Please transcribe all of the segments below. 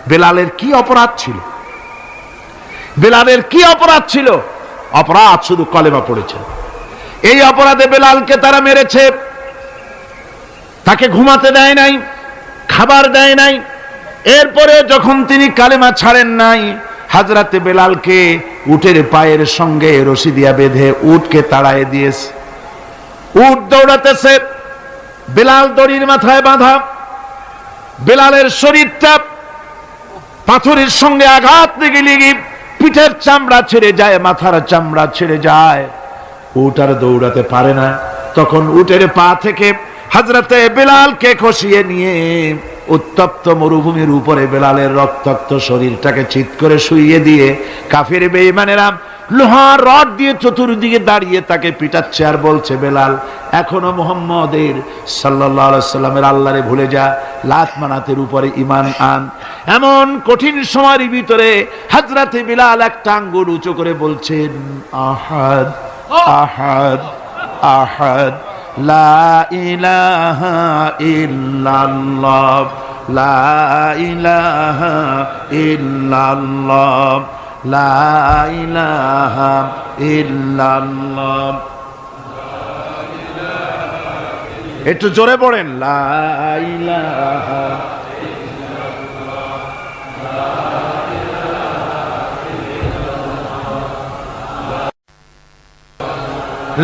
বেলালের কি অপরাধ ছিল? বেলালের কি অপরাধ ছিল? অপরাধ শুধু কলেমা পড়েছে। এই অপরাধে বেলালকে তারা মেরেছে, তাকে ঘুমাতে দেয় নাই, খাবার দেয় নাই। এরপরে যখন তিনি কালেমা ছাড়েন নাই, হযরতে বেলালকে উটের পায়ের সঙ্গে রশি দিয়া বেঁধে উটকে তাড়ায় দিয়েছে। উট দৌড়াতেছে, বেলাল দড়ির মাথায় বাঁধা। বেলালের শরীরটা পাথরের সঙ্গে আঘাত লেগে লেগে পিঠের চামড়া ছেড়ে যায়, মাথার চামড়া ছেড়ে যায়। উট আর দৌড়াতে পারে না। তখন উটের পা থেকে হযরতে বেলালকে খসিয়ে নিয়ে উত্তপ্ত মরুভূমির উপরে বেলালের রক্তাক্ত শরীরটাকে চিৎ করে শুইয়ে দিয়ে কাফের বেঈমানেরা লোহার রড দিয়ে চতুর্দিকে দাঁড়িয়ে তাকে পিটাচ্ছে আর বলছে, বেলাল এখনো মুহাম্মদের সাল্লাল্লাহু আলাইহি সাল্লামের আল্লাহরে ভুলে যা, লাত মানাতের উপরে ঈমান আন। এমন কঠিন সময়ের ভিতরে হযরতে বেলাল একটা আঙ্গুল উঁচু করে বলছেন, আহাদ আহাদ আহাদ লা ইলাহা ইল্লাল্লাহ লা ইলাহা ইল্লাল্লাহ লা ইলাহা ইল্লাল্লাহ। একটু জোরে পড়েন, লা ইলাহা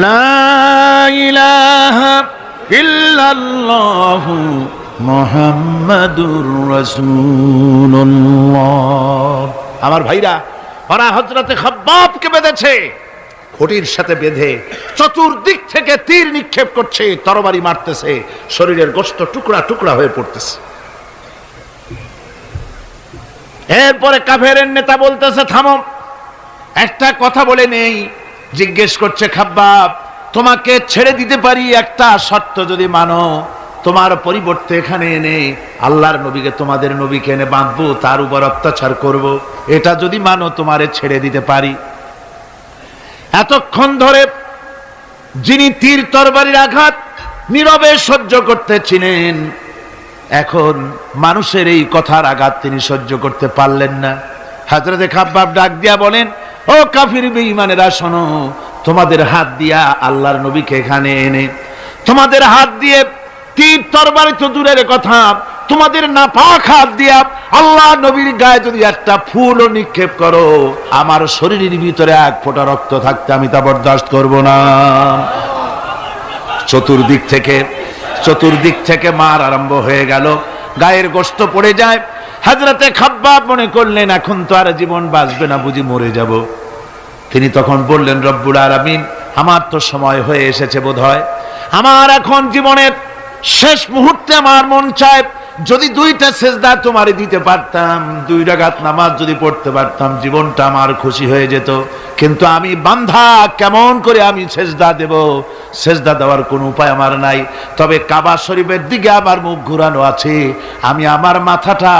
লা ইলাহা ইল্লাল্লাহু মুহাম্মাদুর রাসূলুল্লাহ। আমার ভাইরা, ওরা হযরতে খাব্বাবকে বেঁধেছে, খুঁটির সাথে বেঁধে চতুর্দিক থেকে তীর নিক্ষেপ করছে, তরবারি মারতেছে, শরীরের গোশত টুকরা টুকরা হয়ে পড়তেছে। এরপরে কাফেরের নেতা বলতেছে, থামো, একটা কথা বলে নেই। জিজ্ঞেস করছে, খাব্বাব তোমাকে ছেড়ে দিতে পারি, একটা শর্ত যদি মানো, তোমার পরিবর্তে এখানে এনে আল্লাহর নবীকে, তোমাদের নবীকে এনে বাঁধবো, তার উপর অত্যাচার করব, এটা যদি মানো তোমারে ছেড়ে দিতে পারি। এতক্ষণ ধরে যিনি তীর তরবারির আঘাত নীরবে সহ্য করতেছিলেন, এখন মানুষের এই কথার আঘাত তিনি সহ্য করতে পারলেন না। হযরতে খাব্বাব ডাক দিয়া বলেন, ও কাফির বেঈমানেরা শোনো, তোমাদের হাত দিয়া আল্লাহর নবীকে এখানে এনে, তোমাদের হাত দিয়ে তীর তরবারি তো দূরের কথা, তোমাদের নাপাক হাত দিয়া আল্লাহ নবীর গায়ে যদি একটা ফুলও নিক্ষেপ করো, আমার শরীরের ভিতরে এক ফোঁটা রক্ত থাকতে আমি তা বরদাস্ত করব না। চতুর্দিক থেকে মার আরম্ভ হয়ে গেল, গায়ের গোশত পড়ে যায়। হযরতে খাব্বাব মনে করলেন এখন তো আর জীবন বাঁচবে না, বুঝি মরে যাব। তিনি তখন বললেন, রব্বুল আলামিন, আমার তো সময় হয়ে এসেছে বোধহয়, আমার এখন জীবনের শেষ মুহূর্তে আমার মন চায় যদি দুইটা সেজদা তোমারে দিতে পারতাম, 2 রাকাত নামাজ যদি পড়তে পারতাম, জীবনটা আমার খুশি হয়ে যেত। কিন্তু আমি বান্ধা, কেমন করে আমি সেজদা দেব? সেজদা দেওয়ার কোনো উপায় আমার নাই। তবে কাবা শরীফের দিকে আমার মুখ ঘুরানো আছে, আমি আমার মাথাটা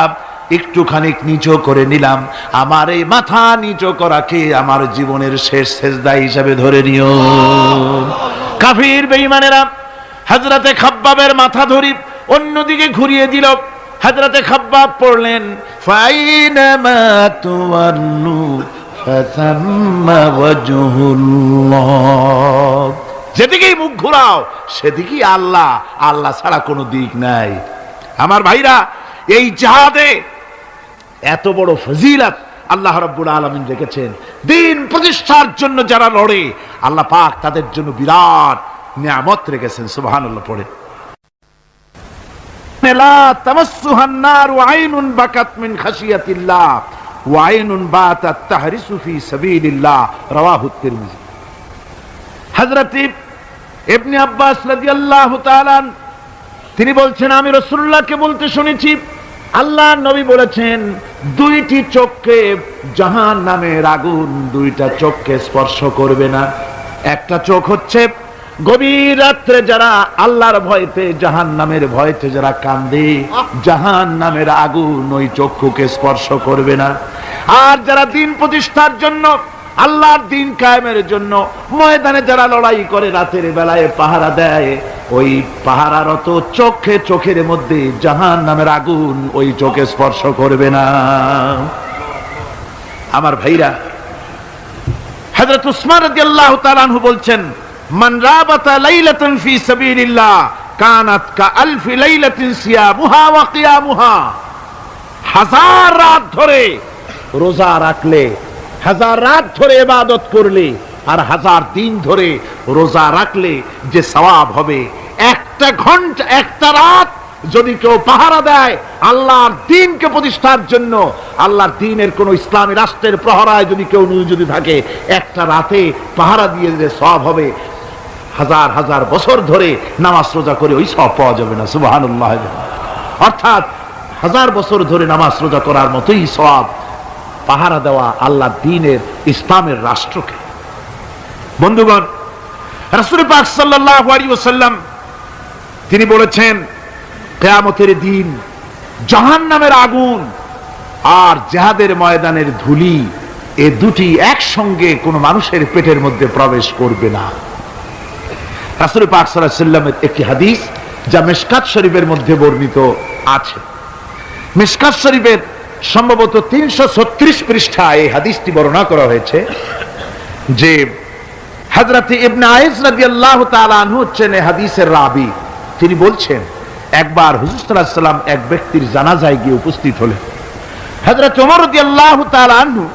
একটুখানি নিচু করে নিলাম। আমার এই মাথা নিচু করাকে আমার জীবনের শেষ সেজদা হিসাবে ধরে নিও। কাফির বেঈমানেরা হযরতে খাব্বাবের মাথা ধরি অন্যদিকে ঘুরিয়ে দিল। হযরতে খাব্বাব পড়লেন, ফাইনামা তুওয়াল্লু ফাসাম্মা ওয়াজহুল্লাহ। যেদিকেই মুখ ঘুরাও সেদিকেই আল্লাহ, আল্লাহ ছাড়া কোনো দিক নাই। আমার ভাইরা, এই জিহাদে এত বড় ফজিলত আল্লাহ রাব্বুল আলামিন রেখেছেন। দ্বীন প্রতিষ্ঠার জন্য যারা লড়ে, আল্লাহ পাক তাদের জন্য বিরাট নিয়ামত রেখেছেন। সুবহানাল্লাহ পড়ে, লা তামাসসুহান নার ওয়া আইনুন বাকাত মিন খাশিয়াতিল্লাহ ওয়া আইনুন বাতাত তাহরিসু ফি সাবিলিল্লাহ, রাওয়াহু তিরমিজি। হযরত ইবনে আব্বাস রাদিয়াল্লাহু তাআলা তিনি বলছেন, আমি রাসূলুল্লাহকে বলতে শুনেছি, আল্লাহর নবী বলেছেন, 2টি চোখকে জাহান্নামের আগুন 2টা চোখকে স্পর্শ করবে না। একটা চোখ হচ্ছে গভীর রাত্রে যারা আল্লাহর ভয়তে, জাহান্নামের ভয়তে যারা কান্দে, জাহান্নামের আগুন ওই চক্ষুকে স্পর্শ করবে না। আর যারা দ্বীন প্রতিষ্ঠার জন্য, আল্লাহর দ্বীন কায়েমের জন্য ময়দানে যারা লড়াই করে, রাতের বেলায় পাহারা দেয়, ওই পাহারারত চোখের মধ্যে জাহান্নামের আগুন ওই চোখে স্পর্শ করবে না। আমার ভাইরা, হযরত উসমান রাদিয়াল্লাহু তাআলা আনহু বলছেন, মান রাবাতা লাইলাতান ফি সাবিলিল্লাহ কানাত কাআলফি লাইলাতিন সিয়ামুহা ওয়া কিয়ামুহা। হাজার রাত ধরে রোজা রাখলে, হাজার রাত ধরে ইবাদত করলে, আর হাজার দিন ধরে রোজা রাখলে যে সওয়াব হবে, একটা ঘন্টা একটা রাত যদি কেউ পাহারা দেয় আল্লাহর দ্বীনকে প্রতিষ্ঠার জন্য, আল্লাহর দ্বীনের কোন ইসলামী রাষ্ট্রের প্রহরায় যদি কেউ যদি থাকে, একটা রাতে পাহারা দিয়ে যে সওয়াব হবে, হাজার হাজার বছর ধরে নামাজ রোজা করে ওই সওয়াব পাওয়া যাবে না। সুবহানাল্লাহ। অর্থাৎ হাজার বছর ধরে নামাজ রোজা করার মতোই সওয়াব পাহারা দেওয়া আল্লাহর দ্বীনের ইসলামের রাষ্ট্রকে। বন্ধুগণ, রাসূল পাক সাল্লাল্লাহু আলাইহি ওয়াসাল্লাম তিনি বলেছেন, কিয়ামতের দিন জাহান্নামের আগুন আর জিহাদের ময়দানের ধুলি, এই দুটি একসঙ্গে কোন মানুষের পেটের মধ্যে প্রবেশ করবে না। রাসূল পাক সাল্লাল্লাহু আলাইহি ওয়াসাল্লামের একটি হাদিস যা মিশকাত শরীফের মধ্যে বর্ণিত আছে। মিশকাত শরীফের সম্ভবত 336 পৃষ্ঠায় এই হাদিসটি বর্ণনা করা হয়েছে যে হযরত ইবনে আইস রাদিয়াল্লাহু তাআলা আনহু হচ্ছেন এই হাদিসের রাবী। তিনি বলছেন, একবার হুজুর সাল্লাল্লাহু আলাইহি ওয়াসাল্লাম এক ব্যক্তির জানাজায় গিয়ে উপস্থিত হলেন। হযরত ওমর রাদিয়াল্লাহু তাআলা আনহু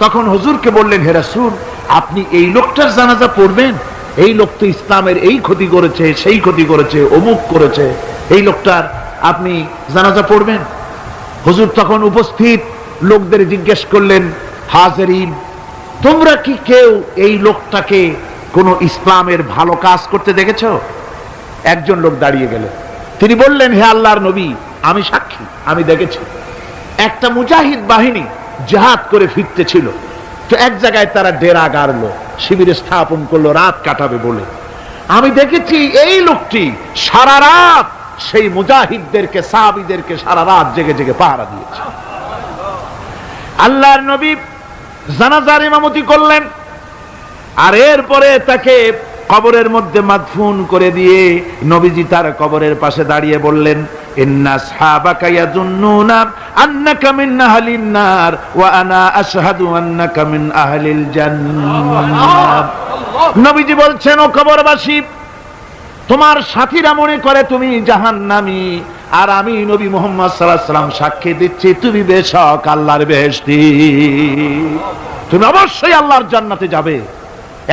তখন হুজুরকে বললেন, হে রাসূল, আপনি এই লোকটার জানাজা পড়বেন? এই লোক তো ইসলামের এই ক্ষতি করেছে, সেই ক্ষতি করেছে, অমুক করেছে, এই লোকটার আপনি জানাজা পড়বেন? হুজুর তখন উপস্থিত লোকদের জিজ্ঞেস করলেন, হাজিরিন, তোমরা কি কেউ এই লোকটাকে কোন ইসলামের ভালো কাজ করতে দেখেছো? একজন লোক দাঁড়িয়ে গেল, তিনি বললেন, হে আল্লাহর নবী, আমি সাক্ষী, আমি দেখেছি। একটা মুজাহিদ বাহিনী জিহাদ করে ফিরতে ছিল, তো এক জায়গায় তারা ডেরা গাড়লো, শিবির স্থাপন করলো রাত কাটাবে বলে। আমি দেখেছি এই লোকটি সারা রাত সেই মুজাহিদদেরকে, সাহাবীদেরকে সারা রাত জেগে জেগে পাহারা দিয়েছে। আল্লাহর নবী জানাজার ইমামতি করলেন, আর এরপরে তাকে কবরের মধ্যে মাদফুন করে দিয়ে নবীজি তার কবরের পাশে দাঁড়িয়ে বললেন, ইন্না আসহাবাকা ইয়াজুন্নুনা আন্নাকা মিন আহলিন নার ওয়া আনা আশহাদু আন্নাকা মিন আহলিল জান্নাহ। নবীজি বলছেন, ও কবরবাসী, তোমার সাথীরা মনে করে তুমি জাহান্নামী, আর আমি নবী মুহাম্মদ সাল্লাল্লাহু আলাইহি ওয়াসাল্লাম সাক্ষী দিচ্ছি তুমি বেশক আল্লাহর বেহেশতি, তুমি অবশ্যই আল্লাহর জান্নাতে যাবে।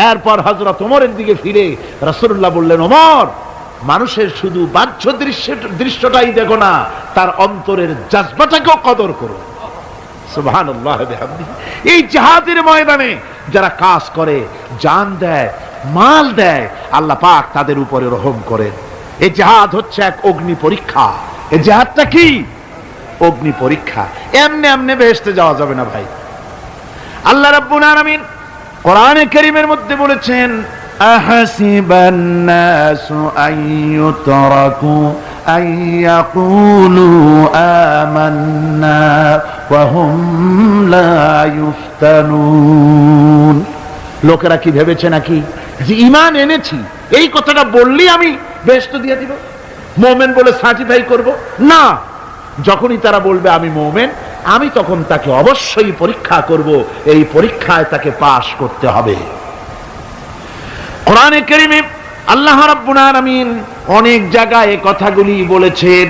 এরপর হযরত ওমরের দিকে ফিরে রাসূলুল্লাহ বললেন, ওমর, মানুষের শুধু বাহ্য দৃশ্যটাই দেখো না, তার অন্তরের জজবাটাকেও কদর করো। সুবহানাল্লাহ বিহামদিহি। এই জিহাদের ময়দানে যারা কাজ করে, জান দেয়, মাল দেয়, আল্লাহ পাক তাদের উপরে রহম করেন। এই জিহাদ হচ্ছে এক অগ্নি পরীক্ষা। এই জিহাদটা কি? অগ্নি পরীক্ষা। এমনি এমনি বেহেশতে যাওয়া যাবে না ভাই। আল্লাহ রাব্বুল আলামিন কোরআনে কারীমের মধ্যে বলেছেন, আহাসিবান নাসু আইয়ুতরাকু আইয়াকুলু আমান্না ওয়া হুম লা ইফতানুন। লোকেরা কি ভেবেছে নাকি যে ঈমান এনেছি এই কথাটা বললেই আমি বেহেশত দিয়ে দিব, মুমিন বলে সার্টিফাই করব? না, যখনই তারা বলবে আমি মুমিন, আমি তখন তাকে অবশ্যই পরীক্ষা করব, এই পরীক্ষায় তাকে পাশ করতে হবে। কোরআনে কারীমে আল্লাহ রাব্বুল আলামিন অনেক জায়গায় এই কথাগুলি বলেছেন,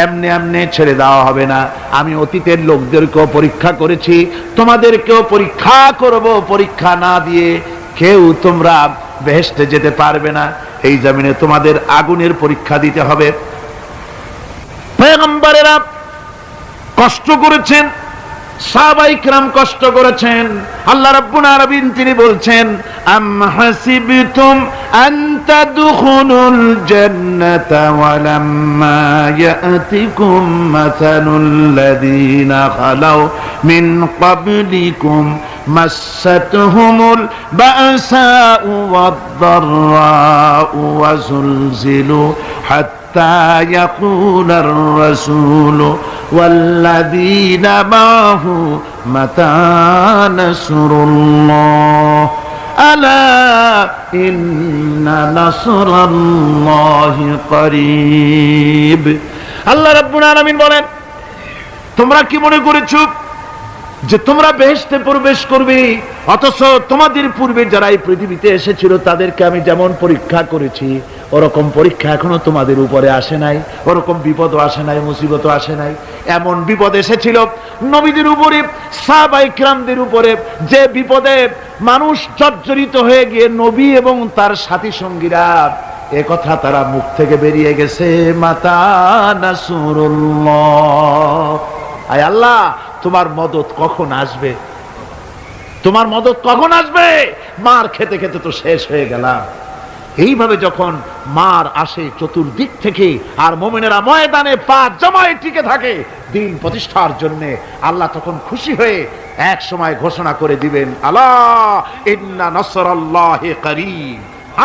এমনি এমনি ছেড়ে দেওয়া হবে না। আমি অতীতের লোকদেরকেও পরীক্ষা করেছি, তোমাদেরকেও পরীক্ষা করব, পরীক্ষা না দিয়ে কেউ তোমরা বেহেশতে যেতে পারবে না। এই জমিনে তোমাদের আগুনের পরীক্ষা দিতে হবে। পয়গম্বরেরা কষ্ট করেছেন, সাহাবায়ে কিরাম কষ্ট করেছেন। আল্লাহ রাব্বুল আলামিন তিনি বলছেন, আম হাসিবতুম আন তাদখুলুল জান্নাতা ওয়া লাম্মা ইয়াতিকুম মাসালুল লাযীনা খালাউ মিন ক্বাবলিকুম মাসাতহুমুল বাসাউ ওয়াদ-দাররাউ ওয়া যুলজিলু হাত্তা ইয়াকুলার রাসূলু والذين معه متى نصر الله আলা ইন্না নাসরাল্লাহি করিব। আল্লাহ রাব্বুল আলামিন বলেন, তোমরা কি মনে করেছো যে তোমরা বেহেশতে প্রবেশ করবে, অথচ তোমাদের পূর্বে যারা এই পৃথিবীতে এসেছিল তাদেরকে আমি যেমন পরীক্ষা করেছি ওরকম পরীক্ষা এখনো তোমাদের উপরে আসে নাই, ওরকম বিপদও আসে নাই, মুসিবতও আসে নাই। এমন বিপদ এসেছিল নবীদের উপরে, সাহাবায়ে কিরামদের উপরে, যে বিপদে মানুষ জর্জরিত হয়ে গিয়ে নবী এবং তার সাথী সঙ্গীরা এ কথা তারা মুখ থেকে বেরিয়ে গেছে, মাতা নাসরুল্লাহ, আয় আল্লাহ তোমার মদত কখন আসবে, তোমার মদত কখন আসবে, মার খেতে খেতে তো শেষ হয়ে গেলাম। এইভাবে যখন মার আসে চতুর্দিক থেকে আর মুমিনেরা ময়দানে পা জমায়ে টিকে থাকে দিন প্রতিষ্ঠার জন্য, আল্লাহ তখন খুশি হয়ে এক সময় ঘোষণা করে দিবেন, আলা ইন্না নাসরাল্লাহি করিব,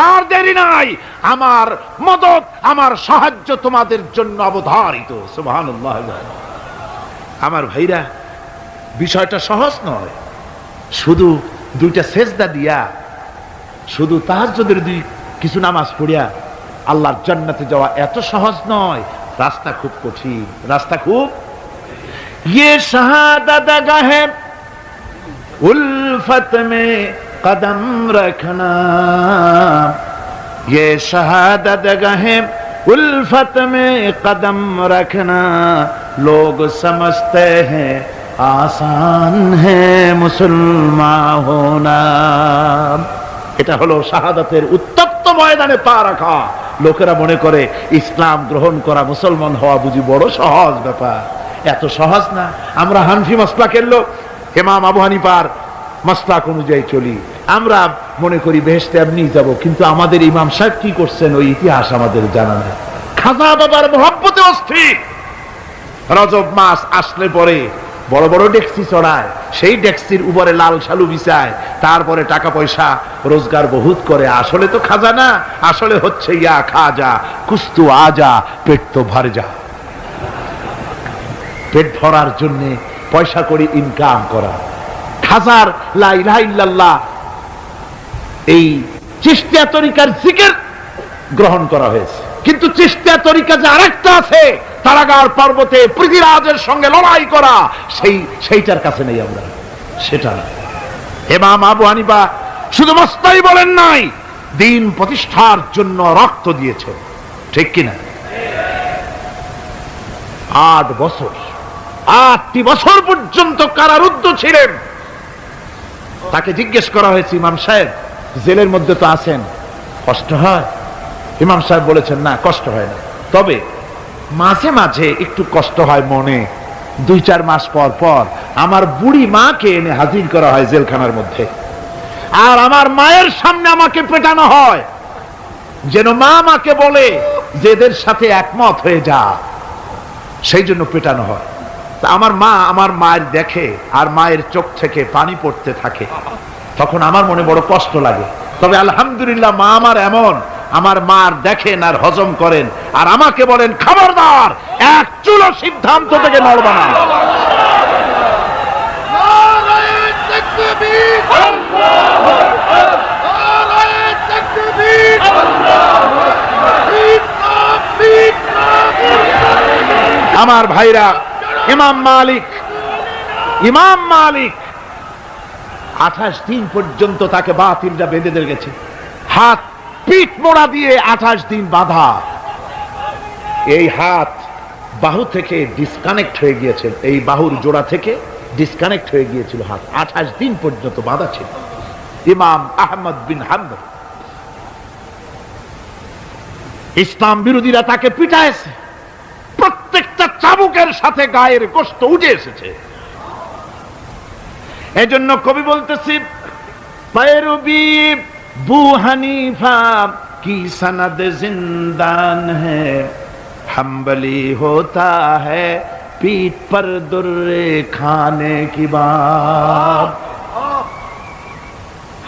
আর দেরি নাই, আমার মদত আমার সাহায্য তোমাদের জন্য অবধারিত। সুবহানাল্লাহ। আমার ভাইরা, বিষয়টা সহজ নয়। শুধু দুইটা সেজদা দিয়া, শুধু তাহাজ্জুদের কিছু নামাজ পড়িয়া আল্লাহর জান্নাতে যাওয়া এত সহজ নয়, রাস্তা খুব কঠিন, রাস্তা খুব। ये शहादत गाहे उल्फत में कदम रखना, ये शहादत गाहे उल्फत में कदम रखना, लोग समझते हैं आसान है मुसलमान होना। এটা হলো শাহাদাতের উত্তপ্ত ময়দানে পা রাখা। লোকেরা মনে করে ইসলাম গ্রহণ করা, মুসলমান হওয়া বুঝি বড় সহজ ব্যাপার। এত সহজ না। আমরা হানফি মাসলাকের লোক, ইমাম আবু হানিফার মাসলাক অনুযায়ী চলি। আমরা মনে করি বেহেশতে এমনি যাব, কিন্তু আমাদের ইমাম সাহেব কি করছেন ওই ইতিহাস আমাদের জানা নেই। খাজা বাবার মহব্বতে অস্থির। রজব মাস আসলে পরে বড় বড় ডেক্সি চড়ায়, সেই ডেক্সির উপরে লাল শালু বিছায়, তারপরে টাকা পয়সা রোজগার বহুত করে। আসলে তো খাজা না, আসলে হচ্ছে ইয়া খাজা কুস্তু আজা, পেট তো ভর যা। পেট ভরার জন্য পয়সা করে ইনকাম করা। খাজার লা ইলাহা ইল্লাল্লাহ এই চিশতিয়া তরিকার জিকির গ্রহণ করা হয়েছে, কিন্তু চিশতিয়া তরিকা যে আরেকটা আছে, তারাগার পর্বতে পৃথিবীরাজের সঙ্গে লড়াই করা, সেইটার কাছে নেই আমরা, সেটা না। ইমাম আবু হানিফা শুধু মস্তাই বলেন নাই, দিন প্রতিষ্ঠার জন্য রক্ত দিয়েছে, ঠিক কিনা? 8 বছর, 8টি বছর পর্যন্ত কারারুদ্ধ ছিলেন। তাকে জিজ্ঞেস করা হয়েছে, ইমাম সাহেব জেলের মধ্যে তো আছেন, কষ্ট হয়? ইমাম সাহেব বলেছেন, না কষ্ট হয় না, তবে মাঝে মাঝে একটু কষ্ট হয় মনে। 2-4 মাস পর পর আমার বুড়ি মাকে এনে হাজির করা হয় জেলখানার মধ্যে, আর আমার মায়ের সামনে আমাকে পেটানো হয়, যেন মা আমাকে বলে যে এদের সাথে একমত হয়ে যা, সেই জন্য পেটানো হয়। আমার মা আমার মায়ের দেখে আর মায়ের চোখ থেকে পানি পড়তে থাকে, তখন আমার মনে বড় কষ্ট লাগে। তবে আলহামদুলিল্লাহ মা আমার এমন, আমার মার দেখেন আর হজম করেন, আর আমাকে বলেন খবরদার এক চুলো সিদ্ধান্ত থেকে নড়বা না। আমার ভাইরা, ইমাম মালিক 28 দিন পর্যন্ত তাকে বাতিলরা বেঁধে গেছে, হাত পিঠ মোড়া দিয়ে 28 দিন বাঁধা। এই হাত বাহু থেকে ডিসকানেক্ট হয়ে গিয়েছে, এই বাহুর জোড়া থেকে ডিসকানেক্ট হয়ে গিয়েছিল হাত, 28 দিন পর্যন্ত বাঁধা ছিল। ইমাম আহমদ বিন হাম্বল, ইসলাম বিরোধীরা তাকে পিটাইছে, প্রত্যেকটা চাবুকের সাথে গায়ের গোশত উঠে এসেছে। এজন্য কবি বলতেছি, पैरवी बू हनीफा की सनद जिंदान है, हम्बली होता है पीठ पर दुर्रे खाने की बात।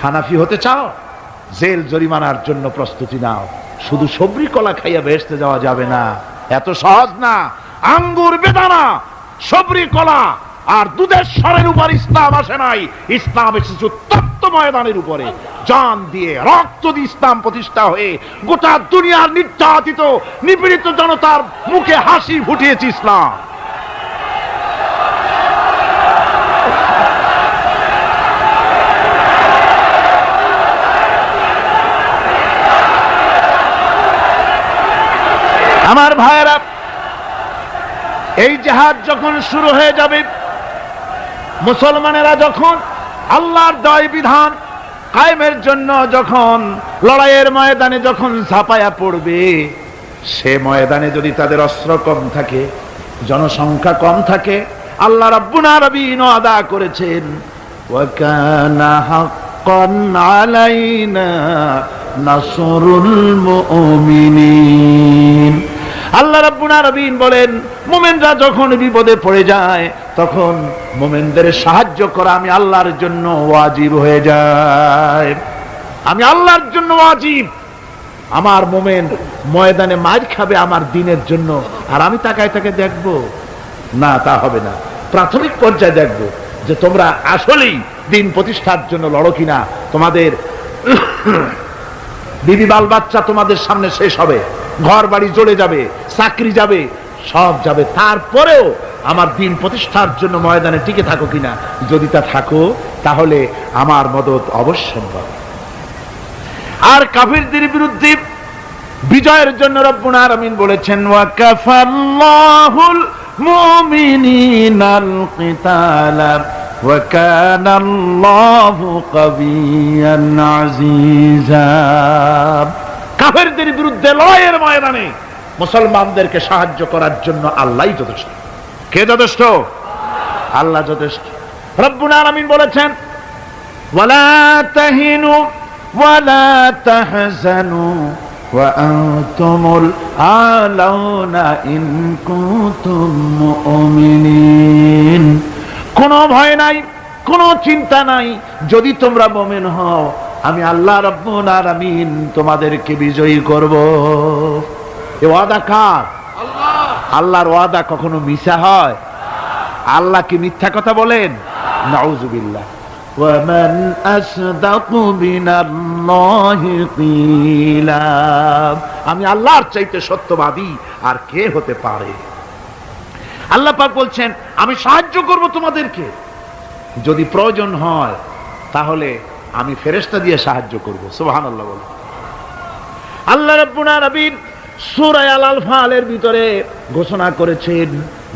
হানাফি হতে চাও, জেল জরিমানার জন্য প্রস্তুতি নাও। শুধু সবরি কলা খাইয়া বেহেশতে যাওয়া যাবে না, এত সহজ না। আঙ্গুর বেদানা, সবরি কলা আর দুধের স্বরের উপর ইসলাম আসে নাই, ইসলাম এসেছে তপ্ত ময়দানের উপরে জান দিয়ে রক্ত দিয়ে ইসলাম প্রতিষ্ঠা হয়ে গোটা দুনিয়ার নির্যাতিত নিপীড়িত জনতার মুখে হাসি ফুটিয়েছে ইসলাম। আমার ভাইয়েরা, এই জিহাদ যখন শুরু হয়ে যাবে, মুসলমানেরা যখন আল্লাহর দয় বিধান কায়েমের জন্য যখন লড়াইয়ের ময়দানে যখন ঝাঁপায়া পড়বে, সে ময়দানে যদি তাদের অস্ত্র কম থাকে, জনসংখ্যা কম থাকে, আল্লাহ রাব্বুল আলামিন ওয়াদা করেছেন ওয়া কানা হাক্কান আলাইনা নাসরুল মুমিনিন। আল্লাহ রাব্বুল আলামিন বলেন, মুমিনরা যখন বিপদে পড়ে যায় তখন মুমিনদের সাহায্য করা আমি আল্লাহর জন্য ওয়াজিব হয়ে যায়। আমি আল্লাহর জন্য ওয়াজিব। আমার মুমিন ময়দানে মার খাবে আমার দ্বীনের জন্য, আর আমি তাকায় তাকে দেখবো না, তা হবে না। প্রাথমিক পর্যায়ে দেখবো যে তোমরা আসলেই দ্বীন প্রতিষ্ঠার জন্য লড়ো কিনা। তোমাদের বিবি বাল বাচ্চা তোমাদের সামনে শেষ হবে, ঘর বাড়ি জ্বলে যাবে, চাকরি যাবে, সব যাবে, তারপরেও আমার দ্বীন প্রতিষ্ঠার জন্য ময়দানে টিকে থাকো কিনা। যদি তা থাকো তাহলে আমার মদদ অবশ্যম্ভব। আর কাফিরদের বিরুদ্ধে বিজয়ের জন্য রব্বুল আলামিন বলেছেন ওয়া কাফাল্লাহুল মুমিনিনাল কিতালা ওয়া কানাল্লাহু কাবিয়্যান আজিজা। কাফেরদের বিরুদ্ধে লড়াইয়ের ময়দানে মুসলমানদেরকে সাহায্য করার জন্য আল্লাহই যথেষ্ট। কে যথেষ্ট? আল্লাহ যথেষ্ট। রব্বুল আলামিন বলেছেন ওয়ালা তাহিনু ওয়ালা তাহজানু ওয়া আনতুমুল আলাউনা ইন কুনতুম মুমিনিন। কোনো ভয় নাই, কোনো চিন্তা নাই, যদি তোমরা মুমিন হও আমি আল্লাহ রাব্বুল আলামিন তোমাদেরকে বিজয়ী করব। এই ওয়াদা কার? আল্লাহ। আল্লাহর ওয়াদা কখনো মিথ্যা হয়? আল্লাহ কি মিথ্যা কথা বলেন? নাউযুবিল্লাহ। ওয়া মান আসদাকু মিনাল্লাহি কিলা। আমি আল্লাহর চাইতে সত্যবাদী আর কে হতে পারে? আল্লাহ পাক বলছেন আমি সাহায্য করব তোমাদেরকে, যদি প্রয়োজন হয় তাহলে আমি ফেরেশতা দিয়ে সাহায্য করব। সুবহানাল্লাহ বলে আল্লাহ রাব্বুল আলামিন সূরা আল-আনফালের ভিতরে ঘোষণা করেছেন,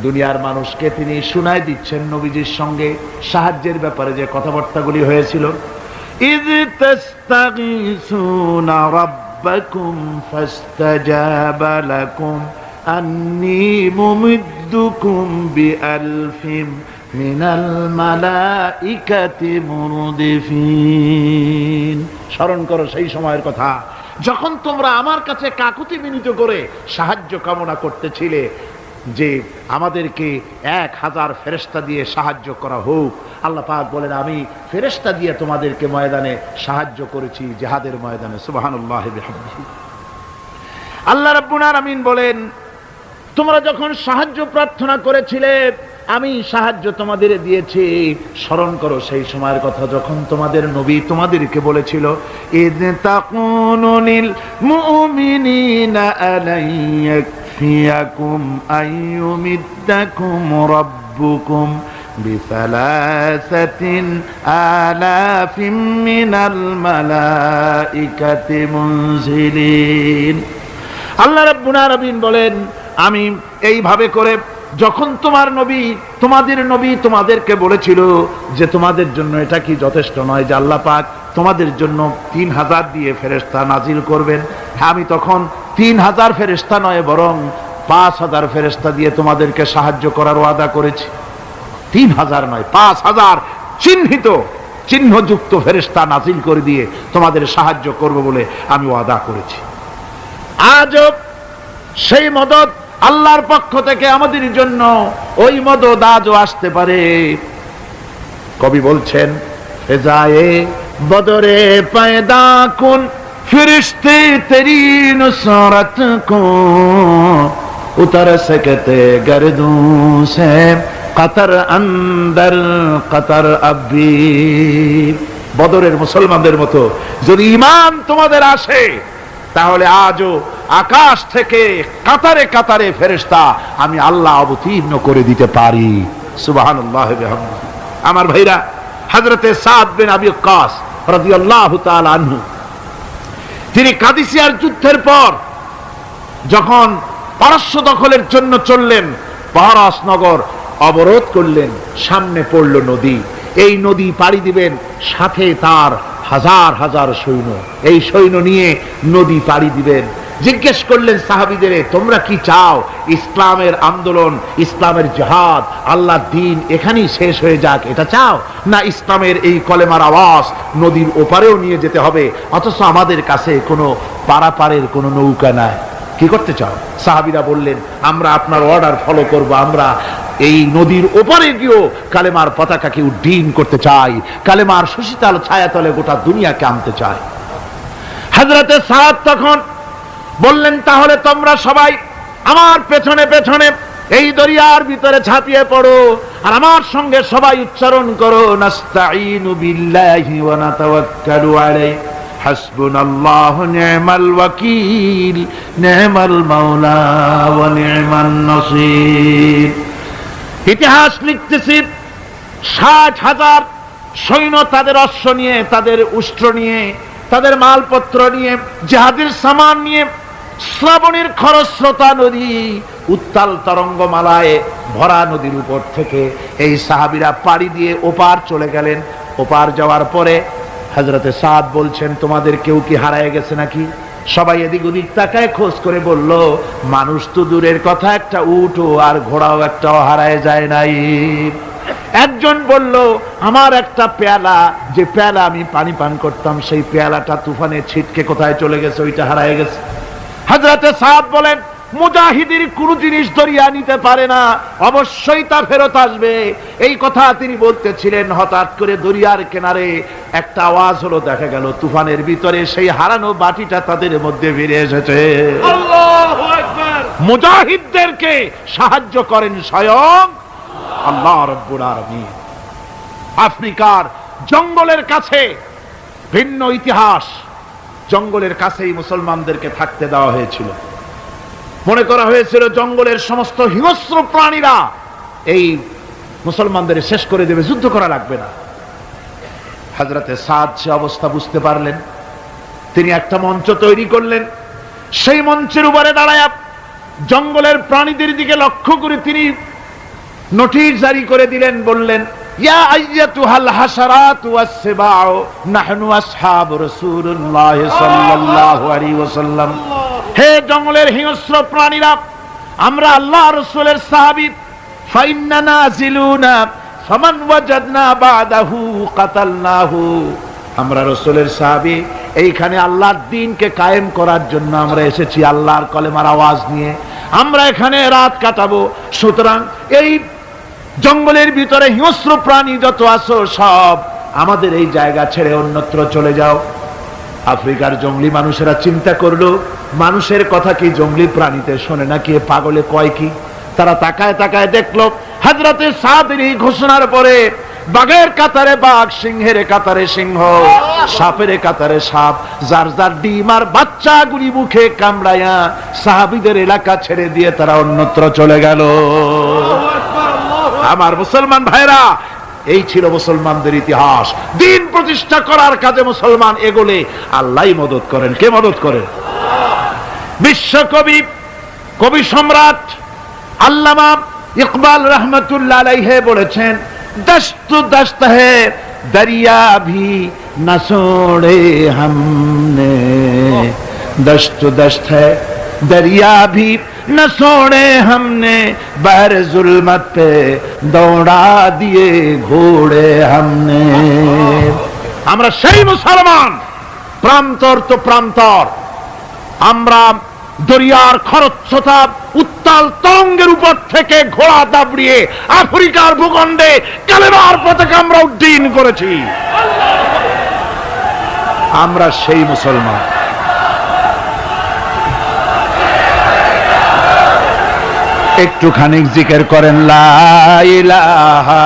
দুনিয়ার মানুষকে তিনি শুনায় দিচ্ছেন নবীজির সঙ্গে সাহায্যের ব্যাপারে যে কথাবার্তাগুলি হয়েছিল। ইয তাস্তাগীসুনা রাব্বাকুম ফাস্তাজাবা লাকুম আন্নী মুমিদ্দুকুম বিআলফিম মিনাল মালাইকাতি মুরদিফিন। স্মরণ করো সেই সময়ের কথা যখন তোমরা আমার কাছে কাকুতি মিনতি করে সাহায্য কামনা করতেছিলে যে আমাদেরকে 1000 ফেরেশতা দিয়ে সাহায্য করা হোক। আল্লাহ পাক বলেন আমি ফেরেশতা দিয়ে তোমাদেরকে ময়দানে সাহায্য করেছি, জিহাদের ময়দানে। সুবহানাল্লাহি বিহামদিহি। আল্লাহ রাব্বুল আলামিন বলেন তোমরা যখন সাহায্য প্রার্থনা করেছিলে আমি সাহায্য তোমাদের দিয়েছি। স্মরণ করো সেই সময়ের কথা যখন তোমাদের নবী তোমাদেরকে বলেছিল ইয তাকুনু লিল মুমিনিনা আলাইয়াকফিয়াকুম আইয়ুমিদ্দাকুম রাব্বুকুম বিসালাসাতিন আলাফিম মিনাল মালাইকাতি মুনজিলিন। আল্লাহ রাব্বুল আলামিন বলেন আমি এইভাবে করে যখন তোমাদের নবী তোমাদেরকে বলেছিল যে তোমাদের জন্য এটা কি যথেষ্ট নয় যে আল্লাহ পাক তোমাদের জন্য 3000 দিয়ে ফেরেশতা নাজিল করবেন, আমি তখন 3000 ফেরেশতা নয় বরং 5000 ফেরেশতা দিয়ে তোমাদেরকে সাহায্য করার ওয়াদা করেছি। 3000 নয়, 5000 চিহ্নযুক্ত ফেরেশতা নাজিল করে দিয়ে তোমাদের সাহায্য করব বলে আমি ওয়াদা করেছি। আজও সেই মদদ আল্লাহর পক্ষ থেকে আমাদের জন্য ওই মদদ আজও আসতে পারে। কবি বলছেন ফেজায়ে বদরে পয়দা কুন ফিরিস্তে তেরি নুসরত কো উতর सकते गर्दों से कतर अंदर कतर अभी। বদরের মুসলমানদের মতো যদি ঈমান তোমাদের আসে, তাহলে আজও আকাশ থেকে কাতারে কাতারে ফেরেশতা আমি আল্লাহ অবতীর্ণ করে দিতে পারি। সুবহানাল্লাহ ওয়া বিহামদিহি। আমার ভাইরা, হযরতে সাদ বিন আবি ওয়াক্কাস রাদিয়াল্লাহু তাআলা আনহু, তিনি কাদিসিয়ার যুদ্ধের পর যখন পারস্য দখলের জন্য চললেন, পারস নগর অবরোধ করলেন, সামনে পড়ল নদী। এই নদী পাড়ি দিবেন, সাথে তার হাজার হাজার সৈন্য, এই সৈন্য নিয়ে নদী পাড়ি দিবেন। জিজ্ঞেস করলেন সাহাবীদের, তোমরা কি চাও? ইসলামের আন্দোলন, ইসলামের জিহাদ, আল্লাহর দ্বীন এখানেই শেষ হয়ে যাক, এটা চাও? না ইসলামের এই কলেমার আওয়াজ নদীর ওপারেও নিয়ে যেতে হবে, অথচ আমাদের কাছে কোনো পারাপারের কোনো নৌকা নাই, কি করতে চাও? সাহাবীরা বললেন, আমরা আপনার অর্ডার ফলো করব, আমরা এই নদীর ওপারে গিয়েও কালেমার পতাকাকে উড্ডীন করতে চাই, কালেমার সুশীতল ছায়াতলে গোটা দুনিয়াকে আনতে চাই। হযরতে সাদ তখন বললেন, তাহলে তোমরা সবাই আমার পেছনে পেছনে এই দরিয়ার ভিতরে ঝাঁপিয়ে পড়ো, আর আমার সঙ্গে সবাই উচ্চারণ করো, নাস্তাঈনু বিল্লাহি ওয়া নাতাওয়াক্কালু আলাইহি হাসবুনাল্লাহু নি'মাল ওয়াকিল নি'মাল মাওলা ওয়া নি'মান নাসীর। ইতিহাস লিখতেছি, 60,000 সৈন্য তাদের অশ্ব নিয়ে, তাদের উষ্ট্র নিয়ে, তাদের মালপত্র নিয়ে, জিহাদের সামান নিয়ে শ্রাবণীর খরস্রোতা নদী, উত্তাল তরঙ্গমালায় ভরা নদীর উপর থেকে এই সাহাবীরা পাড়ি দিয়ে ওপার চলে গেলেন। ওপার যাওয়ার পরে হযরতে সাদ বলছেন, তোমাদের কেউ কি হারায় গেছে নাকি? সবাই এদিক ওদিক তাকায়, খোঁজ করে বলল, মানুষ তো দূরের কথা, একটা উট আর ঘোড়াও একটাও হারায় যায় নাই। একজন বলল, আমার একটা পেয়ালা, যে পেয়ালা আমি পানি পান করতাম, সেই পেয়ালাটা তুফানে ছিটকে কোথায় চলে গেছে, ওইটা হারায় গেছে। হযরতে সাদ বলেন, মুজাহিদের কোন জিনিস দরিয়া নিতে পারে না, অবশ্যই তা ফেরত আসবে। এই কথা তিনি বলতেছিলেন, হঠাৎ করে দরিয়ার কিনারে একটা আওয়াজ হলো, দেখা গেল তুফানের ভিতরে সেই হারানো বাটিটা তাদের মধ্যে ফিরে এসেছে। আল্লাহু আকবার। মুজাহিদদেরকে সাহায্য করেন স্বয়ং আল্লাহ রাব্বুল আলামিন। আফ্রিকার জঙ্গলের কাছে ভিন্ন ইতিহাস, জঙ্গলের কাছেই মুসলমানদেরকে থাকতে দেওয়া হয়েছিল। মনে করা হয়েছিল জঙ্গলের সমস্ত হিংস্র প্রাণীরা এই মুসলমানদের শেষ করে দেবে, যুদ্ধ করা লাগবে না। হযরতে সাদ সে অবস্থা বুঝতে পারলেন, তিনি একটা মঞ্চ তৈরি করলেন। সেই মঞ্চের উপরে দাঁড়ায় জঙ্গলের প্রাণীদের দিকে লক্ষ্য করে তিনি নোটিশ জারি করে দিলেন, বললেন, ইয়া আইয়াতুহাল হাশারাতু ওয়াস-সিবাউ নাহনু আসহাবু রাসূলুল্লাহ সাল্লাল্লাহু আলাইহি ওয়াসাল্লাম। হে জঙ্গলের হিংস্র প্রাণীরা, আমরা আল্লাহ রাসূলের সাহাবী, ফাইন্না নাজিলুনা ফামান ওয়াজাদনা বাদাহু কাতালনাহু। আমরা রাসূলের সাহাবী, এইখানে আল্লাহর দ্বীনকে কায়েম করার জন্য আমরা এসেছি, আল্লাহর কলেমার আওয়াজ নিয়ে আমরা এখানে রাত কাটাবো। সুতরাং এই জঙ্গলের ভিতরে হিংস্র প্রাণী যত আছো, সব আমাদের এই জায়গা ছেড়ে অন্যত্র চলে যাও। আফ্রিকার জঙ্গলি মানুষেরা চিন্তা করলো, মানুষের কথা কি জঙ্গলি প্রাণীতে শোনে নাকি, পাগলে কয় কি? তারা তাকায় তাকায় দেখলো, হযরতে সাদের এই ঘোষণার পরে বাঘের কাতারে বাঘ, সিংহের কাতারে সিংহ, সাপের কাতারে সাপ, যার যার ডিম আর বাচ্চাগুলি মুখে কামড়ায়া সাহাবীদের এলাকা ছেড়ে দিয়ে তারা অন্যত্র চলে গেল। আমার মুসলমান ভাইরা, এই ছিল মুসলমানদের ইতিহাস। দ্বীন প্রতিষ্ঠা করার কাজে মুসলমান এগোলে আল্লাহই মদত করেন। কে মদত করেন? বিশ্বকবি, কবি সম্রাট আল্লামা ইকবাল রহমতুল্লাহ আলাইহি বলেছেন, দশত দশত है दरिया भी न छोड़े हमने, दशत दश्त है दरिया भी न छोड़े हमने, बहर जुल्मत पे दौड़ा दिए घोड़े हमने। আমরা সেই মুসলমান, প্রান্তর তো প্রান্তর, আমরা দরিয়ার খরস্রোতা উত্তাল তরঙ্গের উপর থেকে ঘোড়া দাবড়িয়ে আফ্রিকার ভূখণ্ডে কালেমার পতাকা আমরা উড্ডীন করেছি। আমরা সেই মুসলমান। একটুখানি জিকির করেন, লা ইলাহা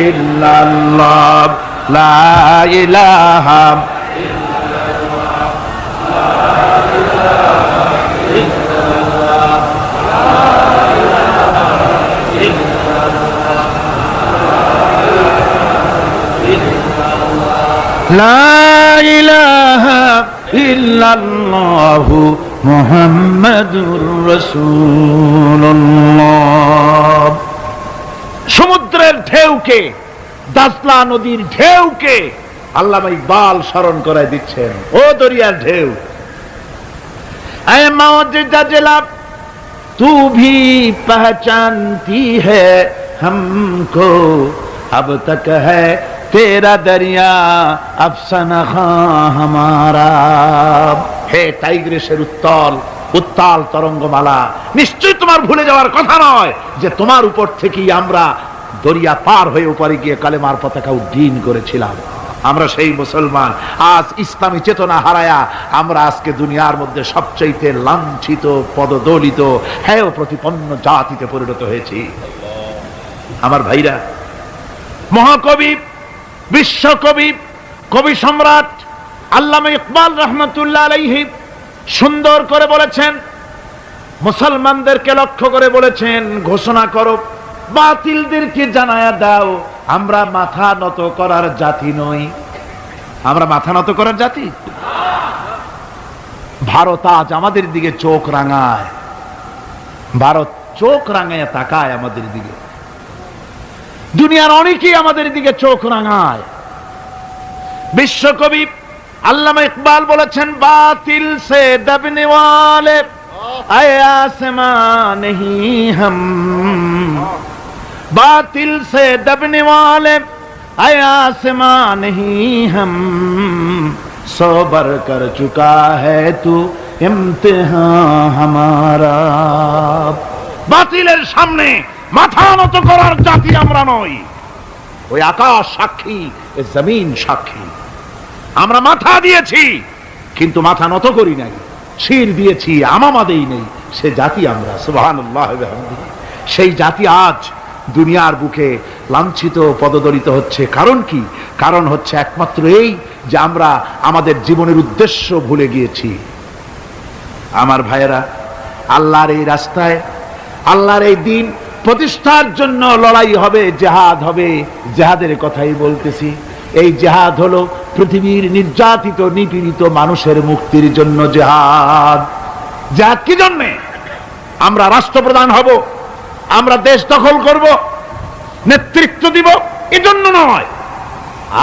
ইল্লাল্লাহ লা ইলাহা লা ইলাহা ইল্লাল্লাহু মুহাম্মাদুর রাসূলুল্লাহ। সমুদ্রের ঢেউকে, দাজলা নদীর ঢেউকে আল্লামা ইকবাল স্মরণ করায় দিচ্ছেন। ও দরিয়ার ঢেউ, ऐ मौजूदा जलाब तू भी पहचानती है हमको, अब तक है तेरा दरिया अफसाना हमारा। হে টাইগ্রিসের উত্তাল উত্তাল তরঙ্গমালা, নিশ্চয়ই তোমার ভুলে যাওয়ার কথা নয় যে তোমার উপর থেকেই আমরা দরিয়া পার হয়ে উপরে গিয়ে কালেমার পতাকা উড্ডীন করেছিলাম। আমরা সেই মুসলমান, আজ ইসলামী চেতনা হারায়া আমরা আজকে দুনিয়ার মধ্যে সবচেয়ে লাঞ্ছিত, পদদলিত, হেয় প্রতিপন্ন জাতিতে পরিণত হয়েছি। আমার ভাইরা, মহাকবি, বিশ্বকবি, কবি সম্রাট আল্লামা ইকবাল রহমতুল্লাহ আলাইহি সুন্দর করে বলেছেন, মুসলমানদেরকে লক্ষ্য করে বলেছেন, ঘোষণা করো, বাতিলদেরকে জানায়া দাও, আমরা মাথা নত করার জাতি নই। আমরা মাথা নত করার জাতি? ভারত আজ আমাদের দিকে চোখ রাঙায়, ভারত চোখ রাঙায় তাকায় আমাদের দিকে, দুনিয়ার অনেকেই আমাদের দিকে চোখ রাঙায়। বিশ্বকবি আল্লামা ইকবাল বলেছেন, বাতিল সে দবনে ওয়ালে আয়ে আসমান নেহি হাম, बातिल से दबने वाले आए आसमां नहीं हम, सोबर कर चुका है तू इम्तिहान हमारा। বাতিলের সামনে মাথা নত করার জাতি আমরা নই। ওই আকাশ সাক্ষী, এই জমিন সাক্ষী, আমরা মাথা দিয়েছি কিন্তু মাথা নত করি নাই, শির দিয়েছি আমামা দেই নেই, সে জাতি আমরা। সুবহানাল্লাহ ওয়া বিহামদিহি। সেই জাতি আজ দুনিয়ার বুকে লাঞ্ছিত, পদদলিত হচ্ছে। কারণ কি? কারণ হচ্ছে একমাত্র এই যে আমরা আমাদের জীবনের উদ্দেশ্য ভুলে গিয়েছি। আমার ভাইয়েরা, আল্লাহর এই রাস্তায়, আল্লাহর এই দিন প্রতিষ্ঠার জন্য লড়াই হবে, জিহাদ হবে। জিহাদের কথাই বলতেছি। এই জিহাদ হলো পৃথিবীর নির্যাতিত, নিপীড়িত মানুষের মুক্তির জন্য জিহাদ। জিহাদ কি জন্যে? আমরা রাষ্ট্রপ্রধান হব, আমরা দেশ দখল করব, নেতৃত্ব দিব, এজন্য নয়।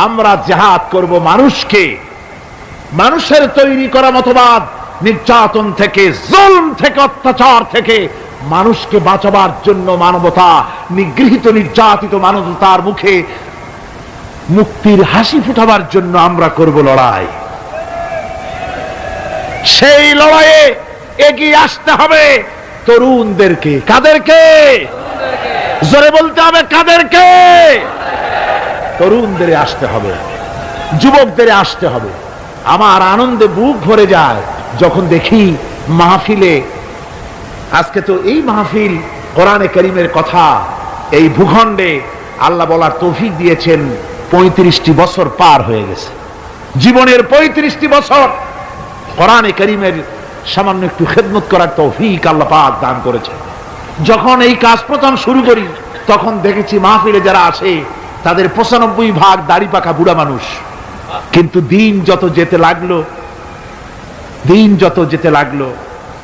আমরা জিহাদ করব মানুষকে, মানুষের তৈরি করা মতবাদ, নির্যাতন থেকে, জুলম থেকে, অত্যাচার থেকে মানুষকে বাঁচাবার জন্য, মানবতা, নিগৃহীত নির্যাতিত মানবতার মুখে মুক্তির হাসি ফুটাবার জন্য আমরা করব লড়াই। সেই লড়াইয়ে এগিয়ে আসতে হবে তরুণদেরকে। কাদেরকে? জোরে বলতে হবে, কাদেরকে? তরুণদের আসতে হবে, যুবকদের আসতে হবে। আমার আনন্দে বুক ভরে যায় যখন দেখি মাহফিলে, আজকে তো এই মাহফিল কোরআনে কারীমের কথা এই ভূখণ্ডে আল্লাহ বলার তৌফিক দিয়েছেন। 35টি বছর পার হয়ে গেছে, জীবনের 35টি বছর কোরআনে কারীমের সামান্য একটু খেদমত করার তৌফিক আল্লাহ পাক দান করেছে। যখন এই কাজ প্রথম শুরু করি তখন দেখেছি মাহফিলে যারা আসে তাদের 95% দাড়ি পাকা বুড়া মানুষ। কিন্তু দিন যত যেতে লাগলো, দিন যত যেতে লাগলো,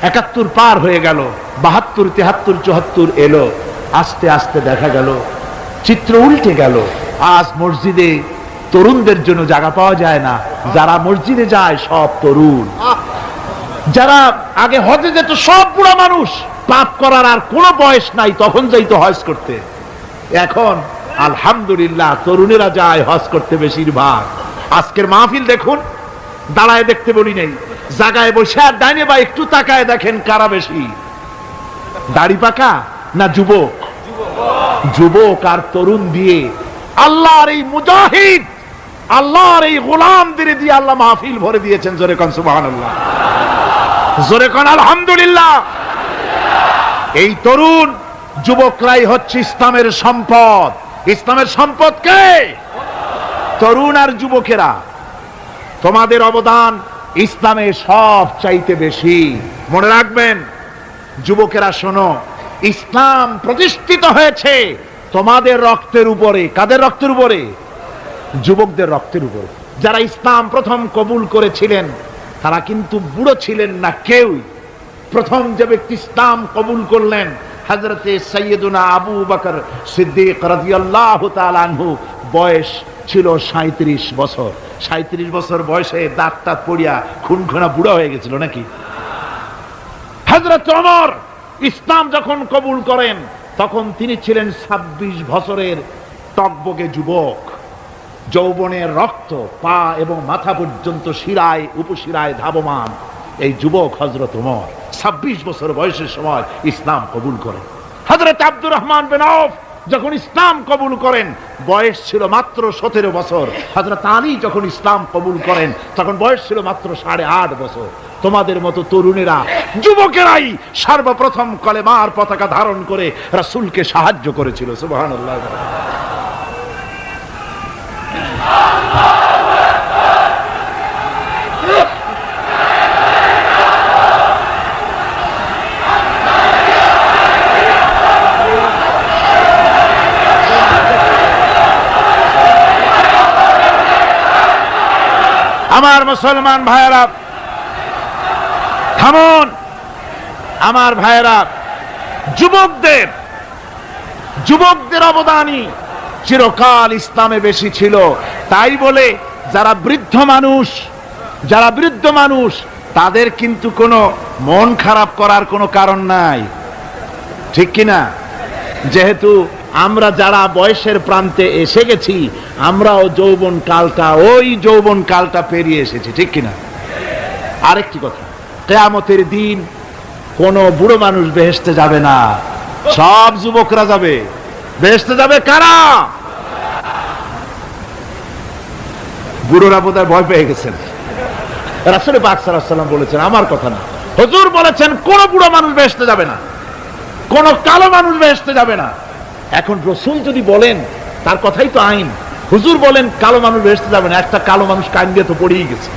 71 পার হয়ে গেল, 72, 73, 74 এলো, আস্তে আস্তে দেখা গেল চিত্র উল্টে গেল। আজ মসজিদে তরুণদের জন্য জায়গা পাওয়া যায় না। যারা মসজিদে যায় সব তরুণ। যারা আগে হজে যেত সব বুড়া মানুষ, পাপ করার আর কোনো বয়স নাই, তখন যাইতো হজ করতে। এখন আলহামদুলিল্লাহ তরুণেরা যায় হজ করতে বেশিরভাগ। আজকের মাহফিল দেখুন, দাঁড়ায় দেখতে বলি নাই, জায়গায় বসে আর ডাইনে বা একটু তাকায় দেখেন কারা বেশি, দাড়ি পাকা না যুবক? যুবক আর তরুণ দিয়ে আল্লাহর এই মুজাহিদ, আল্লাহর এই গোলামদের দিয়ে আল্লাহ মাহফিল ভরে দিয়েছেন। জোরে কোন সুবহানাল্লাহ, জোরে কোন আলহামদুলিল্লাহ। এই তরুণ যুবকরাই হচ্ছে ইসলামের সম্পদ। ইসলামের সম্পদ কে? তরুণ আর যুবকেরা, তোমাদের অবদান ইসলামে সব চাইতে বেশি। মনে রাখবেন যুবকেরা, শোনো, ইসলাম প্রতিষ্ঠিত হয়েছে তোমাদের রক্তের উপরে। কাদের রক্তের উপরে? যুবকদের রক্তের উপরে। যারা ইসলাম প্রথম কবুল করেছিলেন তারা কিন্তু বুড়ো ছিলেন না কেউ। প্রথম যে ব্যক্তি ইসলাম কবুল করলেন হযরতে সাইয়্যিদুনা আবু বকর সিদ্দিক রাদিয়াল্লাহু তাআলা আনহু, বয়স ছিল 37 বছর। 37 বছর বয়সে দাঁত টাত পড়িয়া খুনখুনা বুড়া হয়ে গেছিল নাকি? হযরত ওমর ইসলাম যখন কবুল করেন তখন তিনি ছিলেন 26 বছরের টকবকে যুবক। যৌবনের রক্ত পা এবং মাথা পর্যন্ত শিরায় উপশিরায় ধাবমান এই যুবক হযরত ওমর 26 বছর বয়সের সময় ইসলাম কবুল করেন। হযরত আব্দুর রহমান বিন আউফ যখন ইসলাম কবুল করেন বয়স ছিল মাত্র 17 বছর। হযরত আলী যখন ইসলাম কবুল করেন তখন বয়স ছিল মাত্র 8.5 বছর। তোমাদের মতো তরুণেরা, যুবকেরাই সর্বপ্রথম কলেমার পতাকা ধারণ করে রাসূলকে সাহায্য করেছিল। সুবহানাল্লাহ। আমার মুসলমান ভাইয়েরা থামুন। আমার ভাইয়েরা, যুবকদের অবদানই চিরকাল ইসলামে বেশি ছিল। তাই বলে যারা বৃদ্ধ মানুষ তাদের কিন্তু কোনো মন খারাপ করার কোনো কারণ নাই, ঠিক কিনা? যেহেতু আমরা যারা বয়সের প্রান্তে এসে গেছি আমরাও ওই যৌবন কালটা পেরিয়ে এসেছি, ঠিক কিনা? আরেকটি কথা, কিয়ামতের দিন কোন বুড়ো মানুষ বেহেশতে যাবে না, সব যুবকরা যাবে। বেহেশতে যাবে কারা? বুড়োরা বোধহয় ভয় পেয়ে গেছেন। রাসূল পাক সাল্লাল্লাহু আলাইহি ওয়াসাল্লাম বলেছেন, আমার কথা না, হুজুর বলেছেন কোন বুড়ো মানুষ বেহেশতে যাবে না, কোন কালো মানুষ বেহেশতে যাবে না। এখন রাসূল যদি বলেন তার কথাই তো আইন। হুজুর বলেন কালো মানুষ বেহেশতে যাবে না, একটা কালো মানুষ কান দিয়ে তো পড়েই গেছে।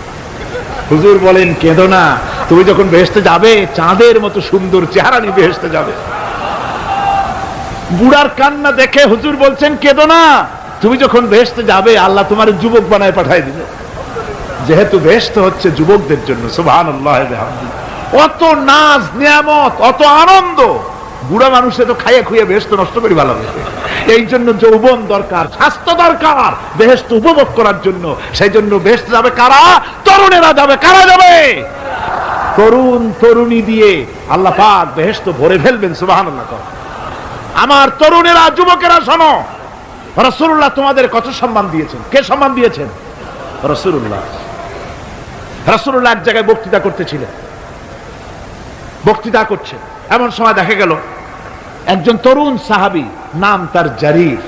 হুজুর বলেন কেঁদো না, তুমি যখন বেহেশতে যাবে চাঁদের মতো সুন্দর চেহারা নিয়ে বেহেশতে যাবে। বুড়ার কান্না দেখে হুজুর বলছেন কেঁদো না, তুমি যখন বেহেশতে যাবে আল্লাহ তোমার যুবক বানায় পাঠায় দিবে। যেহেতু বেহেশত হচ্ছে যুবকদের জন্য, সুবহানাল্লাহ বিহামদিহি। অত নাজ নিয়ামত, অত আনন্দ, বুড়া মানুষে তো খাইয়া খুইয়া বেহেশত নষ্ট করি ভালো হবে। এই জন্য যৌবন দরকার, স্বাস্থ্য দরকার বেহেশত উপভোগ করার জন্য। সেই জন্য বেহেশতে যাবে কারা? তরুণেরা যাবে। কারা যাবে? তরুণ তরুণী দিয়ে আল্লাহ পাক বেহেশত ভরে ফেলবেন। সুবহানাল্লাহ। আমার তরুণেরা, যুবকেরা শোনো, রাসূলুল্লাহ তোমাদের কত সম্মান দিয়েছেন। কে সম্মান দিয়েছেন? রাসূলুল্লাহ। রাসূলুল্লাহ এক জায়গায় বক্তৃতা করতেছিলেন, বক্তৃতা করছেন, এমন সময় দেখা গেল একজন তরুণ সাহাবী, নাম তার জারীর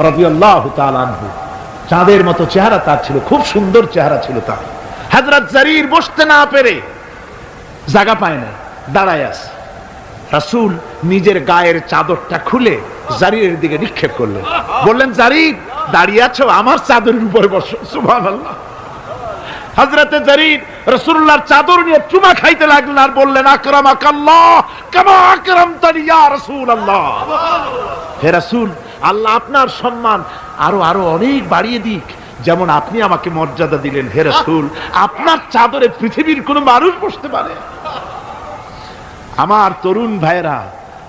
রাদিয়াল্লাহু তাআলা আনহু। চাঁদের মতো চেহারা তার ছিল, খুব সুন্দর চেহারা ছিল তার। হযরত জারীর বসতে না পেরে জায়গা পায় না, দাঁড়ায় আছে। রাসূল নিজের গায়ের চাদরটা খুলে জারীরের দিকে নিক্ষেপ করলেন, বললেন, জারীর দাঁড়িয়ে আছো, আমার চাদরের উপরে বসো। সুবহানাল্লাহ। হযরতে জারীর রাসূলুল্লাহর চাদর নিয়ে চুমা খাইতে লাগলেন আর বললেন, আকরামাকাল্লাহ কামা আকরামতানি ইয়া রাসূলুল্লাহ। হে রাসূল, আল্লাহ আপনার সম্মান আরো অনেক বাড়িয়ে দিক, যেমন আপনি আমাকে মর্যাদা দিলেন। হে রাসূল, আপনার চাদরে পৃথিবীর কোন মানুষ বসতে পারে? আমার তরুণ ভাইয়েরা,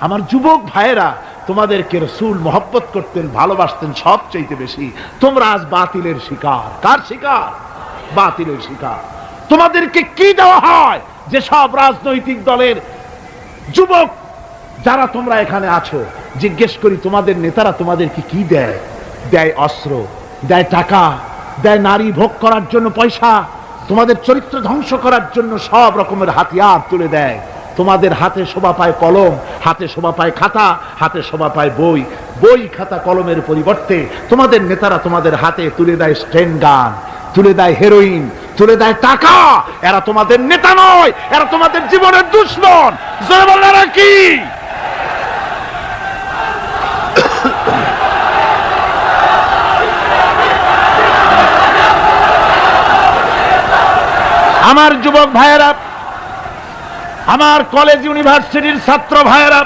আমার যুবক ভাইয়েরা, তোমাদেরকে রাসূল মহব্বত করতেন, ভালোবাসতেন সবচেয়ে বেশি। তোমরা আজ বাতিলের শিকার। কার শিকার? বাতিলের শিকার। তোমাদেরকে কি দেওয়া হয়? যে সব রাজনৈতিক দলের যুবক যারা তোমরা এখানে আছো, জিজ্ঞেস করি তোমাদের নেতারা তোমাদেরকে কি দেয়? দেয় অস্ত্র, দেয় টাকা, দেয় নারী ভোগ করার জন্য পয়সা, তোমাদের চরিত্র ধ্বংস করার জন্য সব রকমের হাতিয়ার তুলে দেয়। তোমাদের হাতে শোভা পায় কলম, হাতে শোভা পায় খাতা, হাতে শোভা পায় বই। বই খাতা কলমের পরিবর্তে তোমাদের নেতারা তোমাদের হাতে তুলে দেয় স্টেন গান, তুলে দেয় হেরোইন, তুলে দেয় টাকা। এরা তোমাদের নেতা নয়, এরা তোমাদের জীবনের দুশমন। জোরে বলেন এরা কি? আমার যুবক ভাইয়েরা, আমার কলেজ ইউনিভার্সিটির ছাত্র ভাইয়েরা,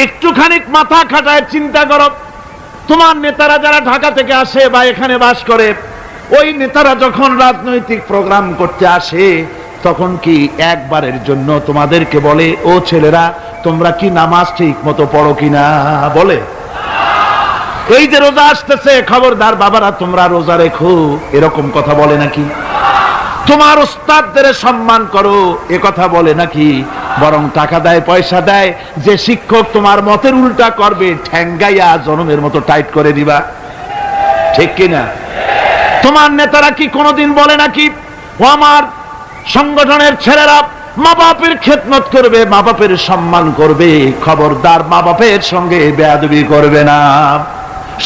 একটুখানি মাথা খাটায় চিন্তা করো, তোমার নেতারা যারা ঢাকা থেকে আসে বা এখানে বাস করে, ওই নেতারা যখন রাজনৈতিক প্রোগ্রাম করতে আসে তখন কি একবারের জন্য তোমাদেরকে বলে, ও ছেলেরা তোমরা কি নামাজ ঠিক মতো পড়ো কিনা? বলে? এই যে রোজা আসতেছে, খবরদার বাবারা তোমরা রোজা রেখো, এরকম কথা বলে নাকি? তোমার ওস্তাদদের সম্মান করো, এ কথা বলে নাকি? বরং টাকা দেয়, পয়সা দেয়, যে শিক্ষক তোমার মতের উল্টা করবে ঠ্যাঙ্গাইয়া জনমের মতো টাইট করে দিবা, ঠিক কিনা? তোমার নেতারা কি কোনোদিন বলে নাকি, ও আমার সংগঠনের ছেলেরা মা বাপের খেদমত করবে, মা বাপের সম্মান করবে, খবরদার মা বাপের সঙ্গে বেয়াদবি করবে না,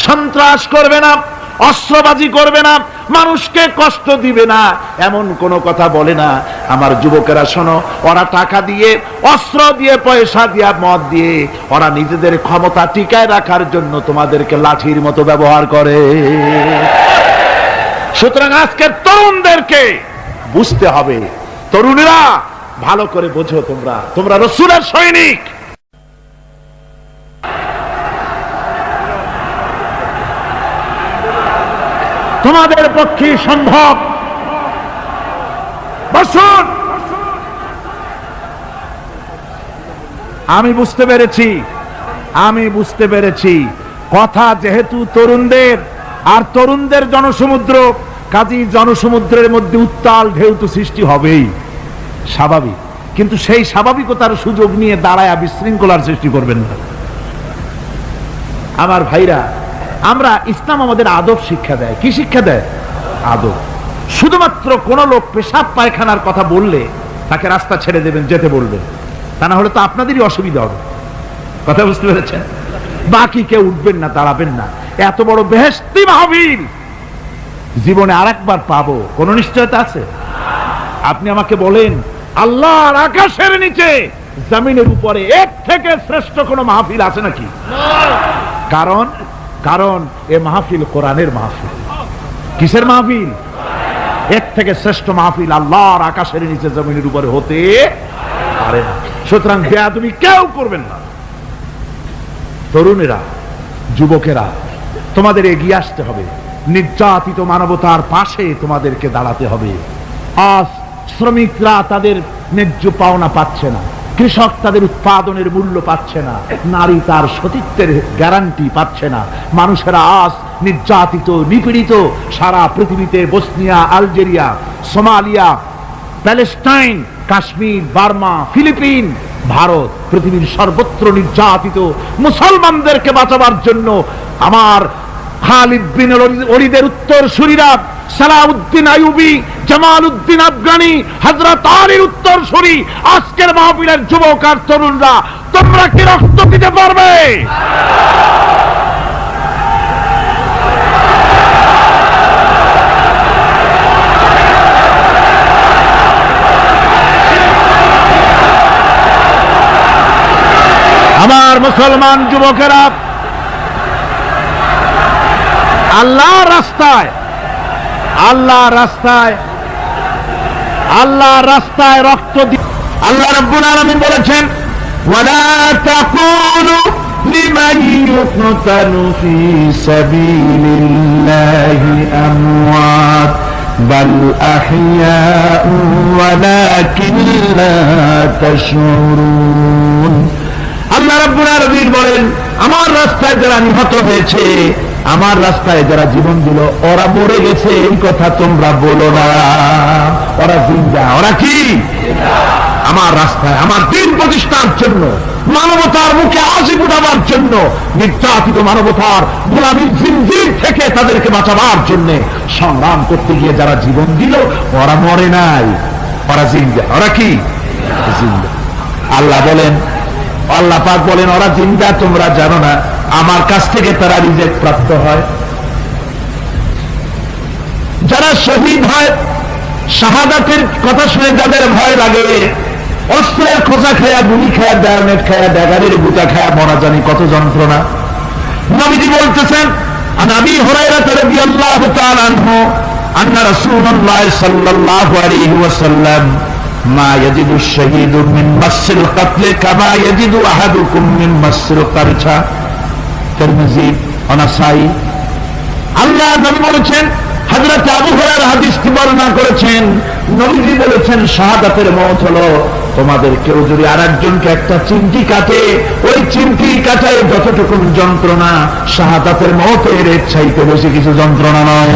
সন্ত্রাস করবে না, অস্ত্রবাজি করবে না, মানুষকে কষ্ট দিবে না, এমন কোনো কথা বলে না? আমার যুবকেরা শোনো, ওরা টাকা দিয়ে, অস্ত্র দিয়ে, পয়সা দিয়ে, মদ দিয়ে ওরা নিজেদের ক্ষমতা টিকায় রাখার জন্য তোমাদেরকে লাঠির মতো ব্যবহার করে। সুতরাং আজকের তরুণদেরকে বুঝতে হবে, তরুণেরা ভালো করে বোঝো, তোমরা রাসূলের সৈনিক। তোমাদের পক্ষে সম্ভব। বসুন, আমি বুঝতে পেরেছি কথা যেহেতু তরুণদের, আর তরুণদের জনসমুদ্র, কাজী জনসমুদ্রের মধ্যে উত্তাল ঢেউ তো সৃষ্টি হবেই, স্বাভাবিক। কিন্তু সেই স্বাভাবিকতার সুযোগ নিয়ে দাঁড়ায় বিশৃঙ্খলার সৃষ্টি করবেন না। আমার ভাইরা, আমরা ইসলাম আমাদের আদব শিক্ষা দেয়। কি শিক্ষা দেয়? আদব। শুধুমাত্র কোন লোক পেশাব পায়খানার কথা বললে তাকে রাস্তা ছেড়ে দেবেন, যেতে বলবেন, তা না হলে তো আপনাদেরই অসুবিধা হবে। কথা বুঝতে পেরেছেন? বাকি কেউ উঠবেন না, দাঁড়াবেন না। এত বড় বেহেশতি মাহফিল জীবনে আরেকবার পাবো কোন নিশ্চয়তা আছে? আপনি আমাকে বলেন, আল্লাহর আকাশের নিচে, জমিনের উপরে এর থেকে শ্রেষ্ঠ কোন মাহফিল আছে নাকি? কারণ এ মাহফিল কোরআনের মাহফিল। কিসের মাহফিল? এর থেকে শ্রেষ্ঠ মাহফিল আল্লাহর আকাশের নিচে, জমিনের উপরে হতে পারে না। সুতরাং বেয়াদবি কেউ করবেন না। তরুণেরা, যুবকেরা, তোমাদের এগিয়ে আসতে হবে। নির্যাতিত মানবতার পাশে তোমাদেরকে দাঁড়াতে হবে। আজ শ্রমিকরা তাদের ন্যায্য পাওনা পাচ্ছে না, কৃষক তাদের উৎপাদনের মূল্য পাচ্ছে না, নারী তার সতীত্বের গ্যারান্টি পাচ্ছে না। মানুষেরা আজ নির্যাতিত, নিপীড়িত। সারা পৃথিবীতে Bosnia, Algeria, Somalia, Palestine, Kashmir, Burma, Philippines, Bharat, পৃথিবীর সর্বত্র নির্যাতিত মুসলমানদেরকে বাঁচাবার জন্য আমার খালিদ বিন ওলীদের উত্তরসূরিরা, সালাউদ্দিন আইয়ুবী, জামালউদ্দিন আফগানি, হযরত আলীর উত্তরসূরি, আজকের মাহফিলের যুবক আর তরুণরা, তোমরা কি রক্ত দিতে পারবে? আমার মুসলমান যুবকেরা, আল্লাহর রাস্তায় রক্ত দিয়ে, আল্লাহ রাব্বুল আলামিন বলেছেন, ওয়ালা তাকুলু লিমান ইউকতালু ফি সাবিলিল্লাহি আমওয়াত বাল আহইয়াউ ওয়ালাকিন লা তাশউরুন। আল্লাহ রাব্বুল আলামিন বলেন, আমার রাস্তায় যারা নিহত হয়েছে, আমার রাস্তায় যারা জীবন দিল, ওরা মরে গেছে এই কথা তোমরা বলো না, ওরা জিন্দা। ওরা কি? আমার রাস্তায়, আমার দিন প্রতিষ্ঠার জন্য, মানবতার মুখে হাসি ফুটাবার জন্য, নির্যাতিত মানবতার গোলামীর জিনজির থেকে তাদেরকে বাঁচাবার জন্য সংগ্রাম করতে গিয়ে যারা জীবন দিল, ওরা মরে নাই, ওরা জিন্দা। ওরা কি? জিন্দা। আল্লাহ বলেন, আল্লাহ পাক বলেন, ওরা জিন্দা, তোমরা জানো না? আমার কাছ থেকে তারা রিজেক্ট প্রাপ্ত হয়। যারা শহীদ হয়, শাহাদাতের কথা শুনে যাদের ভয় লাগে, অস্ত্রের খোঁচা খায়া, গুলি খায়া, ডায়নেট খায়া, ড্যাগারের গুতা খায়া মরা, জানি কত যন্ত্রণা। নবীজি বলতেছেন, আন আবি হুরায়রা রাদিয়াল্লাহু তাআলা আনহু আন্না রাসূলুল্লাহ সাল্লাল্লাহু আলাইহি ওয়াসাল্লাম মা ইয়াজিদু আশ-শাহীদু মিন মাসসিল কাতল কামা ইয়াজিদু আহাদুকুম মিন মাসসিল কারছা। তিরমিজি ও নাসাই। আল্লাহ নবী বলেছেন, হযরত আবু হুরায়রা হাদিসটি বর্ণনা করেছেন, নবীজি বলেছেন শাহাদাতের মওত হলো তোমাদের কেউ যদি আরেকজনকে একটা চিমটি কাটে, ওই চিমটি কাটায় যতটুকু যন্ত্রণা, শাহাদাতের মওতের এর চাইতে বেশি কিছু যন্ত্রণা নয়।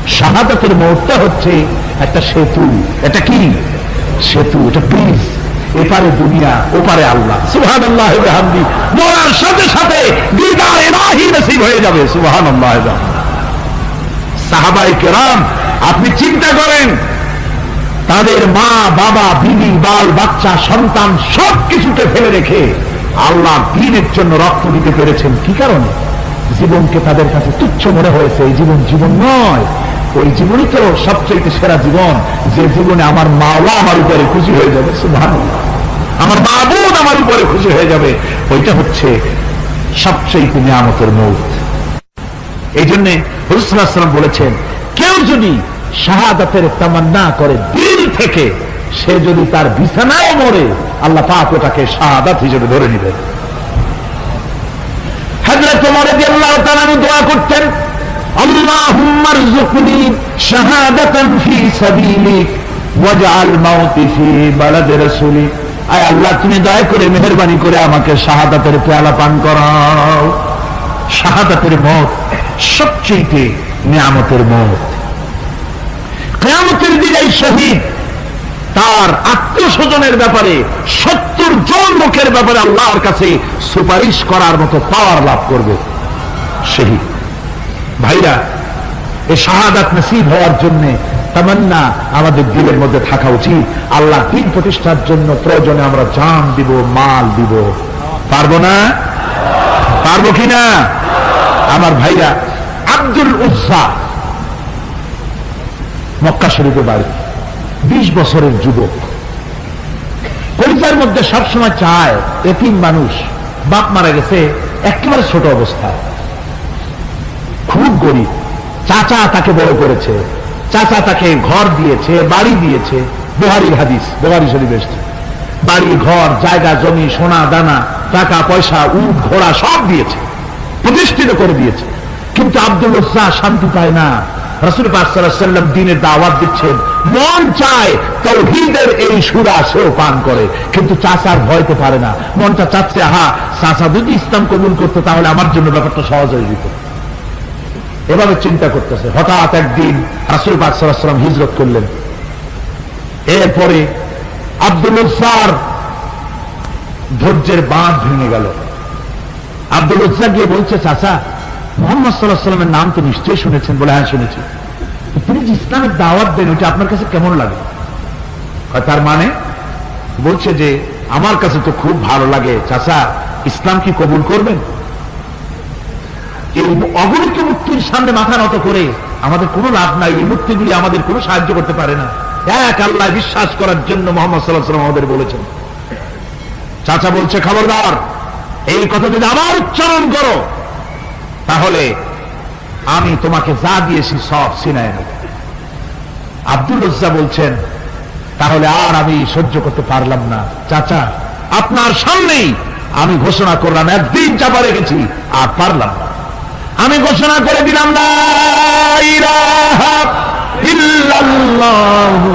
শাহাদাতের মওতটা হচ্ছে একটা সেতু। এটা কি সেতু? এটা ব্রিজ। এপারে দুনিয়া, ওপারে আল্লাহ। সুবহানাল্লাহ ওয়া বিহামদি। মরার সাথে সাথে দিদার ইলাহি নসিব হয়ে যাবে। সুবহানাল্লাহ। সাহাবায়ে কেরাম, আপনি চিন্তা করেন, তাদের মা বাবা বিবি বাল বাচ্চা সন্তান সবকিছুকে ফেলে রেখে আল্লাহ দ্বীনের জন্য রক্ত দিতে পেরেছেন। কি কারণে? জীবনকে তাদের কাছে তুচ্ছ মনে হয়েছে। এই জীবন জীবন নয়, ওই জীবনই তো সবচেয়ে সেরা জীবন, যে জীবনে আমার মাওলা আমার উপরে খুশি হয়ে যাবে। সুবহানাল্লাহ। আমার মাবুদ আমার উপরে খুশি হয়ে যাবে। ওইটা হচ্ছে সবচেয়ে নিয়ামতের মওত। এই জন্য রাসূল সাল্লাল্লাহু আলাইহি ওয়াসাল্লাম বলেছেন, কেউ যদি শাহাদাতের তামান্না করে দিল থেকে, সে যদি তার বিছানায় মরে, আল্লাহ পাক ওটাকে শাহাদাত হিসেবে ধরে নেবেন। হযরত ওমর রাদিয়াল্লাহু তাআলা দোয়া করতেন, আল্লাহুম্মা রযুকনি শাহাদাতান ফি সাবিলিক ওয়াজআল মাউতি ফি বালাদি রাসূলিক। আয় আল্লাহ, তুমি দয়া করে মেহেরবানি করে আমাকে শাহাদাতের পেয়ালা পান করাও। শাহাদাতের মওত সবচেয়ে নিয়ামতের মওত। কিয়ামতের দিন এই শহীদ তার আত্মীয়-স্বজনের ব্যাপারে 70 জন লোকের ব্যাপারে আল্লাহর কাছে সুপারিশ করার মতো পাওয়ার লাভ করবে। শহীদ ভাইরা, এই শাহাদাত নসিব হওয়ার জন্য তামান্না আমাদের দিলের মধ্যে থাকা উচিত। আল্লাহ দ্বীন প্রতিষ্ঠার জন্য প্রয়োজনে আমরা জান দিব, মাল দিব। পারবো না? পারবো কিনা? আমার ভাইরা, আব্দুল উজ্জা মক্কা শরীফে বাড়ি, 20 বছরের যুবক। পরিবারের মধ্যে সবসময় চায়, এতিম মানুষ, বাপ মারা গেছে, একেবারে ছোট অবস্থায়, খুব গরিব। চাচা তাকে বড় করেছে, চাচা তাকে ঘর দিয়েছে, বাড়ি দিয়েছে। বুখারীর হাদিস, বুখারী শরীফে এসেছে। বাড়ি, ঘর, জায়গা, জমি, সোনা দানা, টাকা পয়সা, উট ঘোড়া সব দিয়েছে, প্রতিষ্ঠিত করে দিয়েছে। কিন্তু আব্দুল উজ্জা শান্তি পায় না। রাসূল পাক সাল্লাল্লাহু আলাইহি ওয়াসাল্লাম দ্বীনের দাওয়াত দিচ্ছেন, মন চায় তাওহীদের এই সুরা সেও পান করে, কিন্তু চাচার ভয়তে পারে না। মনটা চাচ্ছে, আহা, চাচা যদি ইসলাম কবুল করতো তাহলে আমার জন্য ব্যাপারটা সহজ হয়ে যেত। এভাবে চিন্তা করতেছে। হঠাৎ একদিন রাসূল পাক সাল্লাল্লাহু আলাইহি ওয়াসাল্লাম হিজরত করলেন। এরপরে আব্দুল উজ্জার ধৈর্যের বাঁধ ভেঙে গেল। আব্দুল উজ্জা গিয়ে বলছে, চাচা, মুহাম্মদ সাল্লাল্লাহু আলাইহি ওয়াসাল্লামের নাম তো নিশ্চয়ই শুনেছেন। বলে, হ্যাঁ শুনেছি। তিনি যে ইসলামের দাওয়াত দেন, ওটা আপনার কাছে কেমন লাগে? তার মানে বলছে যে, আমার কাছে তো খুব ভালো লাগে। চাচা, ইসলাম কি কবুল করবেন? এই অগণিত মূর্তির সামনে মাথা নত করে আমাদের কোনো লাভ নাই। এই মূর্তিগুলি আমাদের কোনো সাহায্য করতে পারে না। এক আল্লাহ বিশ্বাস করার জন্য মুহাম্মদ সাল্লাল্লাহু আলাইহি ওয়াসাল্লাম আমাদের বলেছেন। চাচা বলছে, খবরদার, এই কথা যদি আবার উচ্চারণ করো তাহলে আমি তোমাকে যা দিয়েছি সব ছিনায় নেব। আব্দুল উজ্জা বলছেন, তাহলে আর আমি সহ্য করতে পারলাম না। চাচা, আপনার সামনেই আমি ঘোষণা করলাম, একদিন চাপা রেখেছি, আর পারলাম না। আমি ঘোষণা করে দিলাম, লা ইলাহা ইল্লাল্লাহু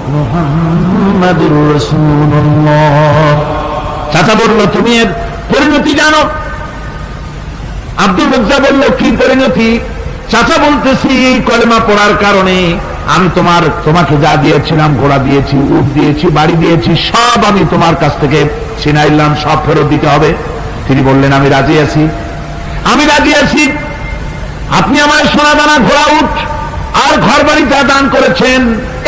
মুহাম্মাদুর রাসূলুল্লাহ। চাচা বলল, তুমি এর পরিণতি জানো? আব্দুল উজ্জা বলল, কি পরিণতি? চাচা বলতেছি, এই কলেমা পড়ার কারণে আমি তোমাকে যা দিয়েছিলাম, ঘোড়া দিয়েছি, উট দিয়েছি, বাড়ি দিয়েছি, সব আমি তোমার কাছ থেকে ছিনাইলাম, সব ফেরত দিতে হবে। তিনি বললেন, আমি রাজি আছি, আমি রাজি আছি। আপনি আমার সোনা দানা, ঘোড়া, উট আর ঘর বাড়িটা দান করেছেন,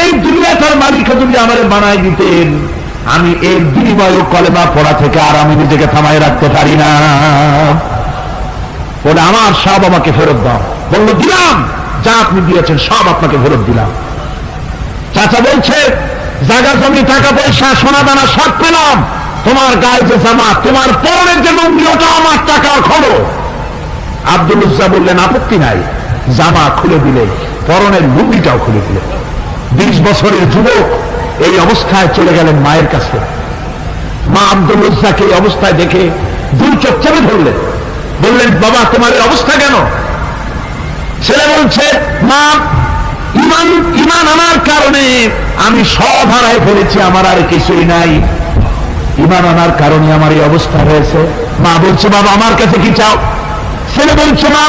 এই দুনিয়াটার মালিক যদি আমার বানায় দিতেন, আমি এর বিনিময় কলেমা পড়া থেকে আর আমি নিজেকে থামায় রাখতে পারি না। বলে, আমার সব আমাকে ফেরত দাও। বলল, দিলাম, যা আপনি দিয়েছেন সব আপনাকে ফেরত দিলাম। চাচা বলছে, জায়গা জমি, টাকা পয়সা, সোনা দানা সব পেলাম, তোমার গায়ে যে জামা, তোমার পরনের যে লুঙ্গি, ওটা আমার টাকার খরচ। আব্দুল উজ্জা বললেন, আপত্তি নাই, জামা খুলে দিলে, পরনের লুঙ্গিটাও খুলে দিলে। 20 বছরের যুবক এই অবস্থায় চলে গেলেন মায়ের কাছে। মা আব্দুল উজ্জাকে এই অবস্থায় দেখে দুই চোখ চেপে ধরলেন, বললেন, বাবা তোমার এই অবস্থা কেন? ছেলে বলছে, মা ইমান আনার কারণে আমি সব হারাই ফেলেছি, আমার আর কিছুই নাই, ইমান আনার কারণে আমার এই অবস্থা হয়েছে। মা বলছে, বাবা আমার কাছে কি চাও? ছেলে বলছে, মা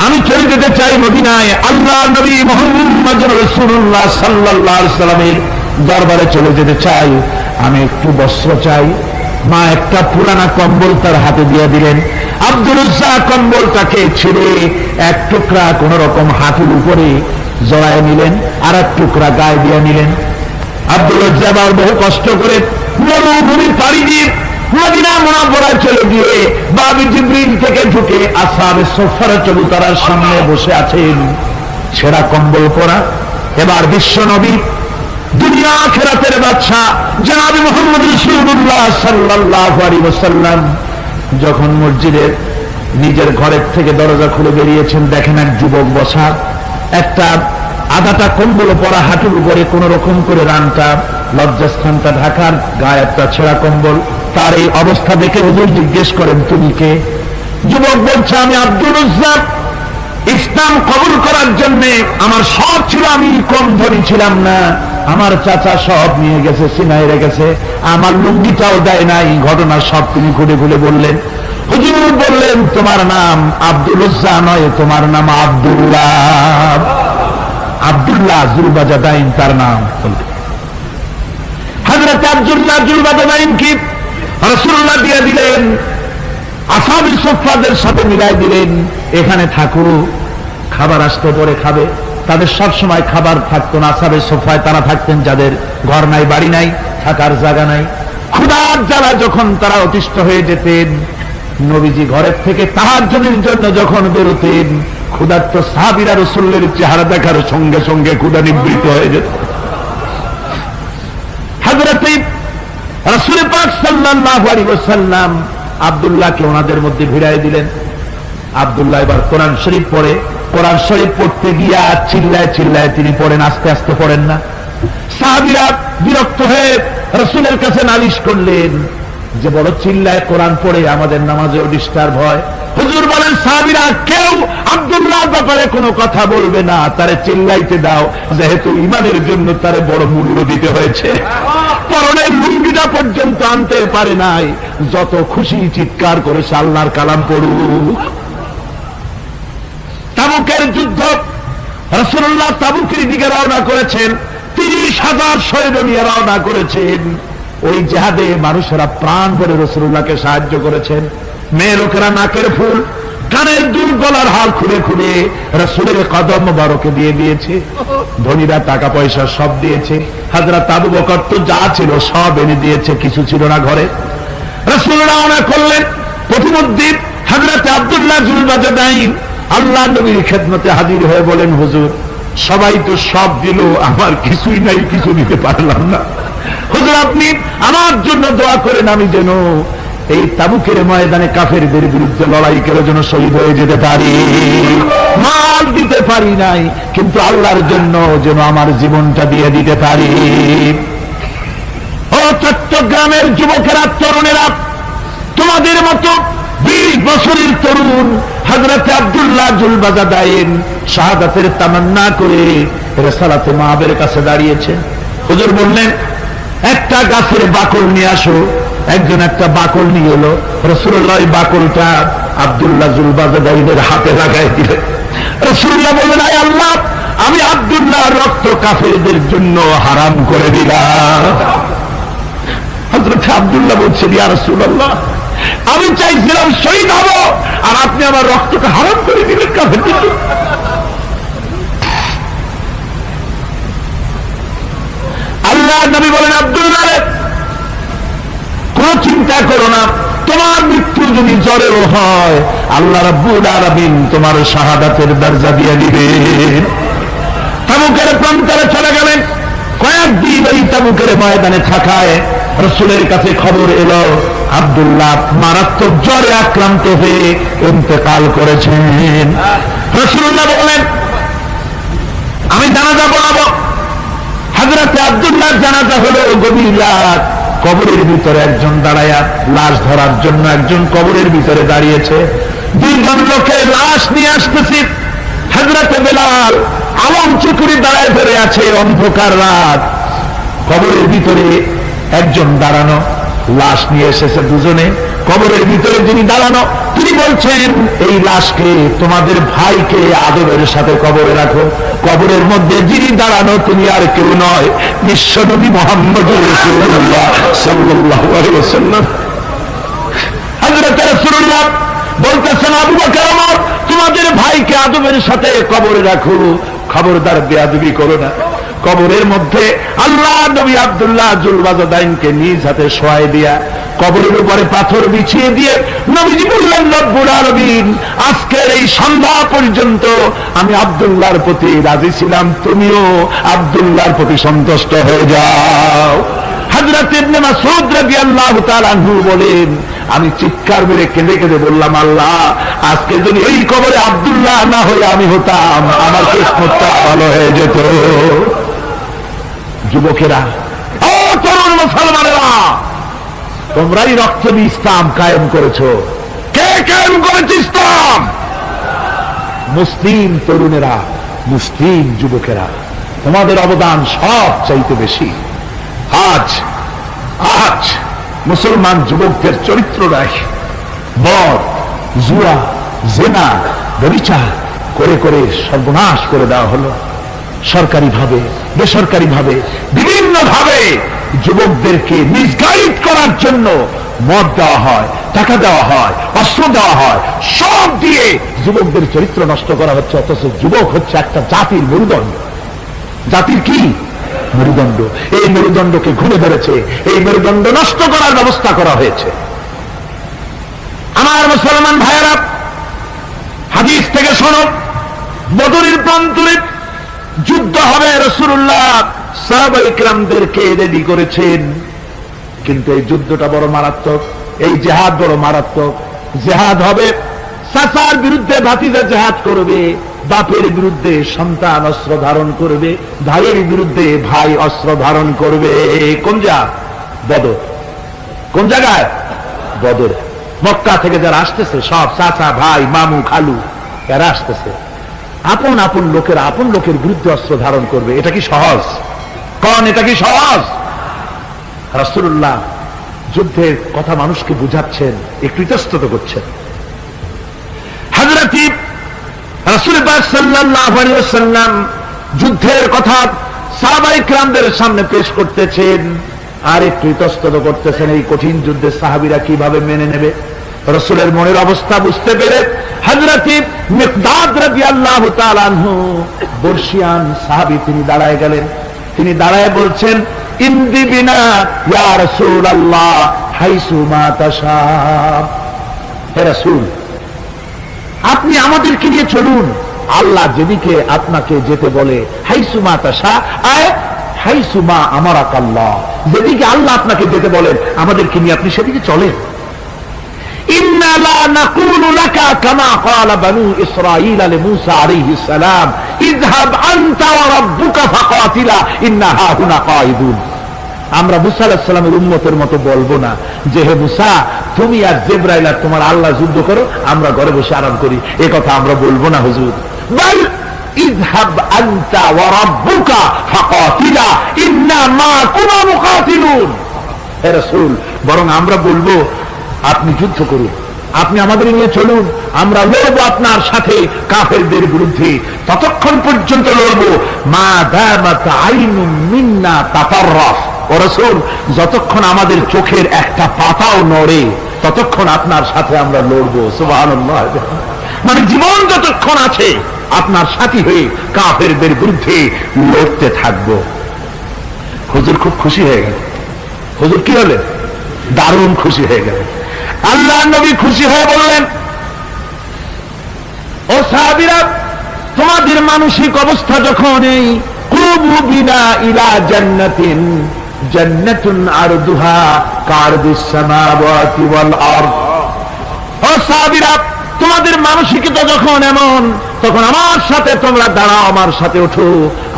আমি চলে যেতে চাই মদিনায়, আল্লাহ নবী মুহাম্মদ রাসূলুল্লাহ সাল্লাল্লাহু আলাইহি সাল্লামের দরবারে চলে যেতে চাই, আমি একটু বস্ত্র চাই। মা একটা পুরানা কম্বল তার হাতে দিয়ে দিলেন। আব্দুল উজ্জা কম্বলটাকে ছিঁড়ে এক টুকরা কোন রকম হাঁটুর উপরে জড়ায় নিলেন, আর এক টুকরা গায়ে দিয়ে নিলেন। আব্দুল উজ্জা আবার বহু কষ্ট করে মরুভূমির পাড়ি দিয়ে মদিনা মুনাওয়ারায় চলে গিয়ে বাবি জিবরিল থেকে ঢুকে আসহাবে সুফফার চবুতরার সামনে বসে আছেন, ছেঁড়া কম্বল পরা। এবার বিশ্ব নবী, দুনিয়া আখিরাতের বাদশা জনাব মুহাম্মদ রাসূলুল্লাহ সাল্লাল্লাহু আলাইহি ওয়াসাল্লাম যখন মসজিদের নিজের ঘরের থেকে দরজা খুলে বেরিয়েছেন, দেখেন এক যুবক বসা, একটা আধাটা কম্বল পরা, হাঁটুর উপরে কোন রকম করে রানটা লজ্জাস্থানটা ঢাকার, গায়ে একটা ছেঁড়া কম্বল। তার এই অবস্থা দেখে হুজুর জিজ্ঞেস করেন, তুমি কে? যুবক বলছে, আমি আব্দুল উজ্জা। ইসলাম কবুল করার জন্য আমার সব ছিল, আমি কম ধনী ছিলাম না, আমার চাচা সব নিয়ে গেছে, সিনাই রেখেছে, আমার লুঙ্গিটাও দেয় নাই। ঘটনা সব তিনি খুলে খুলে বললেন। হুজুর বললেন, তোমার নাম আব্দুল উজ্জা নয়, তোমার নাম আব্দুল্লাহ। আব্দুল্লাহ জুলবাজাদাইন তার নাম। হযরত আব্দুল্লাহ জুলবাজাদাইন কি রাসূলুল্লাহ দিয়ে দিলেন, আসহাবে সুফফাদের সাথে মিলাই দিলেন, এখানে থাকো, খাবার আসতে পরে খাবে। তাদের সব সময় খাবার থাকতো না। আসহাবে সুফফায় তারা থাকতেন যাদের ঘর নাই, বাড়ি নাই, থাকার জায়গা নাই। ক্ষুধার জ্বালা যখন তারা অতিষ্ঠ হয়ে যেতেন, নবীজি ঘরের থেকে তাহাজ্জুদের জন্য যখন বেরোতেন, ক্ষুধার্ত সাহাবীরা রাসূলের চেহারা দেখার সঙ্গে সঙ্গে ক্ষুধা নিবৃত্ত হয়ে যেত। হযরত রাসূল পাক সাল্লাল্লাহু আলাইহি ওয়াসাল্লাম আব্দুল্লাহকে ওনাদের মধ্যে ভিড়াই দিলেন। আব্দুল্লাহ এবার কোরআন শরীফ পড়ে, কোরআন শরীফ পড়তে গিয়া চিল্লায় চিল্লায় তিনি পড়েন, আস্তে আস্তে পড়েন না। সাহাবীরা বিরক্ত হয়ে রাসূলের কাছে নালিশ করলেন যে বড় চিল্লায় কোরআন পড়ে, আমাদের নামাজেও ডিস্টার্ব হয়। হুজুর বলেন, সাহাবীরা কেউ আব্দুল্লাহর ব্যাপারে কোনো কথা বলবে না, তারে চিল্লাইতে দাও, যেহেতু ঈমানের জন্য তারে বড় মূল্য দিতে হয়েছে। পরনের লুঙ্গিটা পর্যন্ত আনতে পারে নাই, যত খুশি চিৎকার করে আল্লাহর কালাম পড়ুক। তাবুকের যুদ্ধ, রাসূলুল্লাহ তাবুকের দিকে রওনা করেছেন, 30,000 সৈন্য নিয়ে রওনা করেছেন। ওই জিহাদে মানুষেরা প্রাণ ভরে রাসূলুল্লাহকে সাহায্য করেছেন। মেয়ে লোকেরা নাকের ফুল, কানের দুল, গলার হার খুলে খুলে রাসূলের কদম মোবারকে দিয়ে দিয়েছে। ধনীরা টাকা পয়সা সব দিয়েছে। হযরত আবু বকর তো যা ছিল সব এনে দিয়েছে, কিছু ছিল না ঘরে। রাসূল রওনা করলেন। প্রতিমধ্যে হযরত আব্দুল্লাহ জুলবাজাদাইন আল্লাহ নবীর খেদমতে হাজির হয়ে বলেন, হুজুর সবাই তো সব দিল, আমার কিছুই নাই, কিছু দিতে পারলাম না। হুজুর আপনি আমার জন্য দোয়া করেন, আমি যেন এই তাবুকের ময়দানে কাফেরদের বিরুদ্ধে লড়াই করে যেন শহীদ হয়ে যেতে পারি। মাল দিতে পারি নাই, কিন্তু আল্লাহর জন্য যেন আমার জীবনটা দিয়ে দিতে পারি। ও চট্টগ্রামের যুবকেরা, তরুণেরা, তোমাদের মতো 20 বছরের তরুণ হযরত আব্দুল্লাহ জুলবাজাদাইন শাহাদাতের তামান্না করে রিসালাতে মাহবের কাছে দাঁড়িয়েছে। হুজুর বললেন, একটা গাছের বাকল নিয়ে আসো। একজন একটা বাকল নিয়ে এলো। রাসূলুল্লাহ এই বাকলটা আব্দুল্লাহ জুলবাজাদাইনের হাতে লাগাই দিলেন। রাসূলুল্লাহ বললেন, আয় আল্লাহ, আমি আব্দুল্লাহর রক্ত কাফেরদের জন্য হারাম করে দিলাম। হযরত আব্দুল্লাহ বলছেন, ইয়া রাসূলুল্লাহ, আমি চাইছিলাম শহীদ হব, আর আপনি আমার রক্তকে হারাম করে দিলেন কাফেরদের জন্য। আল্লাহ নবী বলেন, আব্দুল্লাহ কোন চিন্তা করো না, তোমার মৃত্যু যদি জ্বরেও হয়, আল্লাহ রাব্বুল আলামিন তোমার শাহাদাতের দরজা দিয়ে দিবেন। তাবুকের প্রান্তরে চলে গেলেন। কয়েকদিন ওই তাবুকের ময়দানে থাকায় রাসূলের কাছে খবর এলো, আব্দুল্লাহ মারাত্মক জ্বরে আক্রান্ত হয়ে ইন্তেকাল করেছেন। রাসূলুল্লাহ বললেন আমি জানাজা পড়াবো। হযরত আব্দুল্লাহর জানাজা হলো গভীর রাত। কবরের ভিতরে একজন দাঁড়ায়া লাশ ধরার জন্য একজন কবরের ভিতরে দাঁড়িয়েছে। দুইজন লোকের লাশ নিয়ে আসতেছে। হযরত বেলাল আলম চুকুরি দাঁড়ায় ধরে আছে। অন্ধকার রাত, কবরের ভিতরে একজন দাঁড়ানো, লাশ নিয়ে এসেছে দুজনে। কবরের ভিতরে যিনি দাঁড়ানো তিনি বলছেন এই লাশকে তোমাদের ভাইকে আদবের সাথে কবরে রাখো। কবরের মধ্যে যিনি দাঁড়ানো তিনি আর কেউ নয়, বিশ্বনবী মুহাম্মদুর রাসূলুল্লাহ সাল্লাল্লাহু আলাইহি ওয়াসাল্লাম। হযরত রাসূলুল্লাহ বলতেছেন আবু বকর ওমর তোমাদের ভাইকে আদবের সাথে কবরে রাখো, খবরদার বেয়াদবি করো না। কবরের মধ্যে আল্লাহ নবী আব্দুল্লাহ জুলবাজাদাইনকে নিজ হাতে শোয়াই দিয়া কবরের উপরে পাথর বিছিয়ে দিয়ে নবীজি বললেন রব্বুল আলামিন আজকের এই সন্ধ্যা পর্যন্ত আমি আব্দুল্লাহর প্রতি রাজি ছিলাম, তুমিও আব্দুল্লাহর প্রতি সন্তুষ্ট হয়ে যাও। হযরত ইবনে মাসউদ রাদিয়াল্লাহু তাআলা আনহু বলেন আমি চিৎকার মেরে কেঁদে কেঁদে বললাম আল্লাহ আজকে যদি এই কবরে আব্দুল্লাহ না হয়ে আমি হতাম আমার কিসমতটা ভালো হয়ে যেত। যুবকেরা, ও তরুণ মুসলমানেরা, তোমরাই রক্ত দিয়ে ইসলাম কায়েম করেছো। কে কায়েম করেছে ইসলাম? মুসলিম তরুণেরা, মুসলিম যুবকেরা, তোমাদের অবদান সব চাইতে বেশি। আজ আজ মুসলমান যুবকদের চরিত্র রায় মদ, জুয়া, জিনা, ব্যভিচার করে করে সর্বনাশ করে দেওয়া হলো। সরকারি ভাবে বেসরকারি ভাবে বিভিন্ন ভাবে যুবকদেরকে মিসগাইড করার জন্য মদ দেওয়া হয়, টাকা দেওয়া হয়, অস্ত্র দেওয়া হয়, সব দিয়ে যুবকদের চরিত্র নষ্ট করা হচ্ছে। অথচ যুবক হচ্ছে একটা জাতির মেরুদণ্ড। জাতির কি মেরুদণ্ড? এই মেরুদণ্ডকে ঘুরে ধরেছে, এই মেরুদণ্ড নষ্ট করার ব্যবস্থা করা হয়েছে। আমার মুসলমান ভাইয়েরা, হাদিস থেকে শোনো, বদরের প্রান্তরে যুদ্ধ হবে। রাসূলুল্লাহ সাহাবায়ে কিরামদেরকে রেডি করেছেন, কিন্তু এই যুদ্ধটা বড় মারাত্মক, এই জিহাদ বড় মারাত্মক। জিহাদ হবে, চাচার বিরুদ্ধে ভাতিজা জিহাদ করবে, বাপের বিরুদ্ধে সন্তান অস্ত্র ধারণ করবে, ভাইয়ের বিরুদ্ধে ভাই অস্ত্র ধারণ করবে। কোন জায়গা? বদর। কোন জায়গায়? বদর। মক্কা থেকে যারা আসতেছে সব চাচা, ভাই, মামু, খালু, এরা আসতেছে। আপন আপন লোকেরা আপন লোকের বিরুদ্ধে অস্ত্র ধারণ করবে। এটা কি সহজ? কোন এটা কি সহজ? রাসূলুল্লাহ যুদ্ধের কথা মানুষকে বুঝাচ্ছেন, একটু ইতস্তত করছেন। হযরত রাসূল পাক সাল্লাল্লাহু আলাইহি ওয়াসাল্লাম যুদ্ধের কথা সাহাবায়ে কিরামদের সামনে পেশ করতেছেন আর একটু ইতস্তত করতেছেন। এই কঠিন যুদ্ধে সাহাবীরা কিভাবে মেনে নেবে? রাসূলের মনের অবস্থা বুঝতে পেরে হযরত মিকদাদ রাদিয়াল্লাহু তাআলা আনহু বর্ষিয়ান সাহাবী তিনি দাঁড়ায় গেলেন। তিনি দাঁড়ায় বলছেন ইমদি বিনা ইয়া রাসূলুল্লাহ হাইসু মা তাশা। হে রাসূল, আপনি আমাদেরকে নিয়ে চলুন আল্লাহ যেদিকে আপনাকে যেতে বলে। হাইসু মা তাশা আয় হাইসু মা আমারাকাল্লাহ, যেদিকে আল্লাহ আপনাকে যেতে বলেন আমাদেরকে নিয়ে আপনি সেদিকে চলেন। ইন্না লা নাকুলু লাকা কামা ক্বালা বানু ইসরাঈল লিমূসা আলাইহিস সালাম ইযহাব আনতা ওয়া রাব্বুকা ফাকাতিলা ইন্না হাহুনা কাঈদুন। আমরা মুসা আলাইহিস সালামের উম্মতের মতো বলবো না যে হে মুসা তুমি আর জিবরাইল আর তোমার আল্লাহ যুদ্ধ করো, আমরা ঘরে বসে আরাম করি। এই কথা আমরা বলবো না হুজুর। বাল ইযহাব আনতা ওয়া রাব্বুকা ফাকাতিলা ইন্না মাকুমা মুকাতিলুন। হে রাসূল, বরং আমরা বলবো আপনি যুদ্ধ করুন, আপনি আমাদের নিয়ে চলুন, আমরা লড়বো আপনার সাথে কাফেরদের বিরুদ্ধে। ততক্ষণ পর্যন্ত লড়বো মা দামাত আইনুম মিন্না তাতাররাফ। ও রাসূল, যতক্ষণ আমাদের চোখের একটা পাতাও নড়ে ততক্ষণ আপনার সাথে আমরা লড়বো। সুবহানাল্লাহ। মানে জীবন যতক্ষণ আছে আপনার সাথী হয়ে কাফেরদের বিরুদ্ধে লড়তে থাকবো। হুজুর খুব খুশি হয়ে গেল। হুজুর কি হলেন? দারুণ খুশি হয়ে গেলেন। আল্লাহ নবী খুশি হয়ে বললেন ও সাহাবীরা, তোমাদের মানসিক অবস্থা যখন এই কুবু বিনা ইলা জান্নাতিন জান্নাতুন আরদুহা কারদিস সামাওয়াতি ওয়াল আরদ। ও সাহাবীরা, তোমাদের মানসিকতা যখন এমন তখন আমার সাথে তোমরা দাঁড়াও, আমার সাথে ওঠো,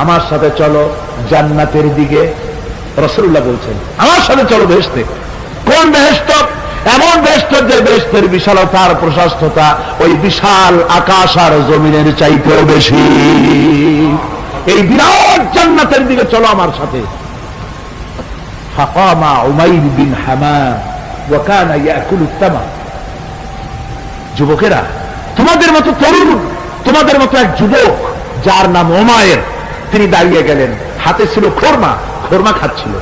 আমার সাথে চলো জান্নাতের দিকে। রাসূলুল্লাহ বলছেন আমার সাথে চলো বেহেশতে। কোন বেহেশত? এমন বেহেশত যে বেহেশতের বিশালতার প্রশস্ততা ওই বিশাল আকাশ আর জমিনের চাইতেও বেশি। এই বিরাট জান্নাতের দিকে চলো আমার সাথে। ফাকামা উমাইর বিন হামাম ওয়া কানা ইয়াকুলু তামার। যুবকেরা, তোমাদের মতো তরুণ, তোমাদের মতো এক যুবক যার নাম উমাইর, তিনি দাঁড়িয়ে গেলেন, হাতে ছিল খোরমা, খোরমা খাচ্ছিল।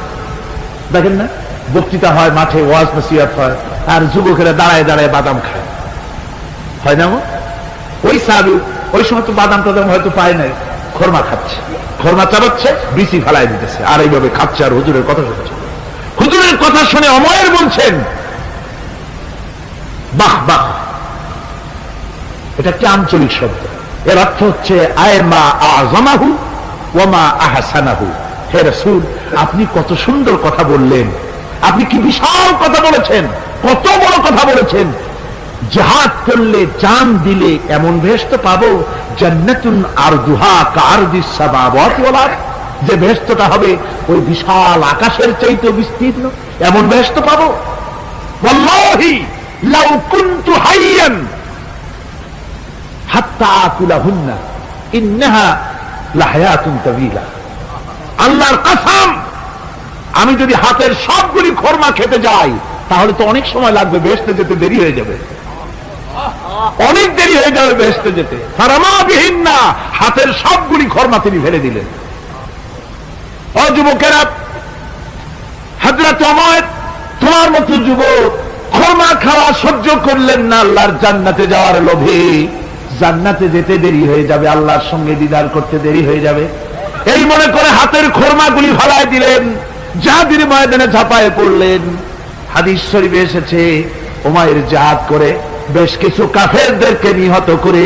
দেখেন না, বক্তৃতা হয়, মাঠে ওয়াজ নসিহত হয়, আর যুবকেরা দাঁড়ায় দাঁড়ায় বাদাম খায়, হয় না? ওই সাহাবী ওই সময় তো বাদাম টাদাম হয়তো পায় নাই, খোরমা খাচ্ছে, খোরমা চাবাচ্ছে, বিচি ফেলায় দিতেছে, আর এইভাবে খাচ্ছে আর হুজুরের কথা শুনছে। হুজুরের কথা শুনে উমাইর বলছেন বাহ বাহ। এটা একটি আঞ্চলিক শব্দ, এর অর্থ হচ্ছে আয়মা আযমাহু ওয়া মা আহসানাহু। হে রাসূল, আপনি কত সুন্দর কথা বললেন, আপনি কি বিশাল কথা বলেছেন, কত বড় কথা বলেছেন। জিহাদ করলে, জান দিলে এমন বেহেশত পাবো, জান্নাতুন আরদুহা কাআরদিস সামাওয়াতি ওয়াল আরদ, যে বেহেশতটা হবে ওই বিশাল আকাশের চাইতে বিস্তীর্ণ, এমন বেহেশত পাবো। ওয়াল্লাহি লাউ কুনতু হাইয়ান হাত্তা আকুলাহুন্না ইন্নাহা লাহায়াতুন তাওয়িলা। আল্লাহর কসম, আমি যদি হাতের সবগুলি খোরমা খেতে যাই তাহলে তো অনেক সময় লাগবে, বেহেশতে যেতে দেরি হয়ে যাবে, অনেক দেরি হয়ে যাবে বেহেশতে যেতে। ফারামা বিহিন্না, হাতের সবগুলি খোরমা তিনি ফেলে দিলেন। ও যুবকেরা, হযরত উমাইর তোমার মতো যুবক খোরমা খাওয়া সহ্য করলেন না আল্লাহর জান্নাতে যাওয়ার লোভে। জান্নাতে যেতে দেরি হয়ে যাবে, আল্লাহর সঙ্গে দিদার করতে দেরি হয়ে যাবে, এই মনে করে হাতের খোরমাগুলি ফালায় দিলেন, জিহাদের ময়দানে ঝাঁপায়ে পড়লেন। হাদিস শরীফে এসেছে উমাইর জিহাদ করে বেশ কিছু কাফেরদেরকে নিহত করে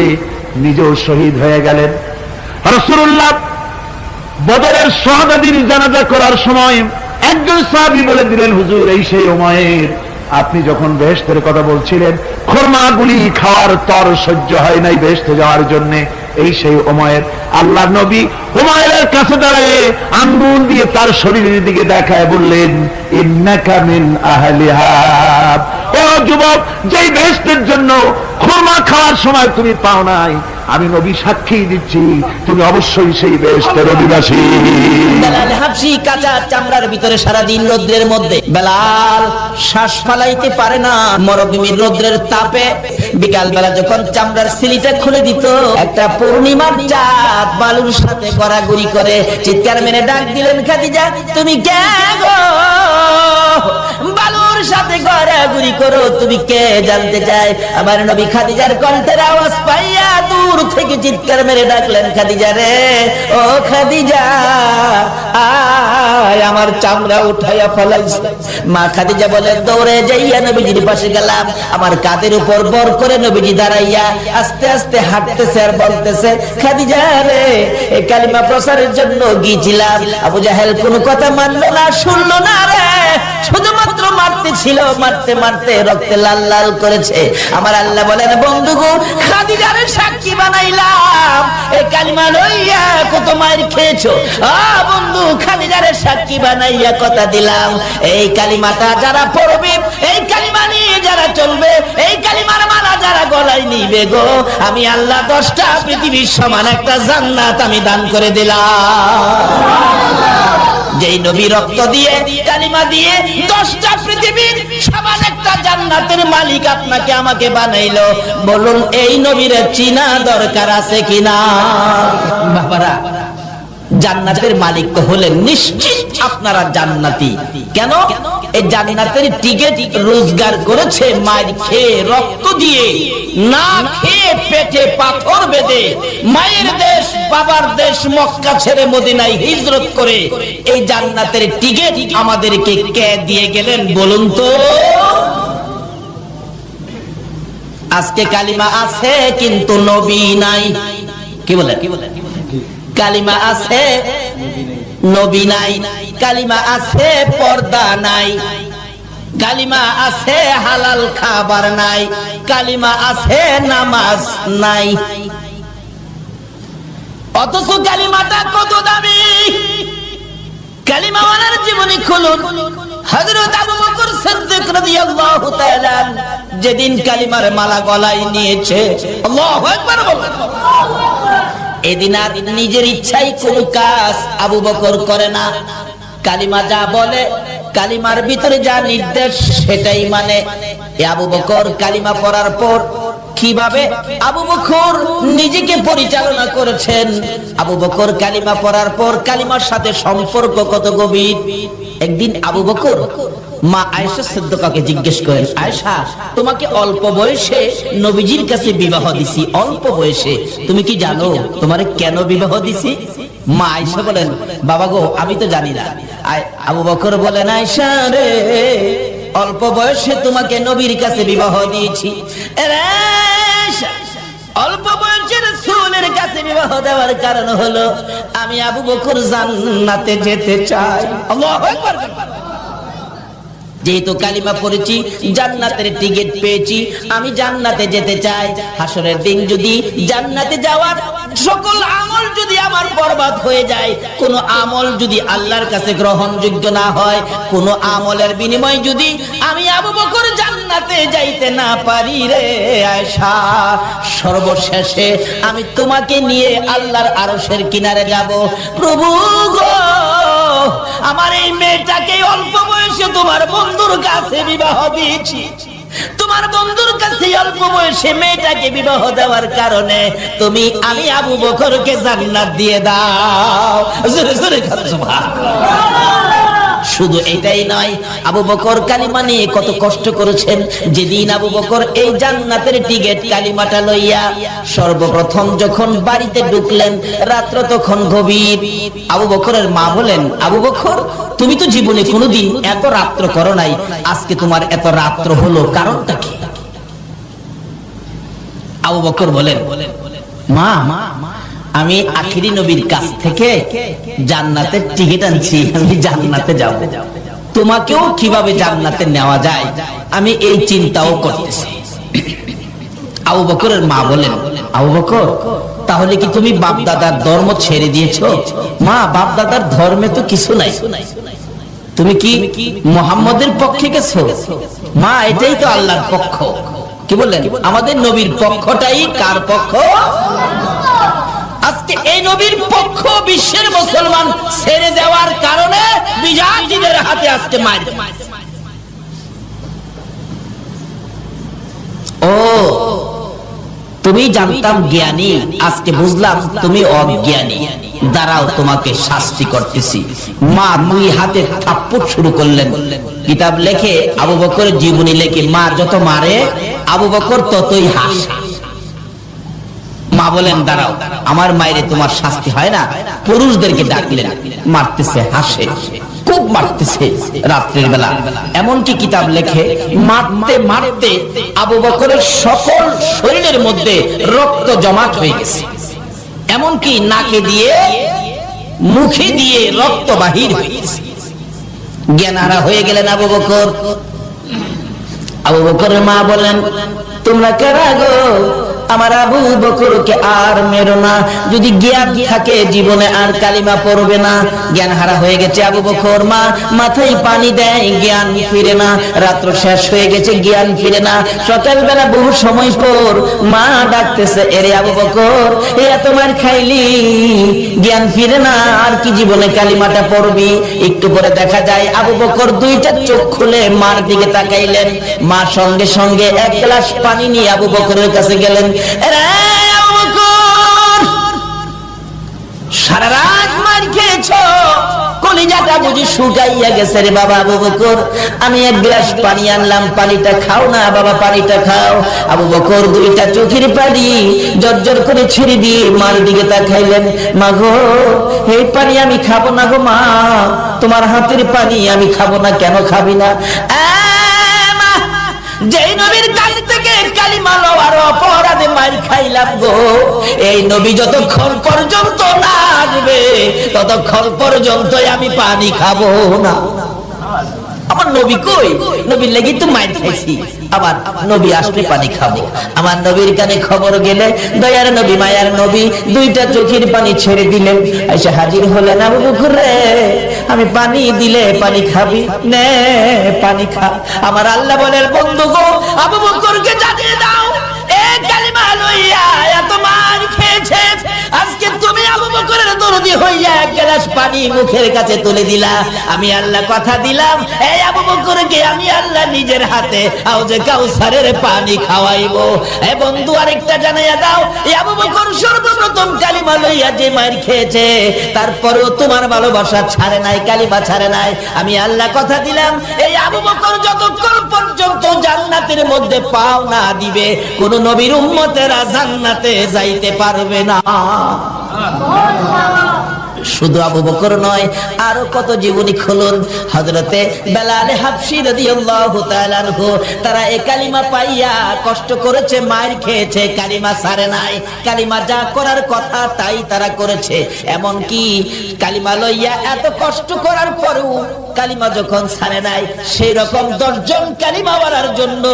নিজেও শহীদ হয়ে গেলেন। রাসূলুল্লাহ বদরের শাহাদাতের জানাজা করার সময় একজন সাহাবী বলে দিলেন, হুজুর এই সেই উমাইর, আপনি যখন বেহেশতের কথা বলছিলেন, খোরমাগুলি খাওয়ার তর সহ্য হয় নাই বেহেশতে যাওয়ার জন্য, এই সেই উমাইর। আল্লাহর নবী উমাইরের কাছে দাঁড়িয়ে আঙ্গুল দিয়ে তার শরীরের দিকে দেখায় বললেন, ইন্নাকা মিন আহলিহা। ও যুবক, যেই বেহেশতের জন্য খোরমা খাওয়ার সময় তুমি পাও নাই, আমি নবী সাক্ষী দিচ্ছি তুমি অবশ্যই সেই বেহেশতের অধিবাসী। বেলাল হাবশী কাঁচা চামড়ার ভিতরে সারাদিন রোদ্রের মধ্যে, বেলাল শ্বাস ফালাইতে পারে না মরুভূমির রোদ্রের তাপে। বিকাল বেলা যখন চামড়ার সিলিটা খুলে দিত, একটা পূর্ণিমার চাঁদ বালুর সাথে গড়াগড়ি করে চিৎকার মেরে ডাক দিলেন, খাদিজা তুমি কে গো? বালুর সাথে গড়াগড়ি করো, তুমি কে জানতে চাই? আমার নবী খাদিজার কণ্ঠের আওয়াজ পাইয়া দূর থেকে চিৎকার মেরে ডাকলেন, খাদিজা রে, ও খাদিজা আয়, আমার চামড়া উঠাইয়া ফেলাইছে। মা খাদিজা বলে দৌড়ে যাইয়া নবীজির পাশে গেলাম, আমার কাঁধের উপর বর করে নবীজি দাঁড়াইয়া আস্তে আস্তে হাঁটতেছে আর বলতেছে, খাদিজা রে, এই কালিমা প্রচারের জন্য গিয়েছিলাম, আবু জাহেল কোনো কথা মানলো না, শুনলো না রে, শুধুমাত্র মারতে ছিল, মারতে মারতে রক্তে লাল লাল করেছে। আমার আল্লাহ বলেন, বন্ধুগো খাদিজার সাক্ষী বানাইলাম, এই কালিমা লইয়া কত মায়ের খেয়েছো, বন্ধু খাদিজার সাক্ষী বানাইয়া কথা দিলাম, এই কালিমাটা যারা পড়বে, এই কালিমা নিয়ে যারা চলবে, এই কালিমার মালা যারা গলায় নিবে গো, আমি আল্লাহ 10টা পৃথিবীর সমান একটা জান্নাত আমি দান করে দিলাম। যেই নবী রক্ত দিয়ে কালিমা দিয়ে 10টা পৃথিবীর সমান একটা জান্নাতের মালিক আপনাকে আমাকে বানাইলো, বলুন এই নবীর চিনা দরকার আছে কিনা? বাবারা, জান্নাতের মালিক তো হলেন নিশ্চিত আপনারা জান্নাতি। কেন? এই জান্নাতের টিকিট রোজগার করেছে মায়ের খেয়ে, রক্ত দিয়ে, না খেয়ে পেটে পাথর বেঁধে, মায়ের দেশ বাবার দেশ মক্কা ছেড়ে মদিনায় হিজরত করে এই জান্নাতের টিকিট আমাদেরকে কে দিয়ে গেলেন বলুন তো? আজকে কালিমা আছে কিন্তু নবী নাই। কি বলেন? কালিমা আছে নবী নাই, কালিমা আছে পর্দা নাই, কালিমা আছে হালাল খাবার নাই, কালিমা আছে নামাজ নাই। অথচ কালিমাটা কত দামি। কালিমাওয়ালার জীবনী খুলুন। হযরত আবু বকর সিদ্দিক রাদিয়াল্লাহু তাআলা যেদিন কালিমার মালা গলায় নিয়েছে, আল্লাহু আকবার বলেন, এদিন আর নিজের ইচ্ছায় কোনো কাজ আবু বকর করে না। কালিমা যা বলে, কালিমার ভিতরে যা নির্দেশ সেটাই মানে। আবু বকর কালিমা পড়ার পর কিভাবে আবু বকর নিজেকে পরিচালনা করেছেন। আবু বকর কালিমা পড়ার পর কালিমার সাথে সম্পর্ক কত গভীর। একদিন আবু বকর মা আয়েশা সিদ্দিকাকে জিজ্ঞেস করেন, আয়েশা, তোমাকে অল্প বয়সে নবীজির কাছে বিবাহ দিছি, অল্প বয়সে, তুমি কি জানো তোমারে কেন বিবাহ দিছি? মা আয়েশা বলেন, বাবা গো, আমি তো জানি না। আবু বকর বলেন, আয়েশা রে, অল্প বয়সে তোমাকে নবীর কাছে বিবাহ দিয়েছি। অল্প বয়সে রাসূলের কাছে বিবাহ দেওয়ার কারণ হলো আমি আবু বকর জান্নাতে যেতে চাই। আল্লাহু আকবার। যেহেতু কালিমা পড়েছি, জান্নাতের টিকিট পেয়েছি, আমি জান্নাতে যেতে চাই। হাসরের দিন যদি জান্নাতে যাওয়ার সকল আমল যদি আমার বরবাদ হয়ে যায়, কোন আমল যদি আল্লাহর কাছে গ্রহণযোগ্য না হয়, কোন আমলের বিনিময়ে যদি আমি আবু বকর জান্নাতে যাইতে না পারি রে আয়েশা, সর্বশেষে আমি তোমাকে নিয়ে আল্লাহর আরশের কিনারে যাব। প্রভু গো, আমার এই মেয়েটাকে অল্প বয়সে তোমার বন্ধুর কাছে বিবাহ দিয়েছি, তোমার বন্ধুর কাছে অল্প বয়সে মেয়েটাকে বিবাহ দেওয়ার কারণে তুমি আমি আবু বকরকে জান্নাত দিয়ে দাও। জোরে জোরে সুবহানাল্লাহ। শুধু এটাই নয়, আবু বকর কালিমা নিয়ে কত কষ্ট করেছেন। যেদিন আবু বকর এই জান্নাতের টিকিট কালিমাটা লইয়া সর্বপ্রথম যখন বাড়িতে ঢুকলেন, রাত্র তখন গভীর। আবু বকরের মা বলেন, আবু বকর, তুমি তো জীবনে কোনোদিন এত রাত্র করো নাই, আজকে তোমার এত রাত্র হলো, কারণটা কি? আবু বকর বলেন, মা, আমি আখিরি নবীর কাছ থেকে জান্নাতের টিকিট আনছি, আমি জান্নাতে যাব। তোমাকেও কিভাবে জান্নাতে নেওয়া যায় আমি এই চিন্তাও করতেছি। আবু বকরের মা বলেন, আবু বকর, তাহলে কি তুমি বাপ দাদার ধর্ম ছেড়ে দিয়েছো? মা, বাপ দাদার ধর্মে তো কিছু নাই, তুমি কি মুহাম্মদের পক্ষে গেছো? মা, এটাই তো আল্লাহর পক্ষ। কি বললেন? আমাদের নবীর পক্ষটাই কার পক্ষ? আজকে এই নবীর পক্ষ বিশ্বের মুসলমান ছেড়ে দেওয়ার কারণে বিজাতিদের হাতে আজকে মার। ও, তুমি জানতাম জ্ঞানী, আজকে বুঝলাম তুমি অজ্ঞানী। দাঁড়াও, তোমাকে শাস্তি করতেছি। মা দুই হাতে থাপ্পড় শুরু করলেন। কিতাব লেখে, আবু বকরের জীবনী লেখে, মা যত মারে আবু বকর ততই হাসে। মা বলেন, দাঁড়াও, আমার মায়েরে তোমার শাস্তি হয় না। পুরুষদেরকে ডাকলেন, মারতেছে, হাসে, খুব মারতেছে রাত্রির বেলা। এমনকি কিতাব লেখে, মারতে মারতে আবু বকরের সকল শরীরের মধ্যে রক্ত জমাট হয়ে গেছে, এমনকি নাকে দিয়ে মুখে দিয়ে রক্ত বাহির হয়ে গেছে। জ্ঞানহারা হয়ে গেলেন আবু বকর। আবু বকরের মা বলেন, তোমরা কারা গো? আমার আবু বকরকে আর মেরো না, যদি জ্ঞান থাকে জীবনে আর কালিমা পড়বে না। জ্ঞান হারা হয়ে গেছে আবু বকর। মা মাথায় পানি দেয়, জ্ঞান ফিরে না। রাত্র শেষ হয়ে গেছে, জ্ঞান ফিরে না। সকালবেলা বহু সময় পর মা ডাকতেছে, এরে আবু বকর, তোমার খাইলি, জ্ঞান ফিরে না, আর কি জীবনে কালিমাটা পড়বি? একটু পরে দেখা যায় আবু বকর দুইটা চোখ খুলে মার দিকে তাকাইলেন। মা সঙ্গে সঙ্গে এক গ্লাস পানি নিয়ে আবু বকরের কাছে গেলেন। সারা রাত মার খেয়েছ, কলিজাটা বুঝি শুকাইয়া গেছে রে বাবা। আবু বকর, আমি এক গ্লাস পানি আনলাম, পানিটা খাও না বাবা, পানিটা খাও। আবু বকর দুইটা চোখের পানি জর্জর করে ছেড়ে দিয়ে মার দিকে তাকাইলেন। মা গো, এই পানি আমি খাবো না গো মা, তোমার হাতের পানি আমি খাবো না। কেন খাবি না? যেই নবীর কাছ থেকে কালিমা লওয়ার অপরাধে মার খাইলাম গো, এই নবী যতক্ষণ পর্যন্ত না আসবে ততক্ষণ পর্যন্ত আমি পানি খাবো না। আমার নবী কই? নবীর লাগি তো মাইর খাইছি, আবার নবী আসলে পানি খাবো। আমার নবীর কানে খবর গেলে দয়ার নবী মায়ার নবী দুইটা চোখের পানি ছেড়ে দিলেন। এসে হাজির হলেন, আবু বকর রে, আমি পানি দিলে পানি খাবি, নে পানি খা। আমার আল্লাহ বলেন, বন্ধু গো, আবু বকরকে জানিয়ে দাও, এই কালিমা লইয়া এত মার খেয়েছে, আজকে তুমি আবু বকরের দরদি হইয়া এক গ্লাস পানি মুখের কাছে তুলে দিলা। আমি আল্লাহ কথা দিলাম, এই আবু বকরকে আমি আল্লাহ নিজের হাতে হাউজে কাউসারের পানি খাওয়াইবো। এ বন্ধু, আরেকটা জানাইয়া দাও, এই আবু বকর সর্বপ্রথম কালিমা লইয়া যে মার খেয়েছে, তারপরেও তোমার ভালোবাসা ছাড়ে নাই, কালিমা ছাড়ে নাই। আমি আল্লাহ কথা দিলাম, এই আবু বকর যতক্ষণ পর্যন্ত জান্নাতের মধ্যে পাও না দিবে, কোন নবীর উম্মতেরা জান্নাতে যাইতে পারবে না। শুধু আবু বকর নয়, আরো কত জীবনী খুলুন। হযরতে বেলাল হাবশী রাদিয়াল্লাহু তাআলা আনহু, তারা এই কালিমা পাইয়া কষ্ট করেছে, মার খেয়েছে, কালিমা ছাড়ে নাই। কালিমা যা করার কথা তাই তারা করেছে। এমন কি কালিমা লইয়া এত কষ্ট করার পরেও কালিমা যখন ছাড়ে নাই, সেই রকম 10 জন কালিমাওয়ালার জন্য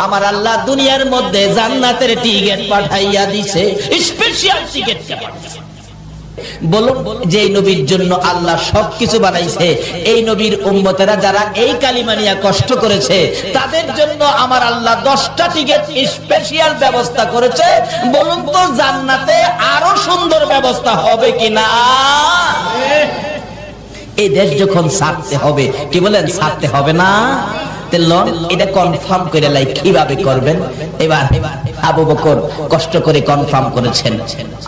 আমার আল্লাহ দুনিয়ার মধ্যে জান্নাতের টিকিট পাঠাইয়া দিছে, স্পেশাল টিকিট। বলুন, যে নবীর জন্য আল্লাহ সবকিছু বানাইছে, এই নবীর উম্মতেরা যারা এই কালিমা নিয়ে কষ্ট করেছে, তাদের জন্য আমার আল্লাহ 10টা টিকিট স্পেশাল ব্যবস্থা করেছে। বলুন তো, জান্নাতে আরো সুন্দর ব্যবস্থা হবে কিনা? এই দেশ যখন ছাড়তে হবে, কি বলেন, ছাড়তে হবে না? এটা কনফার্ম করে লাই, কিভাবে করবেন? এবার আবু বকর কষ্ট করে কনফার্ম করেছেন।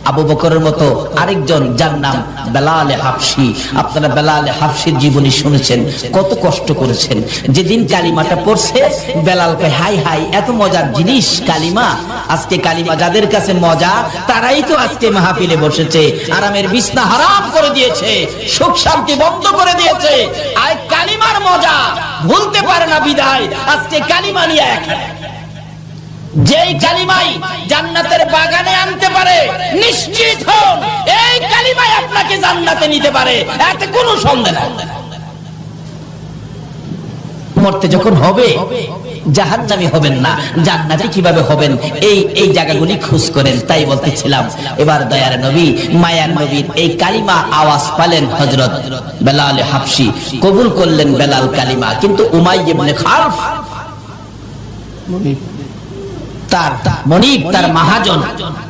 আবু বকরের মতো আরেকজন, যার নাম বেলাল হাবশী। আপনারা বেলাল হাবশীর জীবনী শুনেছেন, কত কষ্ট করেছেন। যেদিন কালিমাটা পড়ছে, বেলাল কয়, হাই হাই, এত মজার জিনিস কালিমা। আজকে কালিমা যাদের কাছে মজা, তারাই তো আজকে মাহফিলে বসেছে, আরামের বিছনা হারাম করে দিয়েছে, সুখ শান্তি বন্ধ করে দিয়েছে। আর কালিমার মজা ভুলতে পারে না বিদায় আজকে কালিমা নিয়ে এখানে। যেই কালিমাই জান্নাতের বাগানে আনতে পারে, নিশ্চিত হন এই কালিমাই আপনাকে জান্নাতে নিতে পারে, এতে কোনো সন্দেহ নাই। মরতে যখন হবে, জাহান্নামী হবেন না, জান্নাতি কিভাবে হবেন, এই জায়গাগুলি খোঁজ করেন। তাই বলতেছিলাম, এবার দয়ার নবী মায়ার নবীর এই কালিমা আওয়াজ পালেন হযরত বেলাল হাবশী, কবুল করলেন বেলাল কালিমা। কিন্তু উমাইয়া ইবনে খালফ, তার মনিব, তার মহাজন,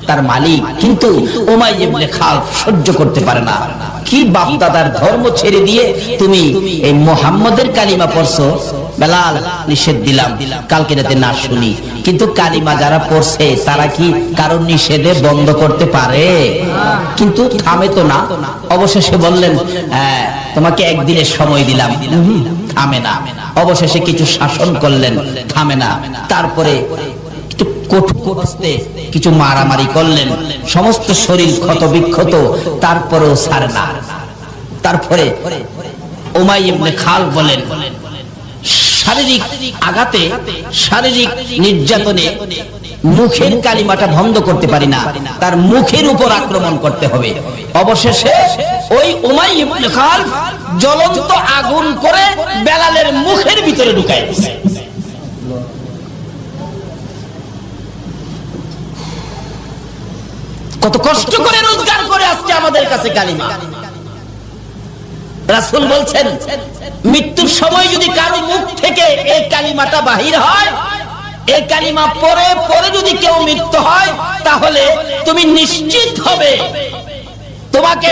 তার মালিক, কিন্তু উমাইয়া ইবনে খালফ সহ্য করতে পারে না। কি বাপ দাদার ধর্ম ছেড়ে দিয়ে তুমি এই মুহাম্মাদের কালিমা পড়ছো? বেলাল, নিষেধ দিলাম কালকে রাতে না শুনি, কিন্তু কালিমা যারা পড়ছে তারা কি কারণ নিষেধে বন্ধ করতে পারে? কিন্তু থামে তো না। অবশেষে বললেন, তোমাকে একদিনের সময় দিলাম, থামে না। অবশেষে কিছু শাসন করলেন, থামে না। তারপরে কিছু মারামারি করলেন, সমস্ত শরীর ক্ষত বিক্ষত, তারপরেও ছাড়ে না। তারপরে উমাইয়া ইবনে খালফ বলেন, শারীরিক আঘাতে, শারীরিক নির্যাতনে মুখের কালিমাটা বন্ধ করতে পারি না, তার মুখের উপর আক্রমণ করতে হবে। অবশেষে ওই উমাইয়া ইবনে খালফ জ্বলন্ত আগুন করে বেলালের মুখের ভিতরে ঢুকায় দিয়েছে। কত কষ্ট করে রোজগার করে আজকে আমাদের কাছে কালিমা। রাসূল বলছেন, মৃত্যুর সময় যদি কারো মুখ থেকে এই কালিমাটা বাহির হয়, এই কালিমা পরে পরে যদি কেউ মৃত্যু হয়, তাহলে তুমি নিশ্চিত হবে তোমাকে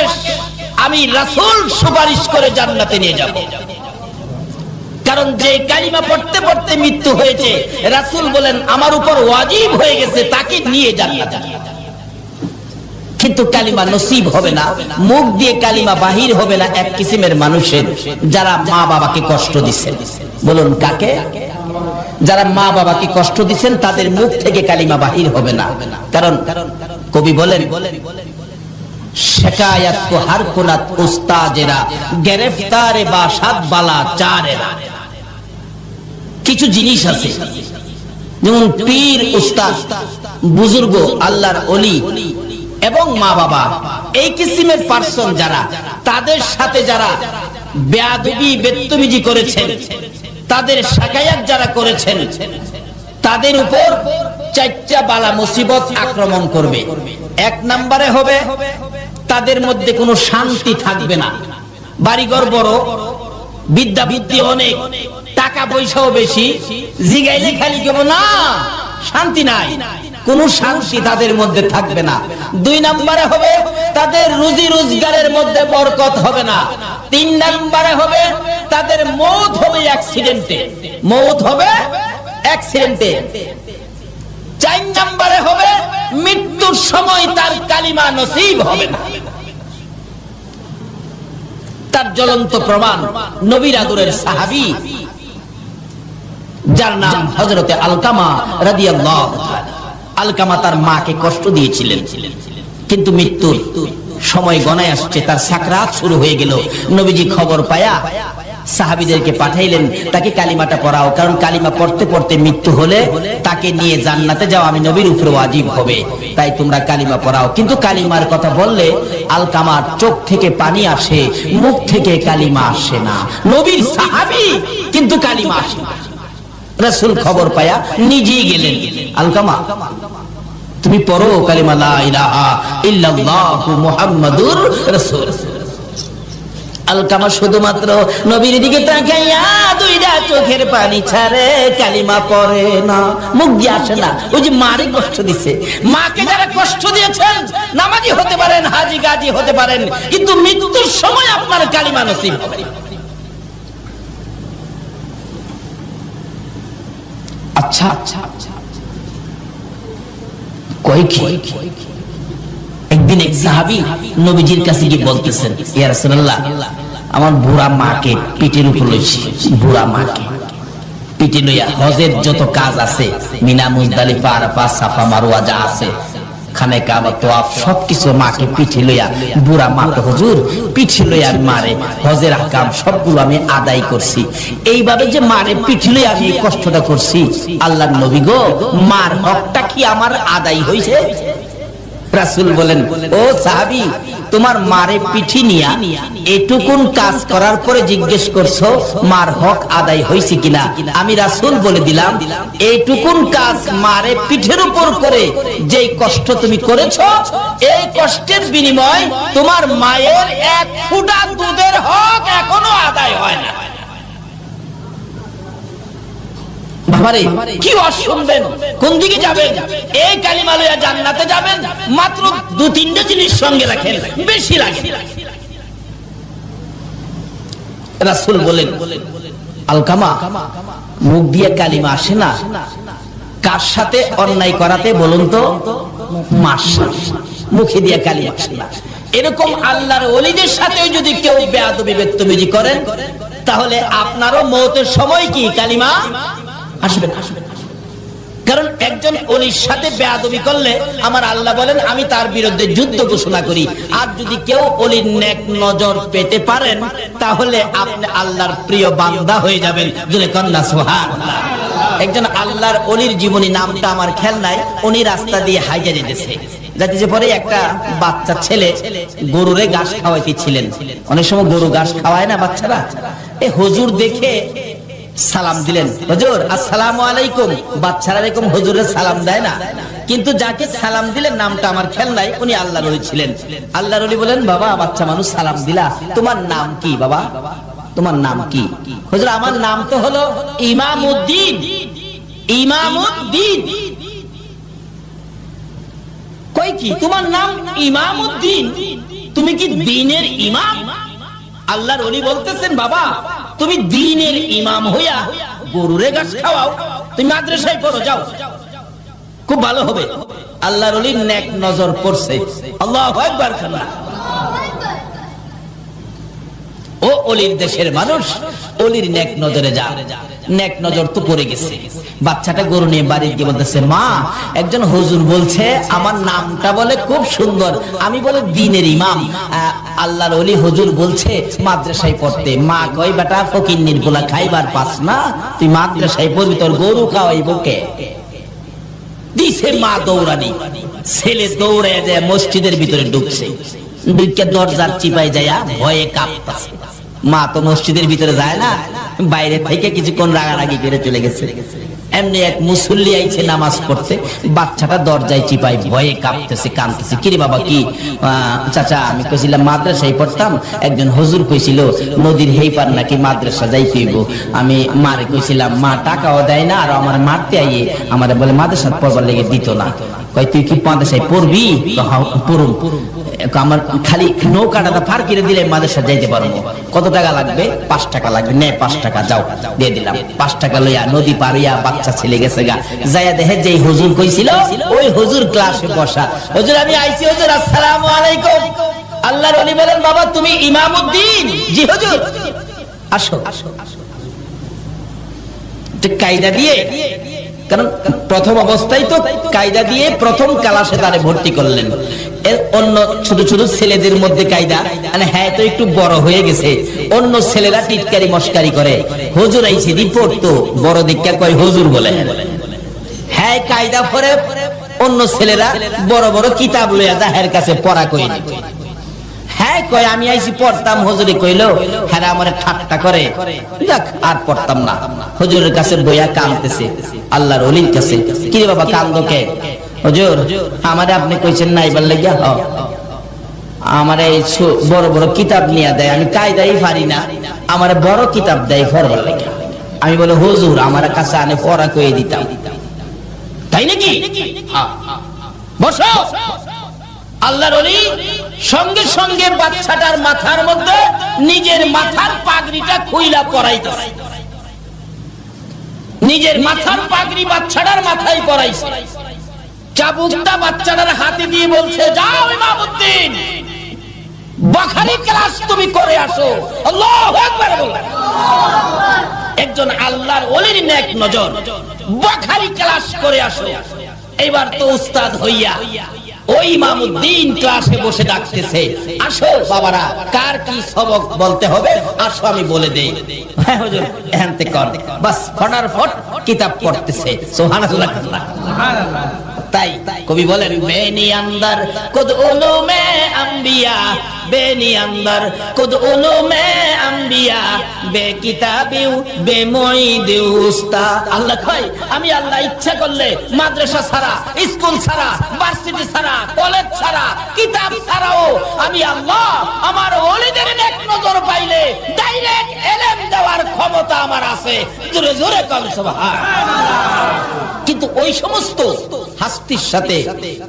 আমি রাসূল সুপারিশ করে জান্নাতে নিয়ে যাব। কারণ যে কালিমা পড়তে পড়তে মৃত্যু হয়েছে, রাসূল বলেন আমার উপর ওয়াজিব হয়ে গেছে তাকে নিয়ে জান্নাতে। কিন্তু কালিমা নসিব হবে না, মুখ দিয়ে কালিমা বাহির হবে না এক কিসিমের মানুষের, যারা মা বাবাকে কষ্ট দিচ্ছেন। বলুন কাকে? যারা মা বাবাকে কষ্ট দিচ্ছেন, তাদের মুখ থেকে কালিমা বাহির হবে না। কারণ কবি বলেন, শিকায়াত কো হর কুনাত উস্তাজেরা, গ্রেফতারে বাসাত বালা চারেরা। কিছু জিনিস আছে, যেমন পীর, উস্তাদ, বুজুর্গ, আল্লাহর ওলি এবং মা বাবা, এই কিসিমের পার্সন যারা, তাদের সাথে যারা বেয়াদবি বেত্তমিজি করেছেন, তাদের শাকায়াত যারা করেছেন তাদের উপর চারটা বালা মুসিবত আক্রমণ করবে। এক নম্বরে হবে তাদের মধ্যে কোনো শান্তি থাকবে না। বাড়িঘর বড়, বিদ্যা বুদ্ধি অনেক, টাকা পয়সাও বেশি, জিগাইলে খালি কেব না, শান্তি নাই, কোনো শান্তি তাদের মধ্যে থাকবে না। দুই নম্বরে হবে তাদের রুজি রোজগারের মধ্যে বরকত হবে না। তিন নম্বরে হবে তাদের মৌত হবে অ্যাক্সিডেন্টে, মৌত হবে অ্যাক্সিডেন্টে। চার নম্বরে হবে মৃত্যুর সময় তার কালিমা নসিব হবে না। তার জ্বলন্ত প্রমাণ নবীর আদরের সাহাবী যার নাম হযরতে আলকামা রাদিয়াল্লাহু তাআলা। আলকামা তার মাকে কষ্ট দিয়েছিলেন, কিন্তু মৃত্যুর সময় গণায় আসছে, তার সাকরাত শুরু হয়ে গেল। নবীজি খবর পায়া সাহাবীদেরকে পাঠাইলেন, তাকে কালিমাটা পড়াও, কারণ কালিমা পড়তে পড়তে মৃত্যু হলে তাকে নিয়ে জান্নাতে যাও আমি নবীর উপরে ওয়াজিব হবে, তাই তোমরা কালিমা পড়াও। কিন্তু কালিমার কথা বললে আলকামার চোখ থেকে পানি আসে, মুখ থেকে কালিমা আসে না। নবীর সাহাবী কিন্তু কালিমা আসে না। রাসূল খবর পায়া নিজেই গেলেন, আলকামা তুমি পড়ো কালিমা লা ইলাহা ইল্লাল্লাহু মুহাম্মাদুর রাসূল। আলকামা শুধুমাত্র নবীর দিকে তাকাইয়া দুইটা চোখের পানি ছাড়ে, কালিমা পড়ে না, মুখ দিয়ে আসে না। ওই যে মারে কষ্ট দিছে, মাকে যারা কষ্ট দিয়েছেন, নামাজি হতে পারেন, হাজী গাজী হতে পারেন, কিন্তু মৃত্যুর সময় আপনার কালিমা নসিব হবে। আচ্ছা কয় কি? একদিন এক সাহাবী নবীজির কাছে গিয়ে বলতেছেন, ইয়া রাসূলুল্লাহ, আমার বুড়া মাকে পিঠের উপর লইছি, বুড়া মাকে পিঠে লইয়া হজের যত কাজ আছে, মিনা মুজদালিফা আরাফা সাফা মারওয়া যা আছে, খানে কাবা তোয়াফ সবকিছু মাকে পিঠে লইয়া, বুড়া মা তো হুজুর পিঠে লইয়া মারে হজের আহকাম সবগুলো আমি আদায় করছি। এইভাবে যে মারে পিঠে লইয়া আমি এই কষ্টটা করছি, আল্লাহর নবী গো, মার হকটা কি আমার আদায় হইছে? রাসূল বলেন, ও সাহাবী, তোমার মারে পিঠি নিয়া এটুকুন কাজ করার পরে জিজ্ঞেস করছো মার হক আদায় হয়েছে কিনা? আমি রাসূল বলে দিলাম, এইটুকুন কাজ মারে পিঠের উপর করে যেই কষ্ট তুমি করেছো, এই কষ্টের বিনিময় তোমার মায়ের এক ফোঁটা দুধের হক এখনো আদায় হয় না। বাবারে কি ওয়াজ শুনবেন, কোন দিকে যাবেন? এই কালিমা লইয়া জান্নাতে যাবেন, মাত্র দু তিনটা জিনিস সঙ্গে রাখেন, বেশি লাগে। রাসূল বলেন, আলকামা মুখ দিয়ে কালিমা আসে না, কার সাথে অন্যায় করাতে বলুন তো? মার সাথে। মুখে দিয়ে কালিমা আসে না। এরকম আল্লাহর ওলিদের সাথে যদি কেউ বেয়াদবি বদতমিজি করেন, তাহলে আপনারও মওতের সময় কি কালিমা আসবে না। কারণ একজন ওলির সাথে বেয়াদবি করলে আমার আল্লাহ বলেন আমি তার বিরুদ্ধে যুদ্ধ ঘোষণা করি। আর যদি কেউ ওলির নেক নজর পেতে পারেন, তাহলে আপনি আল্লাহর প্রিয় বান্দা হয়ে যাবেন। জোরে কন্না সুবহানাল্লাহ। একজন আল্লাহর ওলির জীবনী, নামটা আমার খেয়াল নাই, উনি রাস্তা দিয়ে হাইজা যেতেছে, যাতে পরে একটা বাচ্চা ছেলে গরুরে ঘাস খাওয়াইতেছিলেন। অনেক সময় গরু ঘাস খাওয়ায় না বাচ্চারা, এই হুজুর দেখে সালাম দিলেন, হুজুর আসসালামু আলাইকুম। বাচ্চারা এরকম হুজুরের সালাম দেয় না, কিন্তু যাকে সালাম দিলেন নামটা আমার খেয়াল নাই, উনি আল্লাহর ওলি ছিলেন। আল্লাহর ওলি বলেন, বাবা বাচ্চা মানুষ সালাম দিলা, তোমার নাম কি বাবা? তোমার নাম কি? হুজুর আমার নাম তো হলো ইমামউদ্দিন। ইমামউদ্দিন কই কি? তোমার নাম ইমামউদ্দিন, তুমি কি দ্বীনের ইমাম? আল্লাহর ওলি বলতেছেন, বাবা তুমি দ্বীনের ইমাম হইয়া গরুরে ঘাস খাওয়াও, তুমি মাদ্রাসায় পড়ো, যাও, খুব ভালো হবে। আল্লাহর ওলির নেক নজর পড়ছে। আল্লাহু আকবার। ও ওলির দেশের মানুষ, ওলির নেক নজরে যা। নেক নজর তো পড়ে গেছে। বাচ্চাটা গরু নিয়ে বাড়ি গিয়ে বলতেছে, মা একজন হুজুর বলছে আমার নামটা বলে খুব সুন্দর, আমি বলে দ্বীনের ইমাম। আল্লাহর ওলি হুজুর বলছে মাদ্রাসায় পড়তে। মা কয়, বেটা ফকিন্নির গোলা খাইবার পাস না, তুই মাদ্রাসায় পড়বি, তোর গরু খাওয়াইব কে? দিছে মা দৌড়ানি। ছেলে দৌড়ে যায় মসজিদের ভিতরে ঢুকছে, ঢুকে দরজার চিপায় যায় ভয়ে কাঁপতাছে। মা তো মসজিদের ভিতরে যায় না, বাইরে থেকে কিছুক্ষণ রাগারাগি করে চলে গেছে। এমনি এক মুসল্লি আইছে নামাজ পড়তে, বাচ্চাটা দরজায় চিপাই ভয়ে কাঁপতেছে, কাঁদতেছে। কিরে বাবা কি? চাচা আমি কইছিলাম মাদ্রাসায় পড়তাম, একজন হুজুর কইছিল নদীর হেই পার নাকি মাদ্রাসা যাইতে হইব। আমি মারে কইছিলাম, মা টাকাও দেয় না, আর আমার মারতে আইয়ে আমারে বলে মাদ্রাসা পড়বার লেগে দিত না। কই তুই কি মাদ্রাসায় পড়বি? পড়ুম। আমার খালি নৌকাটা পার করে দিলে মাদ্রাসা যাইতে পারবো। কত টাকা লাগবে? 5 টাকা লাগবে। নে 5 টাকা, যাও দিয়ে দিলাম। 5 টাকা লইয়া নদী পারিয়া বাচ্চা ছেলে গেছে গা, যাইয়া দেখে যেই হুজুর কইছিল ওই হুজুর ক্লাসে বসা। হুজুর আমি আইছি হুজুর, আসসালামু আলাইকুম। আল্লাহর ওলি বলেন, বাবা তুমি ইমামউদ্দিন? জি হুজুর। আসো। কায়দা দিয়ে, কারণ প্রথম অবস্থায় তো কায়দা দিয়ে প্রথম ক্লাসে তারে ভর্তি করলেন। অন্য ছোট ছোট ছেলেদের মধ্যে কায়দা, মানে হ্যাঁ তো একটু বড় হয়ে গেছে, অন্য ছেলেরা টিটকারি মস্কারি করে। হুজুর আইছে দি পড়তো, বড় দীক্ষা কয় হুজুর বলে। হ্যাঁ কায়দা পরে অন্য ছেলেরা বড় বড় কিতাব লইয়া যাহের কাছে পড়া কই। হ্যাঁ কয় আমি আইছি পড়তাম। হুজুরে কইলো হ্যাঁ আমারে ঠাট্টা করে, যাক আর পড়তাম না। হুজুরের কাছে বইয়া কাঁদতেছে, আল্লাহর ওলির কাছে। কি রে বাবা কান্দো কে? হুজুর আমারে আপনি কইছেন না এবার লাগিয়া আমারে বড় বড় কিতাব নিয়ে দেয়, আমি কায়দাই পারি না, আমারে বড় কিতাব দেয় পড়বার লাগিয়া। আমি বলে হুজুর আমার কাছে আনে পড়া কইয়ে দিতাম। তাই নাকি? বসো। আল্লাহর ওলি সঙ্গে সঙ্গে বাচ্চাটার মাথার মধ্যে নিজের মাথার পাগড়িটা খুইলা পরাইতেছে। নিজের মাথার পাগড়ি বাচ্চাটার মাথায় পরাইছে। চাবুকটা বাচ্চাটার হাতে দিয়ে বলছে, যাও ইমামউদ্দিন, বুখারী ক্লাস তুমি করে আসো। আল্লাহু আকবার বলেন। একজন আল্লাহর ওলির নেক নজর, বুখারী ক্লাস করে আসো। এবার তো উস্তাদ হইয়া ওই ইমামউদ্দিন ক্লাসে বসে ডাকতেছে, আসো বাবারা কার কি সবক বলতে হবে আসো আমি বলে দেই। হ্যাঁ হুজুর এখানতে কর। বাস ফটাফট কিতাব পড়তেছে। সুবহানাল্লাহ সুবহানাল্লাহ। তাই কবি বলেন, বেনি আন্দার কুদ উলুমে আম্বিয়া, বেনি আন্দার কুদ উলুমে আম্বিয়া, বে কিতাবিউ বে মুঈদিউ উস্তাদ। আল্লাহ কয় আমি আল্লাহ ইচ্ছা করলে মাদ্রাসা ছাড়া, স্কুল ছাড়া, ভার্সিটি ছাড়া, কলেজ ছাড়া, কিতাব ছাড়াও আমি আল্লাহ আমার ওলিদের নেক নজর পাইলে ডাইরেক্ট ইলম দেওয়ার ক্ষমতা আমার আছে। জোরে জোরে কল সুবহানাল্লাহ। কিন্তু ওই সমস্ত হাস্তির সাথে,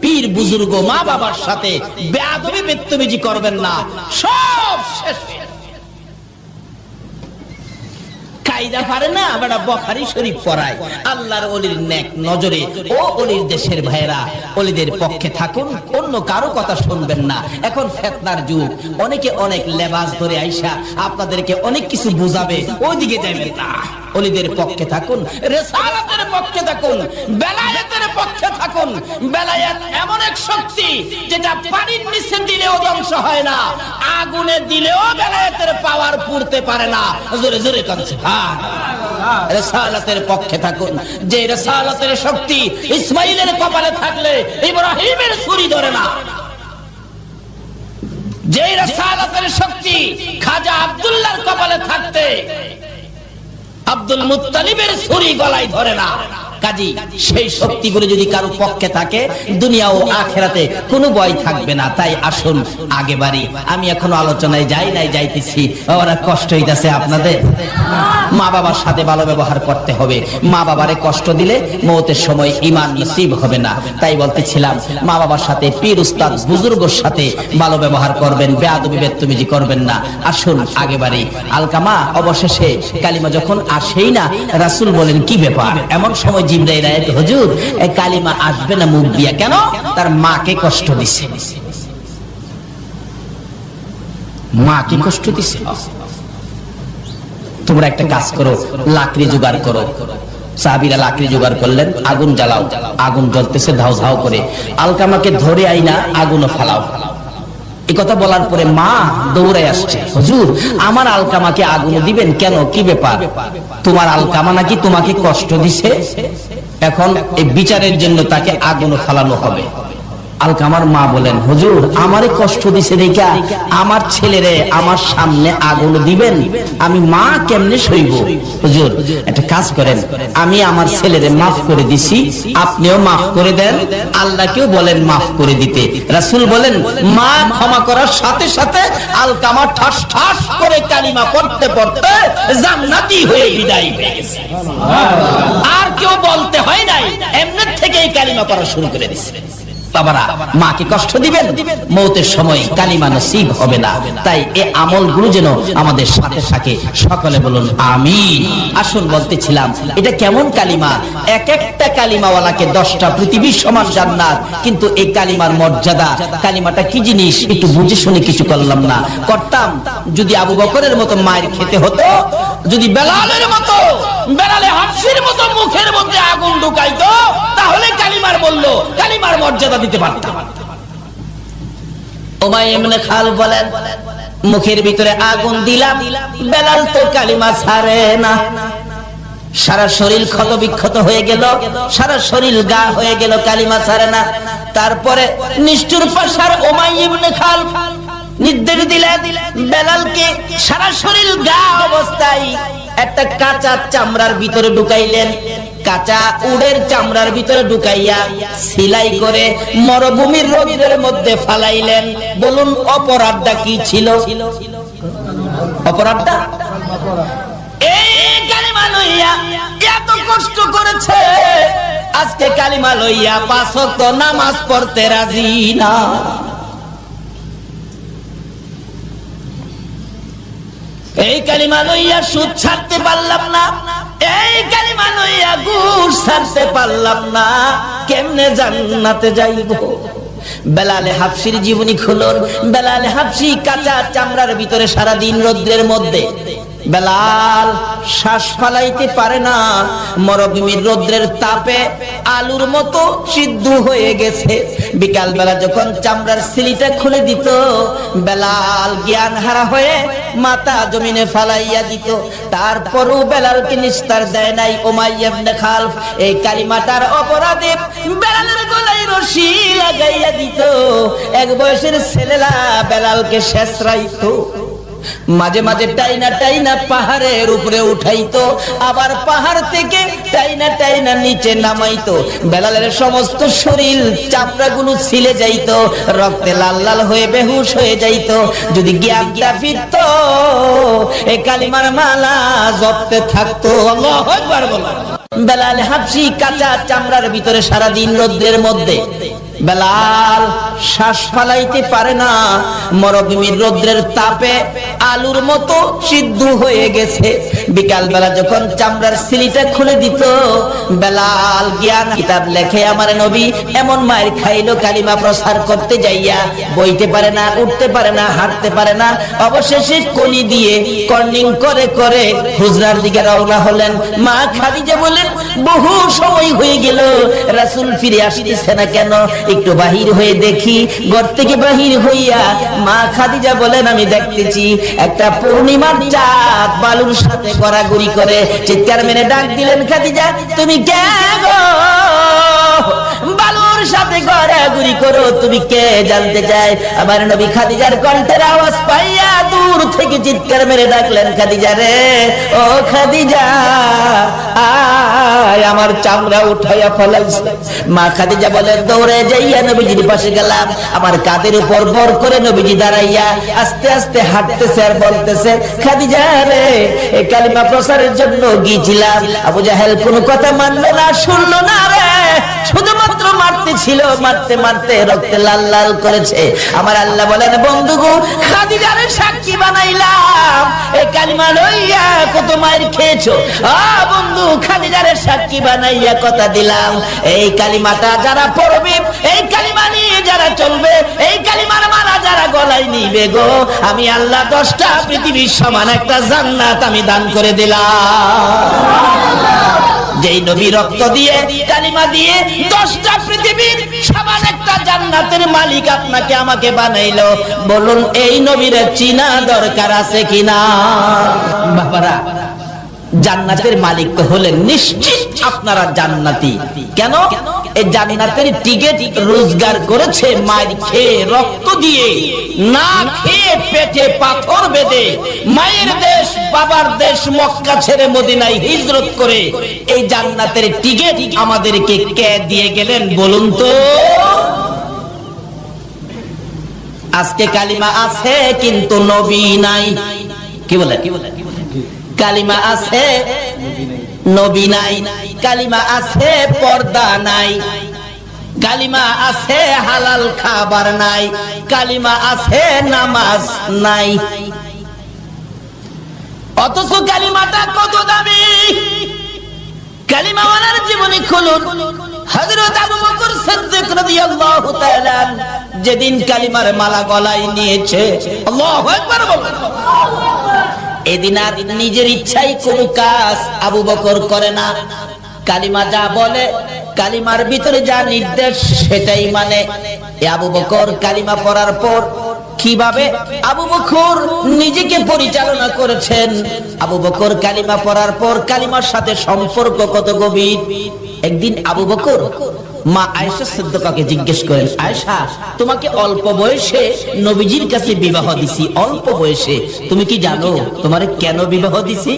পীর বুজুর্গ মা বাবার সাথে বেয়াদবি বেত্তমিজি করবেন না, সব শেষ। কায়দা পারে না বেটা বুখারী শরীফ পড়ায়। আল্লাহর ওলির নেক নজরে ও ওলির দেশের ভাইরা ওলিদের পক্ষে থাকুন, অন্য কারো কথা শুনবেন না। এখন ফিতনার যুগ, অনেকে অনেক লেবাস ধরে আইসা আপনাদেরকে অনেক কিছু বুঝাবে, ওইদিকে যাবেন না। ওলিদের পক্ষে থাকুন, রিসালাতের পক্ষে থাকুন, বেলায়েতের পক্ষে থাকুন। বেলায়েত এমন এক শক্তি যেটা পানির নিচে দিলেও ধ্বংস হয় না, আগুনে দিলেও বেলায়েতের পাওয়ার পুড়তে পারে না। জোরে জোরে কাঁদছে। রিসালাতের পক্ষে থাকুন, যে রিসালাতের শক্তি ইসমাইলের কপালে থাকলে ইব্রাহিমের ছুরি ধরে না, যে রিসালাতের শক্তি খাজা আব্দুল্লাহর কপালে থাকতে আব্দুল মুত্তালিবের ছুরি গলায় ধরে না। কাজী সেই শক্তিগুলো যদি কারো পক্ষে থাকে, দুনিয়া ও আখিরাতে কোনো ভয় থাকবে না। তাই আসুন আগে বাড়ি। আমি এখনো আলোচনায় যাই নাই, যাইতেছি। ওরা কষ্ট হইতাছে আপনাদের। মা বাবার সাথে ভালো ব্যবহার করতে হবে। মা বাবারে কষ্ট দিলে মওতের সময় ঈমান নসিব হবে না। তাই বলতেছিলাম, মা বাবার সাথে, পীর উস্তাদ বুজুর্গর সাথে ভালো ব্যবহার করবেন, বেয়াদবি বেত্তমিজি করবেন না। আসুন আগে বাড়ি। আলকামা অবশেষে কালিমা যখন আসেই না, রাসূল বলেন কি ব্যাপার? এমন সময় জিবরাইল আয়াত, হুজুর এই কালিমা আসবে না মুখ দিয়া কেন? তার মাকে কষ্ট দিছে। মাকে কষ্ট দিছে। তোমরা একটা কাজ করো, লাকড়ি জোগাড় করো। সাহাবীরা লাকড়ি জোগাড় করলেন, আগুন জ্বালাও। আগুন জ্বলতেছে ধাউ ধাউ করে। আলকামাকে ধরে আইনা আগুনে ফালাও। এই কথা বলার পরে মা দৌড়ায় আসছে, হুজুর আমার আলকামাকে আগুন দিবেন কেন? কি ব্যাপার? তোমার আলকামা নাকি তোমাকে কষ্ট দিছে, এখন এই বিচারের জন্য তাকে আগুনে ফালানো হবে। আলকামার মা বলেন, হুজুর আমারে কষ্ট দিছে দেখা আমার ছেলেরে আমার সামনে আগুন দিবেন, আমি মা কেমনে সইব? হুজুর একটা কাজ করেন, আমি আমার ছেলেরে মাফ করে দিছি, আপনিও মাফ করে দেন, আল্লাহকেও বলেন মাফ করে দিতে। রাসূল বলেন, মা ক্ষমা করার সাথে সাথে আলকামা ঠাস ঠাস করে কালিমা পড়তে পড়তে জান্নাতি হয়ে বিদায় হয়ে গেছে। আর কেউ বলতে হয় নাই, এমনি থেকেই কালিমা পড়া শুরু করে দিছে। বাবারা, মাকে কষ্ট দিবেন, মৌতের সময় কালিমা নসিব হবে না। তাই এই আমলগুলো যেন আমাদের সাথে থাকে, সকলে বলুন আমিন। আসুন বলতেছিলাম, এটা কেমন কালিমা? এক একটা কালিমাওয়ালাকে 10টা পৃথিবীর সমান জান্নাত। কিন্তু এই কালিমার মর্যাদা, কালিমাটা কি জিনিস একটু বুঝে শুনে কিছু করলাম না, করতাম যদি আবু বকরের মতো মায়ের খেতে হতো, যদি বেলালের মতো, বেলালে হাফসির মতো মুখের মধ্যে আগুন ঢুকাইতো, তাহলে কালিমার বলল, কালিমার মর্যাদা দিতে পারতাম। উমাইয়া ইবনে খাল বলেন, মুখের ভিতরে আগুন দিলাম, বেলাল তো কালিমা ছাড়ে না। সারা শরীর ক্ষত বিক্ষত হয়ে গেল, সারা শরীর গা হয়ে গেল, কালিমা ছাড়ে না। তারপরে নিষ্ঠুর পাশার উমাইয়া ইবনে খাল নির্দেশ দিলেন, বেলালকে সারা শরীর গা অবস্থায় একটা কাঁচা চামড়ার ভিতরে ঢুকাইলেন, কাঁচা উটের চামড়ার ভিতরে ঢুকাইয়া সেলাই করে মরুভূমির রোদের মধ্যে ফালাইলেন। বলুন অপরাধটা কি ছিল? অপরাধটা এই কালিমা লইয়া এত কষ্ট করেছে, আজকে কালিমা লইয়া 5 ওয়াক্ত নামাজ পড়তে রাজি না। এই কালিমা লইয়া সুদ ছাড়তে পারলাম না, এই কালিমা লইয়া ঘুষ ছাড়তে পারলাম না, কেমনে জান্নাতে যাইব? বেলালে হাফসির জীবনী খুলুন। বেলালে হাফসি কাঁচা চামড়ার ভিতরে সারাদিন রৌদ্রের মধ্যে, বেলাল শ্বাস ফালাইতে পারে না, মরুভূমির রৌদ্রের তাপে আলুর মতো সিদ্ধ হয়ে গেছে। বিকাল বেলা যখন চামড়ার সিলিটা খুলে দিত, বেলাল জ্ঞান হারা হয়ে মাথা জমিনে ফালাইয়া দিত। তারপরও বেলালকে নিস্তার দেয় নাই উমাইয়া ইবনে খালফ। এই কালিমাটার অপরাধে বেলালের গলায় রশি লাগাইয়া দিত। এক বয়সের ছেলেরা বেলালকে শেষরাইতো, মাঝে মাঝে টাইনা টাইনা পাহাড়ের উপরে উঠাইতো, আবার পাহাড় থেকে টাইনা টাইনা নিচে নামাইতো। বেলালের সমস্ত শরীর চামড়াগুলো ছিলে যাইতো, রক্তে লাল লাল হয়ে বেহুশ হয়ে যাইতো। যদি জ্ঞানটা ফিরতো, এই কালিমার মালা জপতে থাকতো। আল্লাহু আকবার বলো। বেলাল হাবশি কাঁচা চামড়ার ভিতরে সারাদিন রৌদ্রের মধ্যে, বেলাল শ্বাস ফালাইতে পারে না, মরুভূমির রৌদ্রের তাপে আলুর মতো সিদ্ধ হয়ে গেছে। বিকাল বেলা যখন চামড়ার সিলিটা খুলে দিত, বেলাল জ্ঞান কিতাব লেখে আমার নবী এমন মায়ের খাইলো কালিমা প্রচার করতে যাইয়া, বইতে পারে না, উঠতে পারে না, হাঁটতে পারে না। অবশেষে কলি দিয়ে কর্নিং করে করে হুজরার দিকে রওনা হলেন। মা খাদিজা বলেন, বহু সময় হয়ে গেল, রাসূল ফিরে আসতেছে না কেন, একটু বাহির হয়ে দেখি। ঘর থেকে বাহির হইয়া মা খাদিজা বলেন, আমি দেখতেছি একটা পূর্ণিমার চাঁদ বালুর সাথে গড়াগড়ি করে। চিৎকার মেরে ডাক দিলেন, খাদিজা তুমি কে গো? বালুর সাথে গড়াগড়ি করো, তুমি কে জানতে চাই? আমার নবী খাদিজার কণ্ঠের আওয়াজ পাইয়া দূর থেকে চিৎকার মেরে ডাকলেন, খাদিজা রে, ও খাদিজা আয়, আমার চামড়া উঠাইয়া ফলাইছে। মা খাদিজা বলেন, দৌড়ে যাইয়া নবীজির পাশে গেলাম। আমার কাঁধের উপর ভর করে নবীজি দাঁড়াইয়া আস্তে আস্তে হাঁটতেছে আর বলতেছে, খাদিজা রে, এই কালিমা প্রচারের জন্য গিয়েছিলাম, আবু জাহেল কোনো কথা মানলো না, শুনলো না রে, শুধুমাত্র মারতে ছিল, মারতে মারতে রক্তে লাল লাল করেছে। আমার আল্লাহ বলেন, বন্ধুগো খাদিজারে সাক্ষী বানাইলাম, এই কালিমা লইয়া কত মায়ের খেয়েছো। বন্ধু খাদিজারে সাক্ষী বানাইয়া কথা দিলাম, এই কালিমাটা যারা পড়বে, এই কালিমা নিয়ে যারা চলবে, এই কালিমার মালা যারা গলায় নিবে গো, আমি আল্লাহ 10টা পৃথিবীর সমান একটা জান্নাত আমি দান করে দিলাম। যেই নবী রক্ত দিয়ে কালিমা দিয়ে 10টা পৃথিবীর সমান একটা জান্নাতের মালিক আপনাকে আমাকে বানাইলো, বলুন এই নবীর চিনা দরকার আছে কিনা? বাবারা, জান্নাতের মালিক তো হলেন, নিশ্চিত আপনারা জান্নাতি। কেন? এই জান্নাতের টিকিট রোজগার করেছে মায়ের খেয়ে, রক্ত দিয়ে, না খেয়ে পেটে পাথর বেঁধে, মায়ের দেশ বাবার দেশ মক্কা ছেড়ে মদিনায় হিজরত করে এই জান্নাতের টিকিট আমাদেরকে কে দিয়ে গেলেন বলুন তো? আজকে কালিমা আছে কিন্তু নবী নাই। কি বলে? কালিমা আছে নবী নাই, কালিমা আছে পর্দা নাই, কালিমা আছে হালাল খাবার নাই, কালিমা আছে নামাজ নাই। অথচ কালিমাটা কত দামি! কালিমাওয়ালার জীবনী খুলুন। হযরত আবু বকর সিদ্দিক রাদিয়াল্লাহু তাআলা যেদিন কালিমার মালা গলায় নিয়েছে, আল্লাহু আকবার বলুন, এদিন আর নিজের ইচ্ছায় কোনো কাজ আবু বকর করে না। কালিমা যা বলে, কালিমার ভিতরে যা নির্দেশ সেটাই মানে। আবু বকর কালিমা পড়ার পর কিভাবে আবু বকর নিজেকে পরিচালনা করেছেন। আবু বকর কালিমা পড়ার পর কালিমার সাথে সম্পর্ক কত গভীর। একদিন আবু বকর মা আয়েশা সিদ্দিকাকে জিজ্ঞেস করেন, আয়েশা, তোমাকে অল্প বয়সে নবীজির কাছে বিবাহ দিছি, অল্প বয়সে, তুমি কি জানো তোমারে কেন বিবাহ দিছি?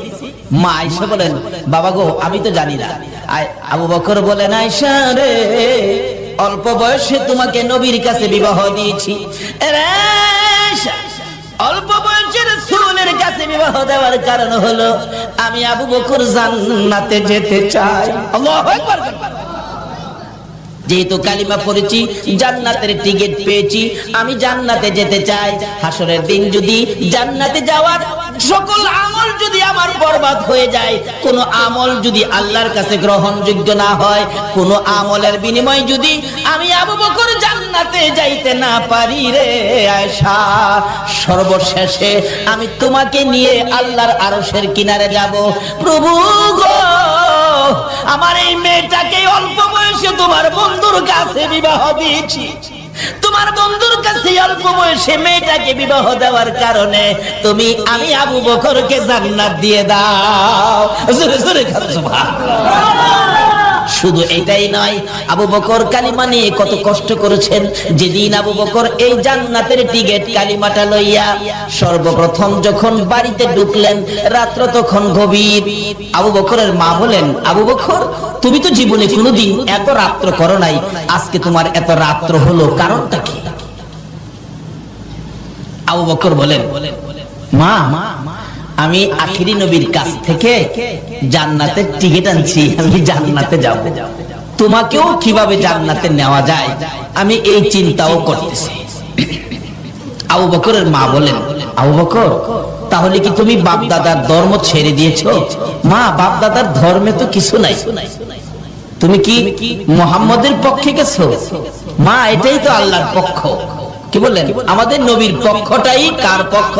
মা আয়েশা বলেন, বাবা গো, আমি তো জানি না। আবু বকর বলেন, আয়েশা রে, অল্প বয়সে তোমাকে নবীর কাছে বিবাহ দিয়েছি। অল্প বয়সে রাসূলের কাছে বিবাহ দেওয়ার কারণ হলো আমি আবু বকর জান্নাতে যেতে চাই। আল্লাহু আকবার। যেহেতু কালিমা পড়েছি, জান্নাতের টিকিট পেয়েছি, আমি জান্নাতে যেতে চাই। হাসরের দিন যদি জান্নাতে যাওয়ার সকল আমল যদি আমার বরবাদ হয়ে যায়, কোন আমল যদি আল্লাহর কাছে গ্রহণযোগ্য না হয়, কোন আমলের বিনিময়ে যদি আমি আবু বকর জান্নাতে যাইতে না পারি রে আয়েশা, সর্বশেষে আমি তোমাকে নিয়ে আল্লাহর আরশের কিনারে যাব। প্রভু গো, আমার এই মেয়েটাকে অল্প বয়সে তোমার বন্ধুর কাছে বিবাহ দিয়েছি, তোমার বন্ধুর কাছে অল্প বয়সে মেয়েটাকে বিবাহ দেওয়ার কারণে তুমি আমি আবু বকরকে জান্নাত দিয়ে দাও। জোরে জোরে সুবহানাল্লাহ। শুধু এটাই নয়, আবু বকর কালিমা নিয়ে কত কষ্ট করেছেন। যেদিন আবু বকর এই জান্নাতের টিকিট কালিমাটা লইয়া সর্বপ্রথম যখন বাড়িতে ঢুকলেন, রাত্র তখন গভীর। আবু বকরের মা বলেন, আবু বকর, তুমি তো জীবনে কোনোদিন এত রাত্র করো নাই, আজকে তোমার এত রাত্র হলো, কারণটা কি? আবু বকর বলেন, মা, আমি আখিরি নবীর কাছ থেকে জান্নাতের টিকিট আনছি, আমি জান্নাতে যাব। তোমাকেও কিভাবে জান্নাতে নেওয়া যায় আমি এই চিন্তাও করতেছি। আবু বকরের মা বলেন, আবু বকর, তাহলে কি তুমি বাপ দাদার ধর্ম ছেড়ে দিয়েছো? মা, বাপ দাদার ধর্মে তো কিছু নাই, তুমি কি মুহাম্মদের পক্ষে গেছো? মা, এটাই তো আল্লাহর পক্ষ। কি বললেন? আমাদের নবীর পক্ষটাই কার পক্ষ?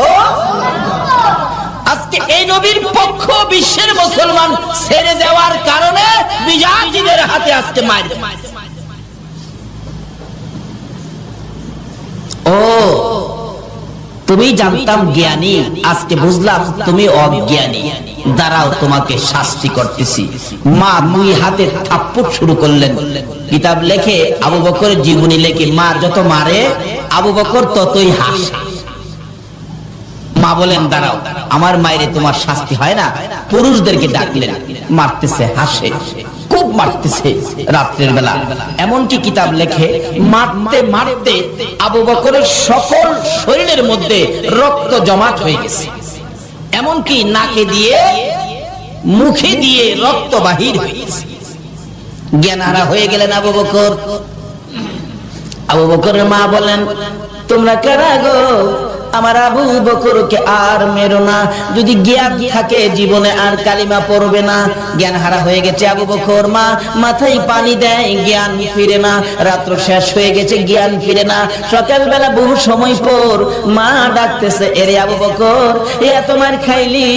আজকে এই নবীর পক্ষ বিশ্বের মুসলমান ছেড়ে দেওয়ার কারণে বিজাতিদের হাতে আজকে মার। ও, তুমি জানতাম জ্ঞানী, আজকে বুঝলাম তুমি অজ্ঞানী। দাঁড়াও, তোমাকে শাস্তি করতেছি। মা দুই হাতে থাপ্পড় শুরু করলেন। কিতাব লেখে, আবু বকরের জীবনী লেখে, মা যত মারে আবু বকর ততই হাসে। মা বলেন, দাঁড়াও, আমার মায়েরে তোমার শাস্তি হয় না। পুরুষদেরকে ডাকলেন, মারতেছে, হাসে, খুব মারতেছে রাত্রের বেলা। এমনকি কিতাব লেখে, মারতে মারতে আবু বকরের সকল শরীরের মধ্যে রক্ত জমাট হয়ে গেছে, এমনকি নাকে দিয়ে মুখে দিয়ে রক্ত বাহির হয়ে গেছে। জ্ঞানহারা হয়ে গেলেন আবু বকর। আবু বকরের মা বলেন, তোমরা কারা গো? আমার আবু বকরকে আর মেরো না, যদি জ্ঞান থাকে জীবনে আর কালিমা পড়বে না। জ্ঞান হারা হয়ে গেছে আবু বকর। মা মাথায় পানি দেয়, জ্ঞান ফিরে না। রাত্র শেষ হয়ে গেছে, জ্ঞান ফিরে না। সকালবেলা বহু সময় পর মা ডাকতেছে, এরে আবু বকর, এত মার খাইলি,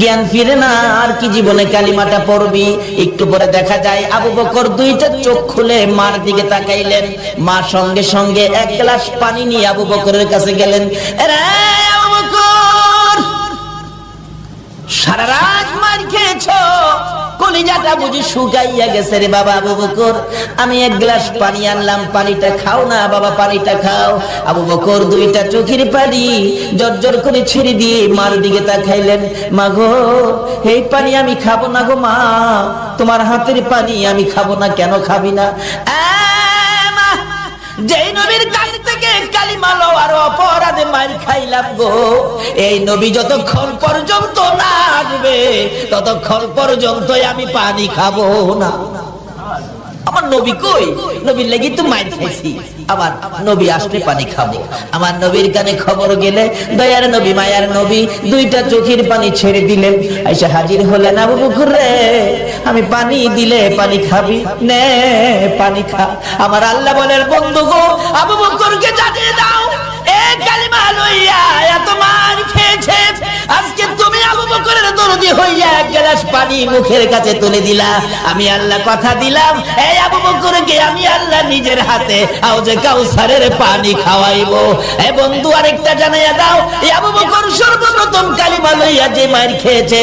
জ্ঞান ফিরে না, আর কি জীবনে কালিমাটা পড়বি? একটু পরে দেখা যায় আবু বকর দুইটা চোখ খুলে মার দিকে তাকাইলেন। মা সঙ্গে সঙ্গে এক গ্লাস পানি নিয়ে আবু বকরের কাছে গেলেন। সারা রাত মার দিয়েছো, কলিজাটা বুঝি শুকাইয়া গেছে রে বাবা আবু বকর। আমি এক গ্লাস পানি আনলাম, পানিটা খাও না বাবা, পানিটা খাও। আবু বকর দুইটা চোখের পানি জর্জর করে ছেড়ে দিয়ে মার দিকে তাকাইলেন। মা গো, এই পানি আমি খাবো না গো মা, তোমার হাতের পানি আমি খাবো না। কেন খাবি না? যেই নবীর কাছ থেকে কালিমা লওয়ার অপরাধে মার খাইলাম গো, এই নবী যতক্ষণ পর্যন্ত না আসবে ততক্ষণ পর্যন্ত আমি পানি খাবো না। আমার নবী কই? নবীর লাগি তো মার খাইছি, আমার নবী আসলে পানি খাবো। আমার নবীর কানে খবর গেলে দয়ার নবী মায়ার নবী দুইটা চোখের পানি ছেড়ে দিলেন। আইসা হাজির হলেন, আবু বকর রে, আমি পানি দিলে পানি খাবি, নে পানি খা। আমার আল্লাহ বলেন, বন্ধু গো, আবু বকরকে জানিয়ে দাও, এ কালিমা লইয়া এত মার খেয়েছে, আজকে তুমি আবু বকরের দরদি হইয়া এক গ্লাস পানি মুখের কাছে তুলে দিলা। আমি আল্লাহ কথা দিলাম, এই আবু বকরকে আমি আল্লাহ নিজের হাতে হাউজে কাউসারের পানি খাওয়াইবো। এ বন্ধু, আরেকটা জানাইয়া দাও, এই আবু বকর সর্বপ্রথম কালিমা লইয়া যে মার খেয়েছে,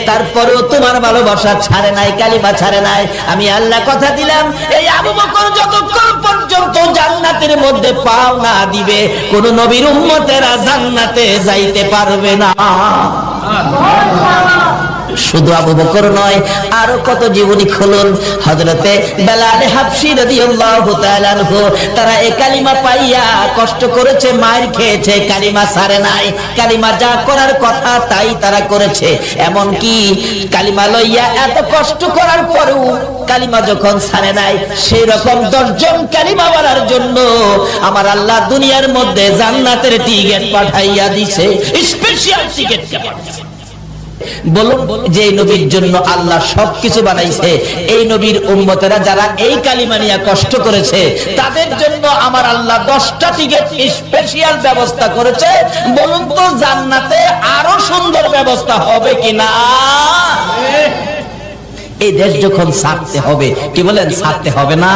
তারপরেও তোমার ভালোবাসা ছাড়ে নাই, কালিমা ছাড়ে নাই। আমি আল্লাহ কথা দিলাম, এই আবু বকর যতক্ষণ পর্যন্ত জান্নাতের মধ্যে পাও না দিবে, কোন নবীর উম্মতেরা জান্নাতে যাইতে পারবে না। শুধু আবু বকর নয়, আরো কত জীবনী খুলুন। হযরতে বেলাল হাবশী রাদিয়াল্লাহু তাআলা আনহু, তারা এই কালিমা পাইয়া কষ্ট করেছে, মার খেয়েছে, কালিমা ছাড়ে নাই। কালিমা যা করার কথা তাই তারা করেছে। এমন কি কালিমা লইয়া এত কষ্ট করার পরেও কালিমা যখন ছাড়ে নাই, সেই রকম 10 জন কালিমা বলার জন্য আমার আল্লাহ দুনিয়ার মধ্যে জান্নাতের টিকেট পাঠাইয়া দিছে, স্পেশাল টিকেট। বলুন, যে নবীর জন্য আল্লাহ সবকিছু বানাইছে, এই নবীর উম্মতেরা যারা এই কালিমা নিয়ে কষ্ট করেছে, তাদের জন্য আমার আল্লাহ 10টা টিকেট স্পেশাল ব্যবস্থা করেছে। বলুন তো, জান্নাতে আরো সুন্দর ব্যবস্থা হবে কিনা? এই দেশ যখন ছাড়তে হবে, কি বলেন, ছাড়তে হবে না?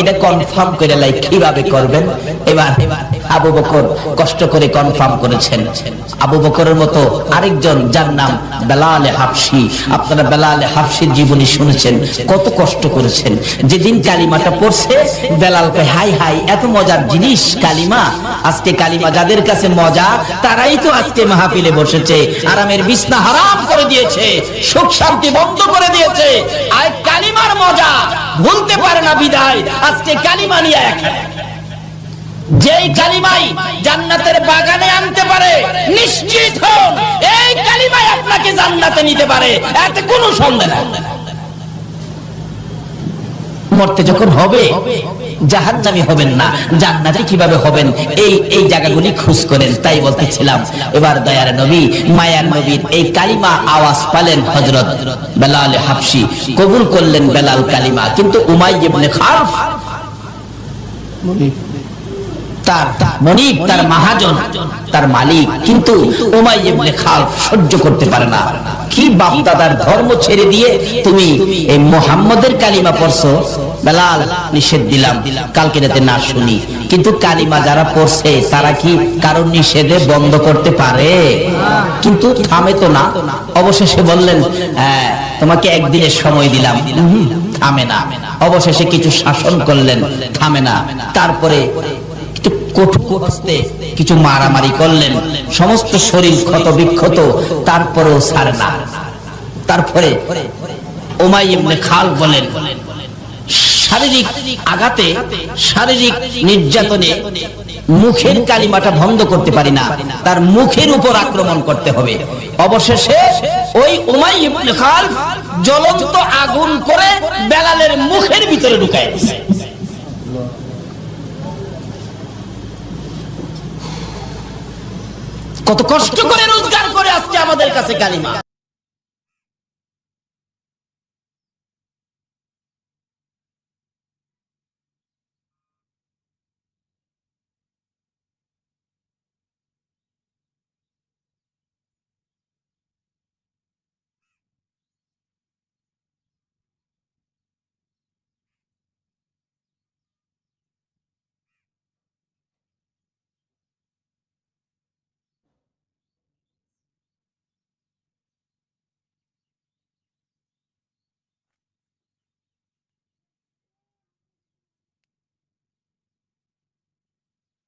এটা কনফার্ম করে লাই, কিভাবে করবেন? এবার আবু বকর কষ্ট করে কনফার্ম করেছেন। আবু বকরের মতো আরেকজন, যার নাম বেলাল হাবশী, আপনারা বেলাল হাবশীর জীবনী শুনেছেন, কত কষ্ট করেছেন। যেদিন কালিমাটা পড়ছে, বেলাল কয়, হাই হাই, এত মজার জিনিস কালিমা। আজকে কালিমা যাদের কাছে মজা, তারাই তো আজকে মাহফিলে বসেছে, আরামের বিছনা হারাম করে দিয়েছে, সুখ শান্তি বন্ধ করে দিয়েছে। আর কালিমার মজা ভুলতে পারে না বিদায় আজকে কালিমা নিয়ে এখানে। যেই কালিমাই জান্নাতের বাগানে আনতে পারে, নিশ্চিত হন এই কালিমাই আপনাকে জান্নাতে নিতে পারে, এতে কোনো সন্দেহ নেই। মরতে যখন হবে, জাহান্নামী হবেন না, জান্নাতি কিভাবে হবেন, এই জায়গাগুলি খোঁজ করেন। তাই বলতেছিলাম, এবার দয়ার নবী মায়ার নবীর এই কালিমা আওয়াজ পালেন হযরত বেলাল হাবশী, কবুল করলেন বেলাল কালিমা। কিন্তু উমাইয়া ইবনে খালফ, তার মহাজন, তার মালিক, কিন্তু উমাইয়া ইবনে খালফ সহ্য করতে পারে না। কি বাপ দাদার ধর্ম ছেড়ে দিয়ে তুমি এই মুহাম্মদের কালিমা পড়ছো? বেলাল, নিষেধ দিলাম কালকে রাতে না শুনি, কিন্তু কালিমা যারা পড়ছে তারা কি কারণ নিষেধে বন্ধ করতে পারে? কিন্তু থামে তো না। অবশেষে বললেন, তোমাকে একদিনের সময় দিলাম, থামে না। অবশেষে কিছু শাসন করলেন, থামে না। তারপরে কঠোর হস্তে কিছু মারামারি করলেন, সমস্ত শরীর ক্ষত বিক্ষত, তারপরেও ছাড়ে না। তারপরে উমাইয়া ইবনে খালফ বলেন, শারীরিক আঘাতে, শারীরিক নির্যাতনে মুখের কালিমাটা বন্ধ করতে পারি না, তার মুখের উপর আক্রমণ করতে হবে। অবশেষে ওই উমাইয়া ইবনে খালফ জ্বলন্ত আগুন করে বেলালের মুখের ভিতরে ঢুকায় দিয়েছে। কত কষ্ট করে রোজগার করে আজকে আমাদের কাছে কালিমা।